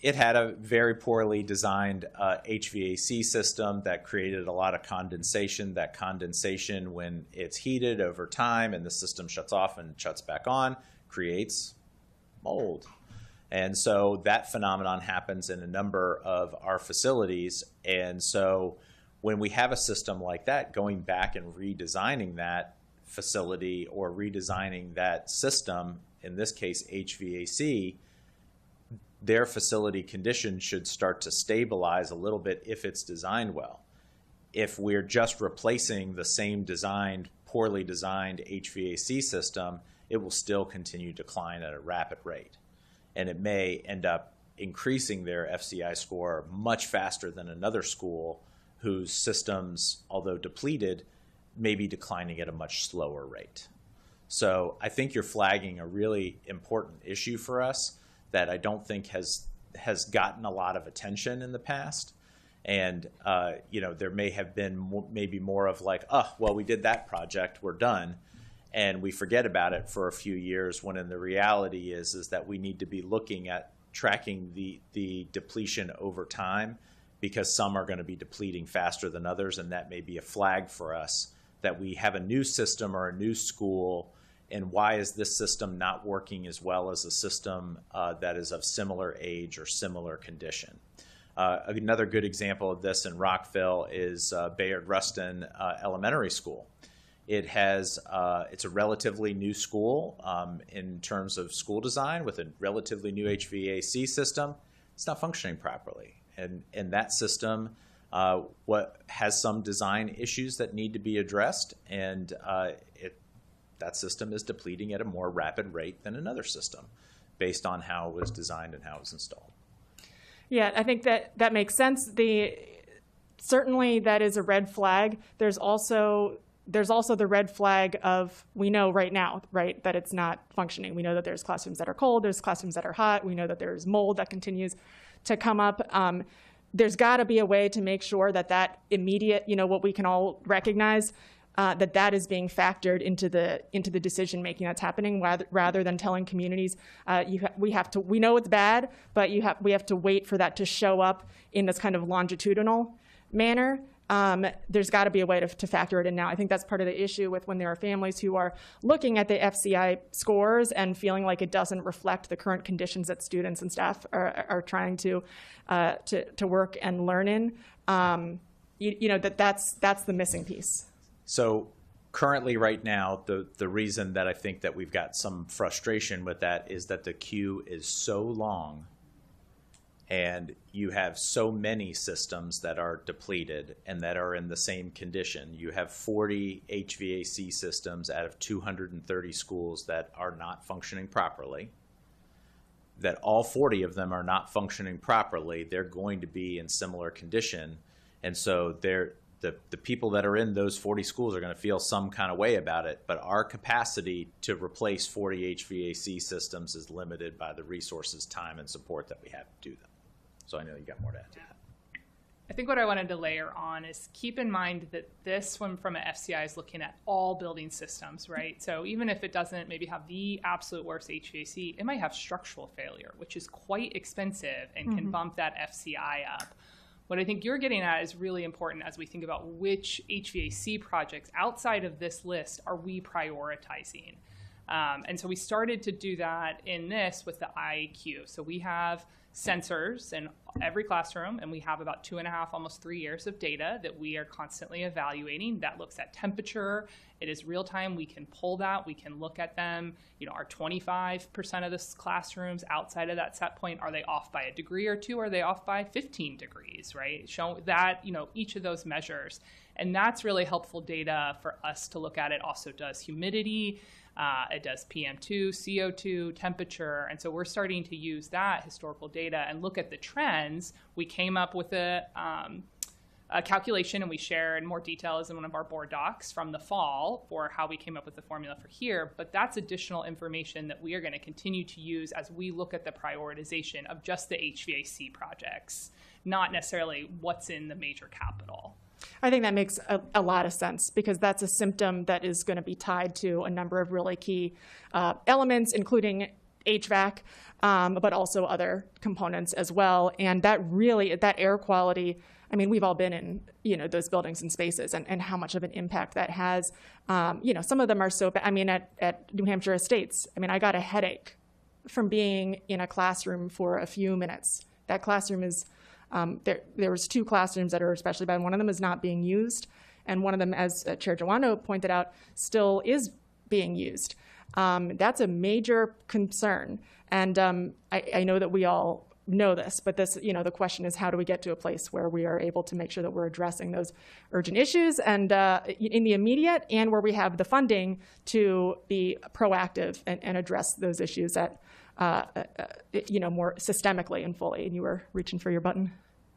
It had a very poorly designed HVAC system that created a lot of condensation. That condensation, when it's heated over time and the system shuts off and shuts back on, creates mold. And so that phenomenon happens in a number of our facilities. And so when we have a system like that, going back and redesigning that facility or redesigning that system, in this case HVAC, their facility condition should start to stabilize a little bit if it's designed well. If we're just replacing the same designed, poorly designed HVAC system, it will still continue to decline at a rapid rate. And it may end up increasing their FCI score much faster than another school whose systems, although depleted, may be declining at a much slower rate. So I think you're flagging a really important issue for us that I don't think has gotten a lot of attention in the past. And, you know, there may have been maybe more of like, oh, well, we did that project, we're done. And we forget about it for a few years, when in the reality is that we need to be looking at tracking the depletion over time, because some are going to be depleting faster than others. And that may be a flag for us that we have a new system or a new school. And why is this system not working as well as a system that is of similar age or similar condition? Another good example of this in Rockville is Bayard Rustin Elementary School. It has it's a relatively new school in terms of school design, with a relatively new HVAC system. It's not functioning properly, and that system has some design issues that need to be addressed, and that system is depleting at a more rapid rate than another system, based on how it was designed and how it was installed. Yeah, I think that makes sense. Certainly that is a red flag. There's also the red flag of, we know right now, right, that it's not functioning. We know that there's classrooms that are cold, there's classrooms that are hot. We know that there's mold that continues to come up. There's got to be a way to make sure that immediate, you know, what we can all recognize, that is being factored into the decision making that's happening, rather than telling communities we know it's bad, but we have to wait for that to show up in this kind of longitudinal manner. There's got to be a way to factor it in now. I think that's part of the issue with when there are families who are looking at the FCI scores and feeling like it doesn't reflect the current conditions that students and staff are trying to work and learn in. You know, that's the missing piece. So currently right now, the reason that I think that we've got some frustration with that is that the queue is so long, and you have so many systems that are depleted and that are in the same condition. You have 40 HVAC systems out of 230 schools that are not functioning properly. That all 40 of them are not functioning properly. They're going to be in similar condition. And so the people that are in those 40 schools are going to feel some kind of way about it, but our capacity to replace 40 HVAC systems is limited by the resources, time, and support that we have to do them. So I know you got more to add to that. I think what I wanted to layer on is keep in mind that this one from an FCI is looking at all building systems, right? So even if it doesn't maybe have the absolute worst HVAC, it might have structural failure, which is quite expensive and can bump that FCI up. What I think you're getting at is really important as we think about which HVAC projects outside of this list are we prioritizing. And so we started to do that in this with the IAQ. So we have sensors in every classroom, and we have about 2.5, almost 3 years of data that we are constantly evaluating. That looks at temperature. It is real time. We can pull that. We can look at them. You know, are 25% of the classrooms outside of that set point, are they off by a degree or two? Are they off by 15 degrees, right? Show that, you know, each of those measures. And that's really helpful data for us to look at. It also does humidity. It does PM2, CO2, temperature. And so we're starting to use that historical data and look at the trends. We came up with a calculation, and we share in more details in one of our board docs from the fall for how we came up with the formula for here. But that's additional information that we are going to continue to use as we look at the prioritization of just the HVAC projects, not necessarily what's in the major capital. I think that makes a lot of sense, because that's a symptom that is going to be tied to a number of really key elements, including HVAC, but also other components as well. And that air quality, I mean, we've all been in, you know, those buildings and spaces, and how much of an impact that has. You know, some of them are so bad. I mean, at New Hampshire Estates, I mean, I got a headache from being in a classroom for a few minutes. That classroom is, there was 2 classrooms that are especially bad. One of them is not being used, and one of them, as Chair Jawando pointed out, still is being used. That's a major concern, and I know that we all know this, but this, you know, the question is, how do we get to a place where we are able to make sure that we're addressing those urgent issues and in the immediate, and where we have the funding to be proactive and address those issues at you know, more systemically and fully. And you were reaching for your button.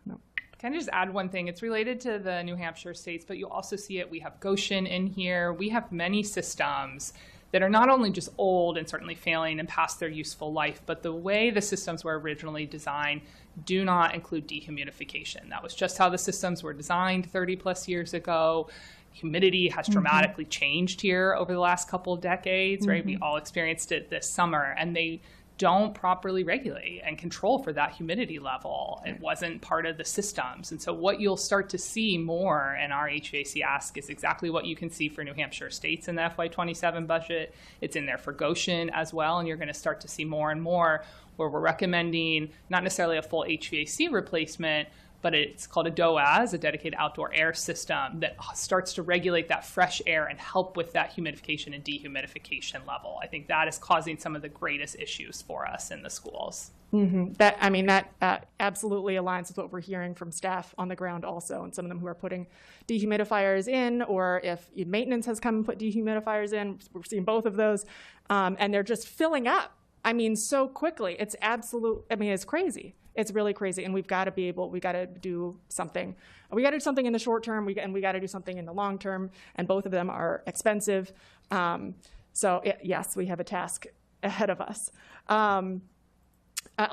No. Can I just add one thing? It's related to the New Hampshire states, but you'll also see it. We have Goshen in here. We have many systems that are not only just old and certainly failing and past their useful life, but the way the systems were originally designed do not include dehumidification. That was just how the systems were designed 30 plus years ago. Humidity has dramatically changed here over the last couple of decades, right? We all experienced it this summer, and they don't properly regulate and control for that humidity level. It wasn't part of the systems. And so what you'll start to see more in our HVAC ask is exactly what you can see for New Hampshire States in the FY27 budget. It's in there for Goshen as well. And you're going to start to see more and more where we're recommending not necessarily a full HVAC replacement, but it's called a DOAS, a dedicated outdoor air system that starts to regulate that fresh air and help with that humidification and dehumidification level. I think that is causing some of the greatest issues for us in the schools. That absolutely aligns with what we're hearing from staff on the ground also, and some of them who are putting dehumidifiers in, or if maintenance has come and put dehumidifiers in, we're seeing both of those, and they're just filling up. I mean, so quickly. It's it's crazy. It's really crazy, and we got to do something. We got to do something in the short term, and we got to do something in the long term, and both of them are expensive. Yes, we have a task ahead of us. I'll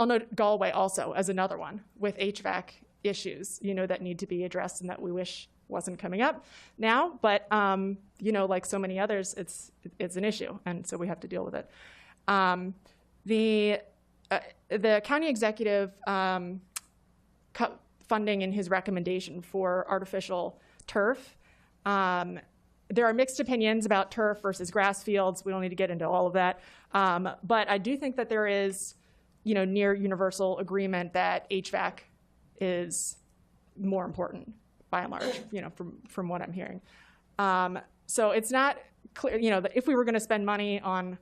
note Galway also as another one with HVAC issues, you know, that need to be addressed and that we wish wasn't coming up now, but you know, like so many others, it's an issue, and so we have to deal with it. The county executive cut funding in his recommendation for artificial turf. There are mixed opinions about turf versus grass fields. We don't need to get into all of that. But I do think that there is, you know, near universal agreement that HVAC is more important by and large, you know, from what I'm hearing. So it's not clear, you know, that if we were going to spend money on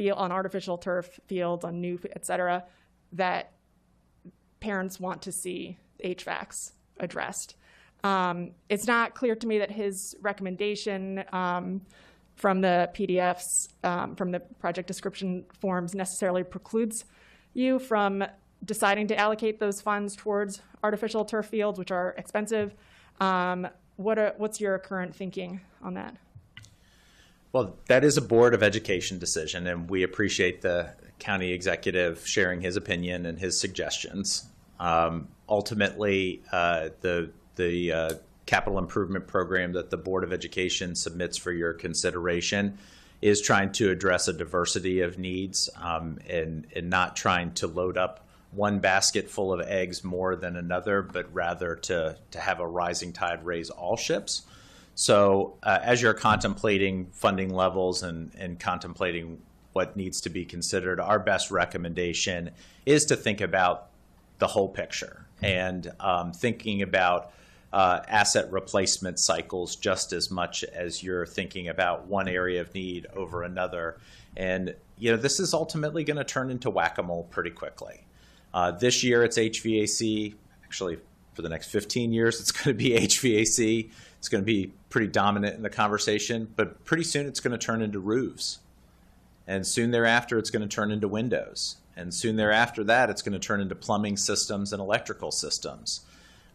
artificial turf fields, on new, et cetera, that parents want to see HVACs addressed. It's not clear to me that his recommendation from the PDFs, from the project description forms, necessarily precludes you from deciding to allocate those funds towards artificial turf fields, which are expensive. What's your current thinking on that? Well, that is a Board of Education decision, and we appreciate the county executive sharing his opinion and his suggestions. Ultimately, the capital improvement program that the Board of Education submits for your consideration is trying to address a diversity of needs, and not trying to load up one basket full of eggs more than another, but rather to have a rising tide raise all ships. So as you're contemplating funding levels and contemplating what needs to be considered, our best recommendation is to think about the whole picture and thinking about asset replacement cycles just as much as you're thinking about one area of need over another. And this is ultimately going to turn into whack-a-mole pretty quickly. This year it's HVAC. Actually, for the next 15 years, it's going to be HVAC. It's going to be pretty dominant in the conversation, but pretty soon it's going to turn into roofs. And soon thereafter, it's going to turn into windows. And soon thereafter that, it's going to turn into plumbing systems and electrical systems.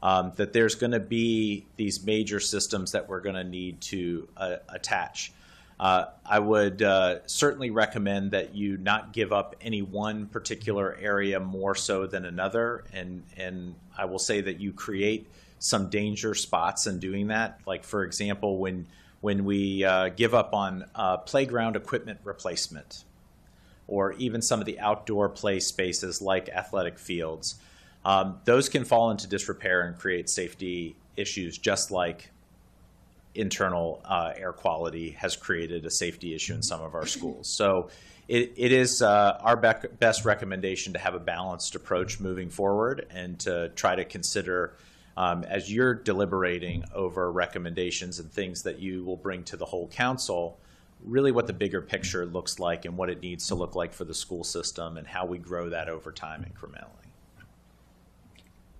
That there's going to be these major systems that we're going to need to attach. I would certainly recommend that you not give up any one particular area more so than another. And I will say that you create some danger spots in doing that. Like, for example, when we give up on playground equipment replacement, or even some of the outdoor play spaces like athletic fields, those can fall into disrepair and create safety issues, just like internal air quality has created a safety issue in some of our schools. So it is our best recommendation to have a balanced approach moving forward, and to try to consider, as you're deliberating over recommendations and things that you will bring to the whole council, really what the bigger picture looks like and what it needs to look like for the school system and how we grow that over time incrementally.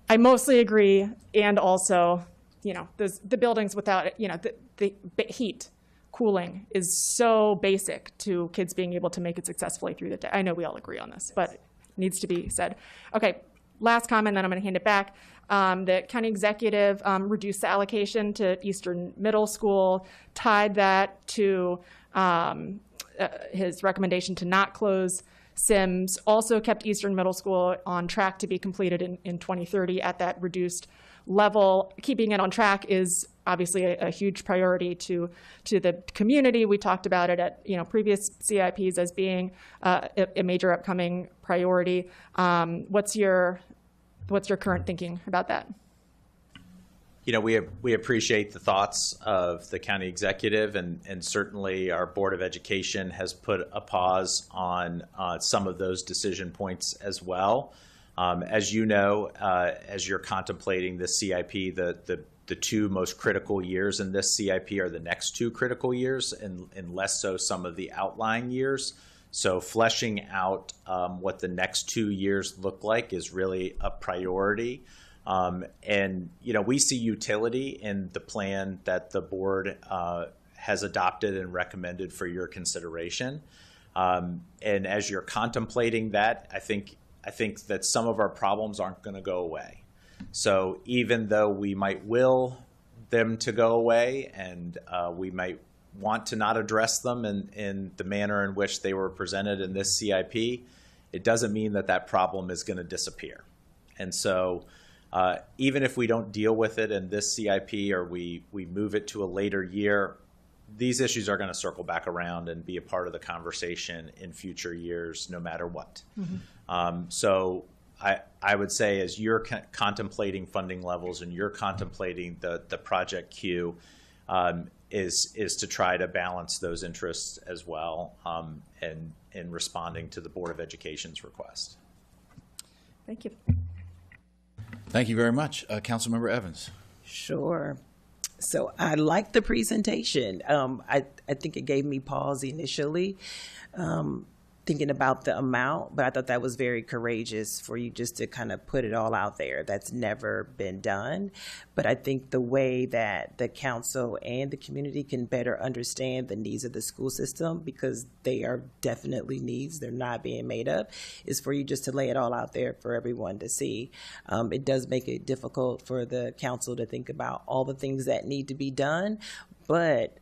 I mostly agree, and also, the buildings without, the heat, cooling is so basic to kids being able to make it successfully through the day. I know we all agree on this, but it needs to be said. Okay, last comment, then I'm going to hand it back. The county executive reduced the allocation to Eastern Middle School, tied that to his recommendation to not close Sims, also kept Eastern Middle School on track to be completed in 2030 at that reduced level. Keeping it on track is obviously a huge priority to the community. We talked about it at previous CIPs as being a major upcoming priority. What's your current thinking about that? We appreciate the thoughts of the county executive, and certainly our Board of Education has put a pause on some of those decision points as well. As you know, as you're contemplating this CIP, the two most critical years in this CIP are the next two critical years, and less so some of the outlying years. So fleshing out what the next 2 years look like is really a priority. And we see utility in the plan that the board has adopted and recommended for your consideration. And as you're contemplating that, I think that some of our problems aren't going to go away. So even though we might will them to go away, and we might want to not address them in the manner in which they were presented in this CIP, it doesn't mean that problem is going to disappear. And so even if we don't deal with it in this CIP, or we move it to a later year, these issues are going to circle back around and be a part of the conversation in future years, no matter what. Mm-hmm. So I would say, as you're contemplating funding levels and you're contemplating the project queue, is to try to balance those interests as well, and in responding to the Board of Education's request. Thank you. Thank you very much. Councilmember Evans. Sure. So I liked the presentation. I think it gave me pause initially, thinking about the amount, but I thought that was very courageous for you just to kind of put it all out there. That's never been done. But I think the way that the council and the community can better understand the needs of the school system, because they are definitely needs, they're not being made up, is for you just to lay it all out there for everyone to see. It does make it difficult for the council to think about all the things that need to be done, but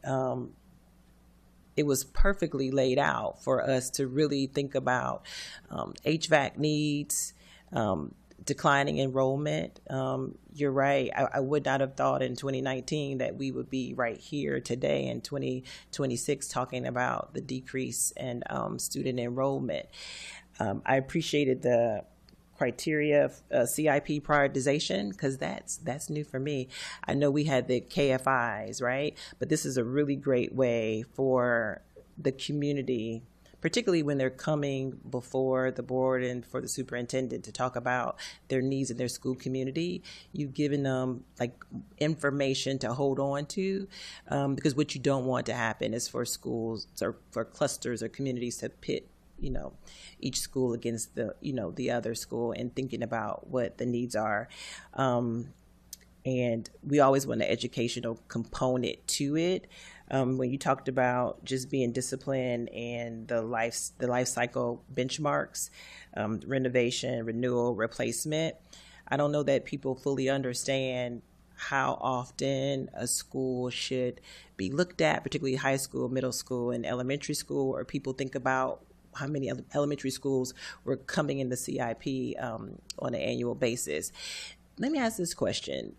it was perfectly laid out for us to really think about HVAC needs, declining enrollment. You're right. I would not have thought in 2019 that we would be right here today in 2026 talking about the decrease in student enrollment. I appreciated the criteria of CIP prioritization, because that's new for me. I know we had the KFIs, right? But this is a really great way for the community, particularly when they're coming before the board and for the superintendent to talk about their needs in their school community. You've given them like information to hold on to, because what you don't want to happen is for schools or for clusters or communities to pit each school against the other school, and thinking about what the needs are. And we always want an educational component to it. When you talked about just being disciplined and the life cycle benchmarks, renovation, renewal, replacement, I don't know that people fully understand how often a school should be looked at, particularly high school, middle school, and elementary school, or people think about how many elementary schools were coming in the CIP on an annual basis. Let me ask this question,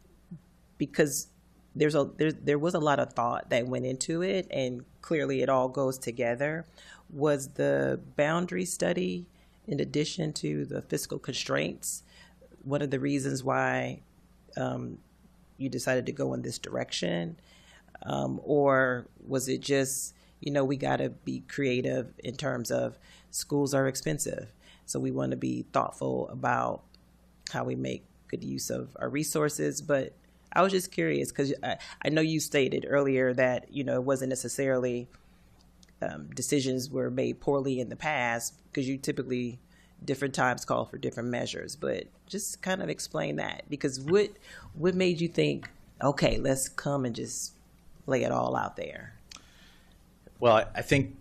because there was a lot of thought that went into it, and clearly it all goes together. Was the boundary study, in addition to the fiscal constraints, one of the reasons why you decided to go in this direction? Or was it just, we got to be creative in terms of schools are expensive, so we want to be thoughtful about how we make good use of our resources? But I was just curious, because I know you stated earlier that, it wasn't necessarily decisions were made poorly in the past, because you typically, different times call for different measures. But just kind of explain that, because what made you think, okay, let's come and just lay it all out there? Well, I think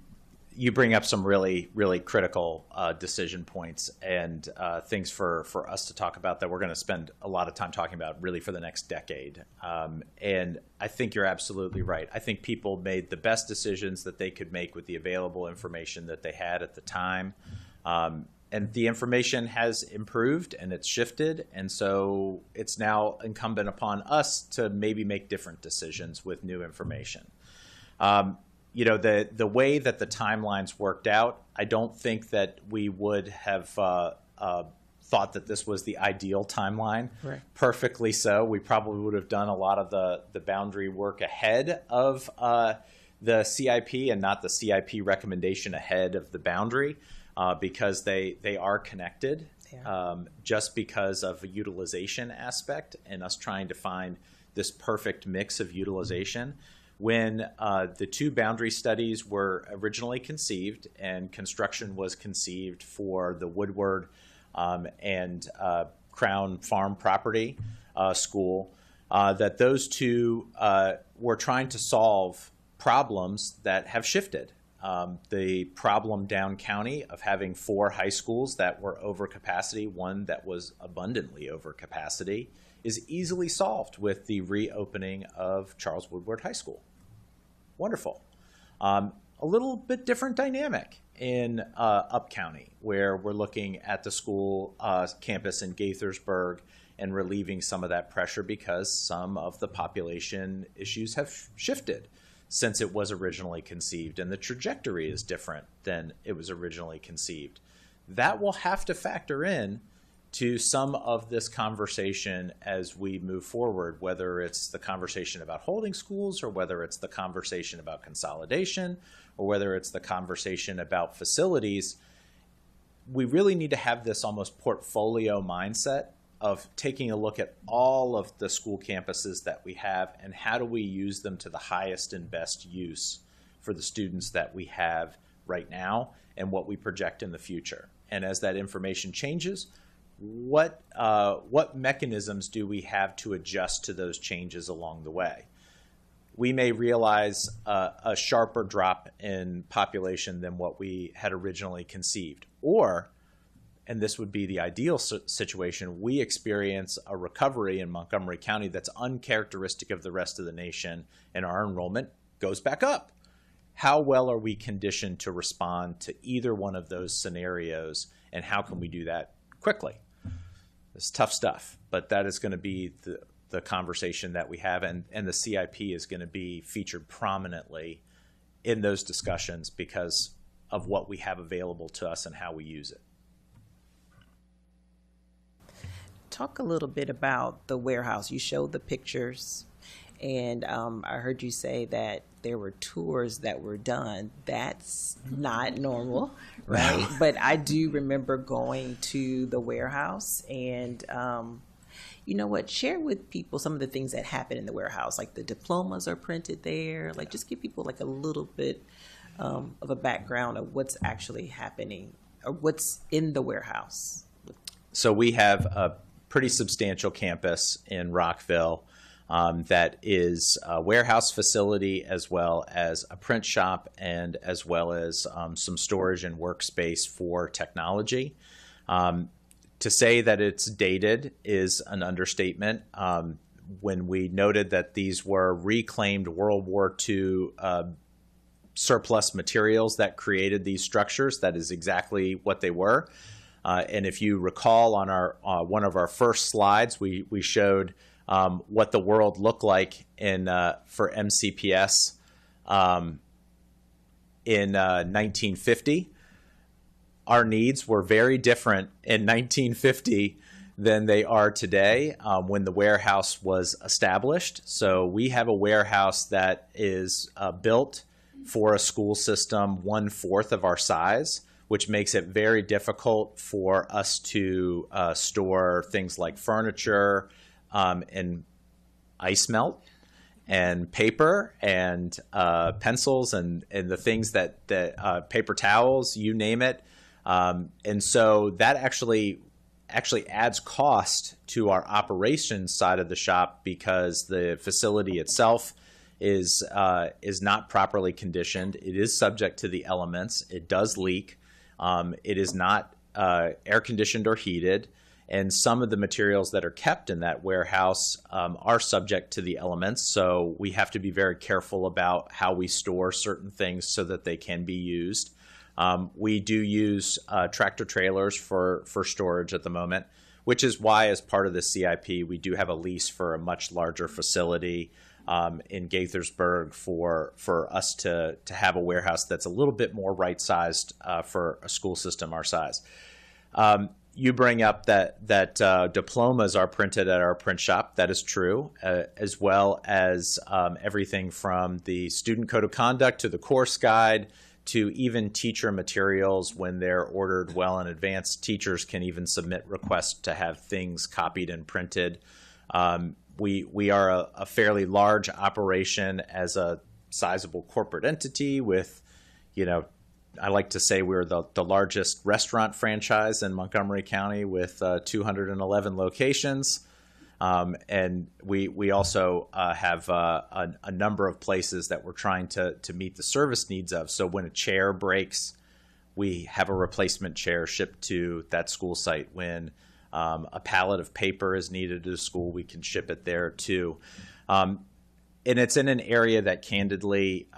you bring up some really, really critical decision points and things for us to talk about that we're going to spend a lot of time talking about really for the next decade. And I think you're absolutely right. I think people made the best decisions that they could make with the available information that they had at the time. And the information has improved and it's shifted. And so it's now incumbent upon us to maybe make different decisions with new information. The way that the timelines worked out, I don't think that we would have thought that this was the ideal timeline. Right. Perfectly so. We probably would have done a lot of the boundary work ahead of the CIP and not the CIP recommendation ahead of the boundary, because they are connected. Yeah. Just because of a utilization aspect and us trying to find this perfect mix of utilization. When the two boundary studies were originally conceived and construction was conceived for the Woodward and Crown Farm Property School, that those two were trying to solve problems that have shifted. The problem down county of having 4 high schools that were over capacity, one that was abundantly over capacity, is easily solved with the reopening of Charles Woodward High School. Wonderful. A little bit different dynamic in Up County, where we're looking at the school campus in Gaithersburg and relieving some of that pressure because some of the population issues have shifted since it was originally conceived, and the trajectory is different than it was originally conceived. That will have to factor in to some of this conversation as we move forward, whether it's the conversation about holding schools or whether it's the conversation about consolidation or whether it's the conversation about facilities. We really need to have this almost portfolio mindset of taking a look at all of the school campuses that we have and how do we use them to the highest and best use for the students that we have right now and what we project in the future. And as that information changes, what mechanisms do we have to adjust to those changes along the way? We may realize a sharper drop in population than what we had originally conceived. Or, and this would be the ideal situation, we experience a recovery in Montgomery County that's uncharacteristic of the rest of the nation, and our enrollment goes back up. How well are we conditioned to respond to either one of those scenarios, and how can we do that quickly? It's tough stuff, but that is going to be the conversation that we have, and the CIP is going to be featured prominently in those discussions because of what we have available to us and how we use it. Talk a little bit about the warehouse. You showed the pictures, and I heard you say that there were tours that were done. That's not normal, right? But I do remember going to the warehouse, and you know what? Share with people some of the things that happen in the warehouse, like the diplomas are printed there. Like, just give people like a little bit of a background of what's actually happening or what's in the warehouse. So we have a pretty substantial campus in Rockville that is a warehouse facility as well as a print shop and as well as some storage and workspace for technology. To say that it's dated is an understatement. When we noted that these were reclaimed World War II surplus materials that created these structures, that is exactly what they were. And if you recall on our one of our first slides, we showed what the world looked like for MCPS in 1950. Our needs were very different in 1950 than they are today when the warehouse was established. So we have a warehouse that is built for a school system 1/4 of our size, which makes it very difficult for us to store things like furniture and ice melt and paper and pencils and the things that paper towels, you name it. And so that actually adds cost to our operations side of the shop because the facility itself is not properly conditioned. It is subject to the elements. It does leak. It is not air conditioned or heated. And some of the materials that are kept in that warehouse are subject to the elements. So we have to be very careful about how we store certain things so that they can be used. We do use tractor trailers for storage at the moment, which is why as part of the CIP, we do have a lease for a much larger facility in Gaithersburg for us to have a warehouse that's a little bit more right-sized for a school system our size. You bring up that diplomas are printed at our print shop. That is true, as well as everything from the student code of conduct to the course guide to even teacher materials. When they're ordered well in advance, teachers can even submit requests to have things copied and printed. We are a fairly large operation as a sizable corporate entity with, I like to say we're the largest restaurant franchise in Montgomery County with 211 locations. And we also have a number of places that we're trying to meet the service needs of. So when a chair breaks, we have a replacement chair shipped to that school site. When a pallet of paper is needed at a school, we can ship it there too. And it's in an area that candidly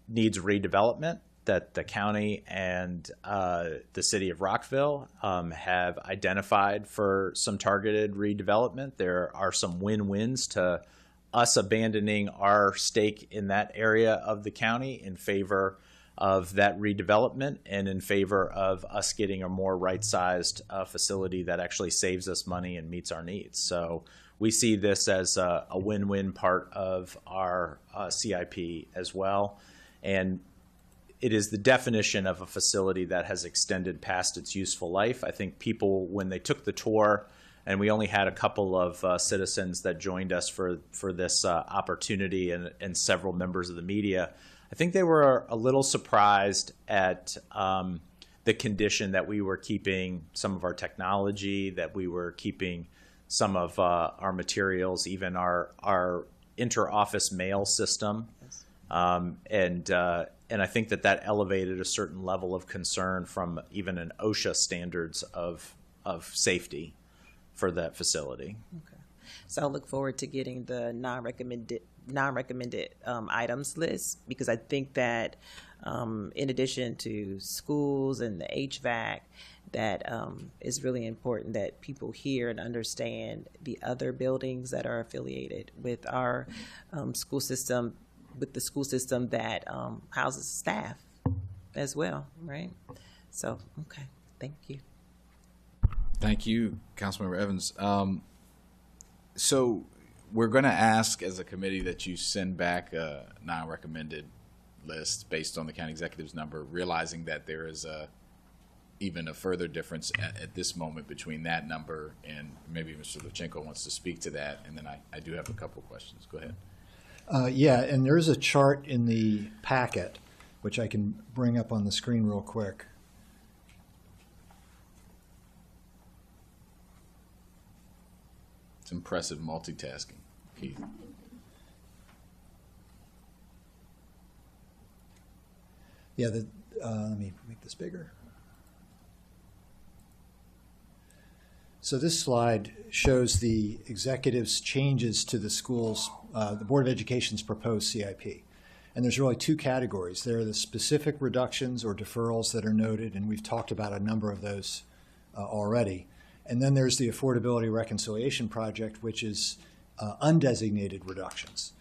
needs redevelopment, that the county and the city of Rockville have identified for some targeted redevelopment. There are some win-wins to us abandoning our stake in that area of the county in favor of that redevelopment and in favor of us getting a more right-sized facility that actually saves us money and meets our needs. So we see this as a win-win part of our CIP as well. And it is the definition of a facility that has extended past its useful life. I think people, when they took the tour, and we only had a couple of citizens that joined us for this opportunity and several members of the media, I think they were a little surprised at the condition that we were keeping some of our technology, that we were keeping some of our materials, even our inter-office mail system. And I think that elevated a certain level of concern from even an OSHA standards of safety for that facility. Okay. So I look forward to getting the non-recommended items list, because I think that in addition to schools and the HVAC, that is really important that people hear and understand the other buildings that are affiliated with our school system, with the school system that houses staff as well, right? So, okay, thank you. Thank you, Councilmember Evans. So we're going to ask as a committee that you send back a non-recommended list based on the county executive's number, realizing that there is even a further difference at this moment between that number, and maybe Mr. Levchenko wants to speak to that, and then I do have a couple of questions. Go ahead. Yeah, and there is a chart in the packet, which I can bring up on the screen real quick. It's impressive multitasking, Keith. Yeah, let me make this bigger. So this slide shows the executive's changes to the school's, the Board of Education's proposed CIP. And there's really two categories. There are the specific reductions or deferrals that are noted, and we've talked about a number of those already. And then there's the Affordability Reconciliation Project, which is undesignated reductions.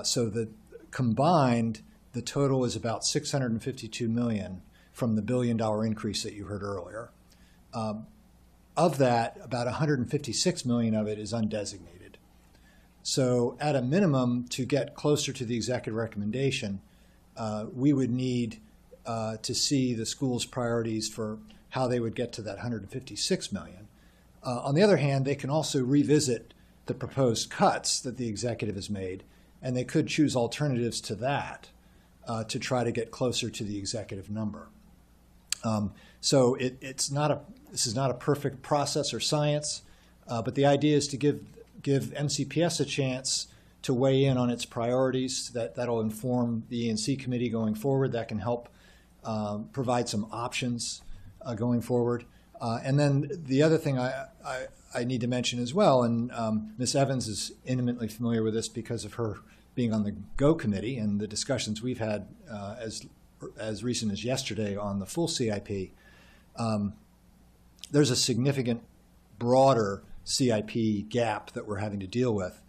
So the combined, the total is about $652 million from the $1 billion increase that you heard earlier. Of that, about $156 million of it is undesignated. So at a minimum, to get closer to the executive recommendation, we would need to see the school's priorities for how they would get to that $156 million. On the other hand, they can also revisit the proposed cuts that the executive has made, and they could choose alternatives to that to try to get closer to the executive number. So this is not a perfect process or science, but the idea is to give MCPS a chance to weigh in on its priorities. That'll inform the E&C committee going forward. That can help provide some options going forward. And then the other thing I need to mention as well, and Ms. Evans is intimately familiar with this because of her being on the GO committee and the discussions we've had as recent as yesterday on the full CIP. There's a significant broader CIP gap that we're having to deal with.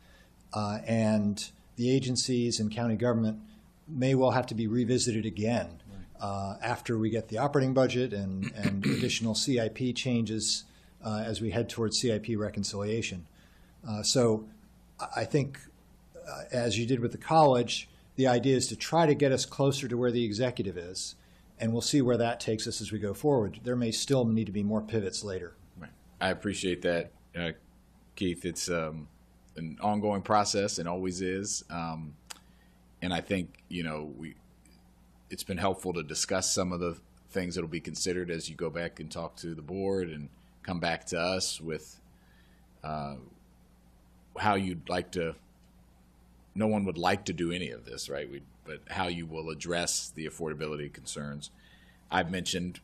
And the agencies and county government may well have to be revisited again after we get the operating budget and additional CIP changes as we head towards CIP reconciliation. So I think, as you did with the college, the idea is to try to get us closer to where the executive is, and we'll see where that takes us as we go forward. There may still need to be more pivots later. Right. I appreciate that, Keith. It's an ongoing process and always is. And I think, it's been helpful to discuss some of the things that will be considered as you go back and talk to the board and come back to us with how you'd like to. No one would like to do any of this, right? But how you will address the affordability concerns. I've mentioned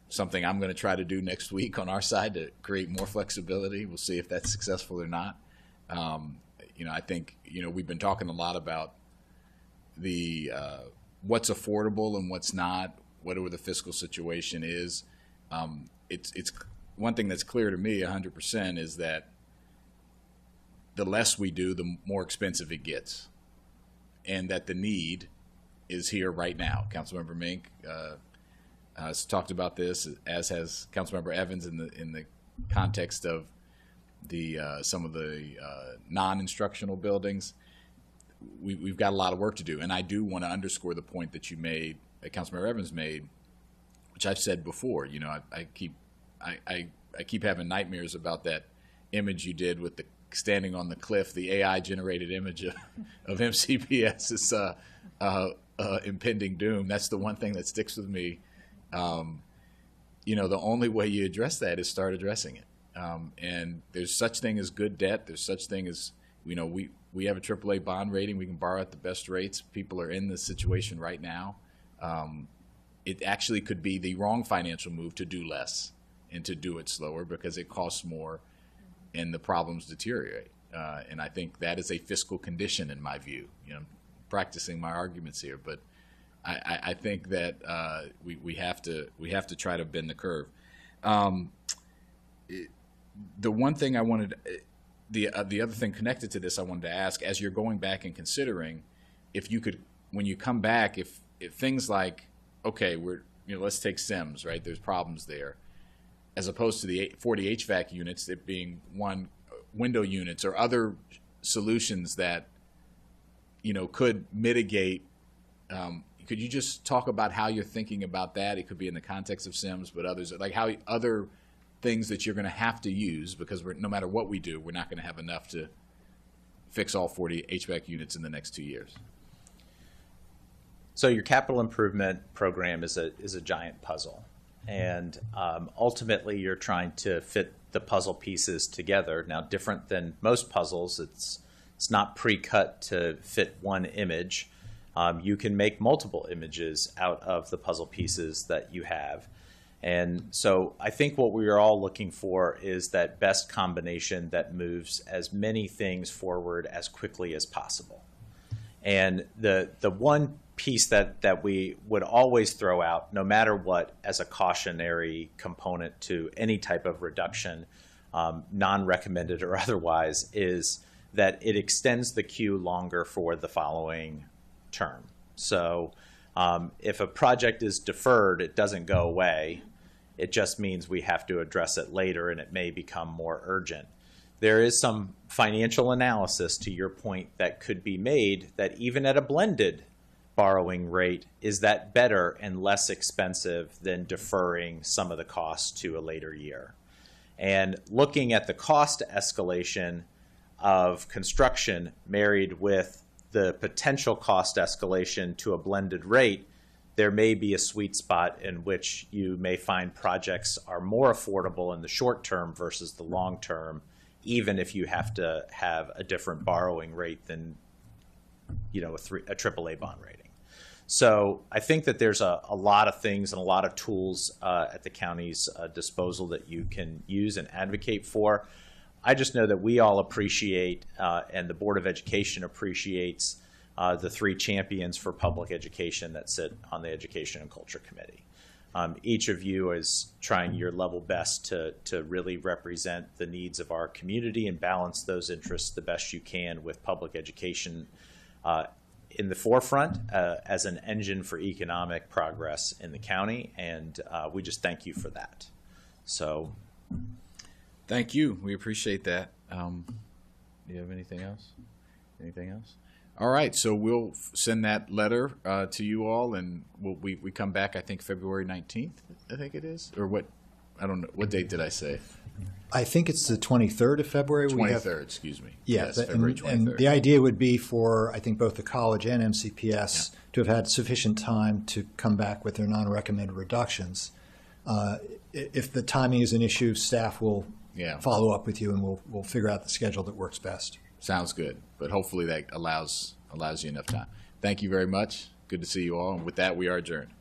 something I'm going to try to do next week on our side to create more flexibility. We'll see if that's successful or not. I think, we've been talking a lot about the what's affordable and what's not, whatever the fiscal situation is. It's one thing that's clear to me 100% is that the less we do, the more expensive it gets, and that the need is here right now. Councilmember Mink has talked about this, as has Councilmember Evans in the context of the some of the non-instructional buildings. We've got a lot of work to do, and I do want to underscore the point that you made, that Councilmember Evans made, which I've said before. I keep having nightmares about that image you did with the standing on the cliff, the AI-generated image of MCPS's impending doom. That's the one thing that sticks with me. The only way you address that is start addressing it. And there's such thing as good debt. There's such thing as, we have a AAA bond rating. We can borrow at the best rates. People are in this situation right now. It actually could be the wrong financial move to do less and to do it slower because it costs more and the problems deteriorate. And I think that is a fiscal condition in my view. Practicing my arguments here, but I think that we have to try to bend the curve. The one thing I wanted, the other thing connected to this I wanted to ask, as you're going back and considering, if you could, when you come back, if things like, okay, let's take Sims, right? There's problems there, as opposed to the 40 HVAC units, it being one window units or other solutions that, could mitigate. Could you just talk about how you're thinking about that? It could be in the context of Sims, but others, like how other things that you're going to have to use, because no matter what we do, we're not going to have enough to fix all 40 HVAC units in the next 2 years. So your capital improvement program is a giant puzzle, and ultimately you're trying to fit the puzzle pieces together. Now, different than most puzzles, it's not pre-cut to fit one image. You can make multiple images out of the puzzle pieces that you have. And so I think what we are all looking for is that best combination that moves as many things forward as quickly as possible. And the one piece that we would always throw out, no matter what, as a cautionary component to any type of reduction, non-recommended or otherwise, is that it extends the queue longer for the following term. So if a project is deferred, it doesn't go away. It just means we have to address it later, and it may become more urgent. There is some financial analysis, to your point, that could be made that even at a blended borrowing rate, is that better and less expensive than deferring some of the costs to a later year? And looking at the cost escalation of construction married with the potential cost escalation to a blended rate, there may be a sweet spot in which you may find projects are more affordable in the short term versus the long term, even if you have to have a different borrowing rate than a AAA bond rating. So I think that there's a lot of things and a lot of tools at the county's disposal that you can use and advocate for. I just know that we all appreciate, and the Board of Education appreciates, the three champions for public education that sit on the Education and Culture Committee. Each of you is trying your level best to really represent the needs of our community and balance those interests the best you can, with public education in the forefront as an engine for economic progress in the county, and we just thank you for that. So, thank you. We appreciate that. Do you have anything else? Anything else? All right, so we'll send that letter to you all, and we come back, I think, February 19th, I think it is? Or what? I don't know. What date did I say? I think it's the 23rd of February. 23rd, excuse me. Yeah, yes, February 23rd. And the idea would be for, I think, both the college and MCPS to have had sufficient time to come back with their non-recommended reductions. If the timing is an issue, staff will follow up with you, and we'll figure out the schedule that works best. Sounds good, but hopefully that allows you enough time. Thank you very much. Good to see you all. And with that, we are adjourned.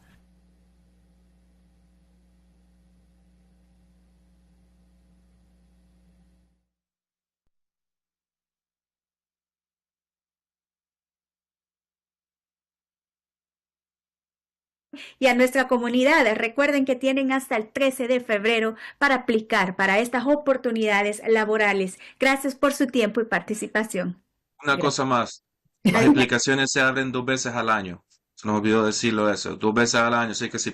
Y a nuestra comunidad, recuerden que tienen hasta el 13 de febrero para aplicar para estas oportunidades laborales. Gracias por su tiempo y participación. Una cosa más, las aplicaciones se abren 2 veces al año. Se nos olvidó decirlo eso, 2 veces al año, así que si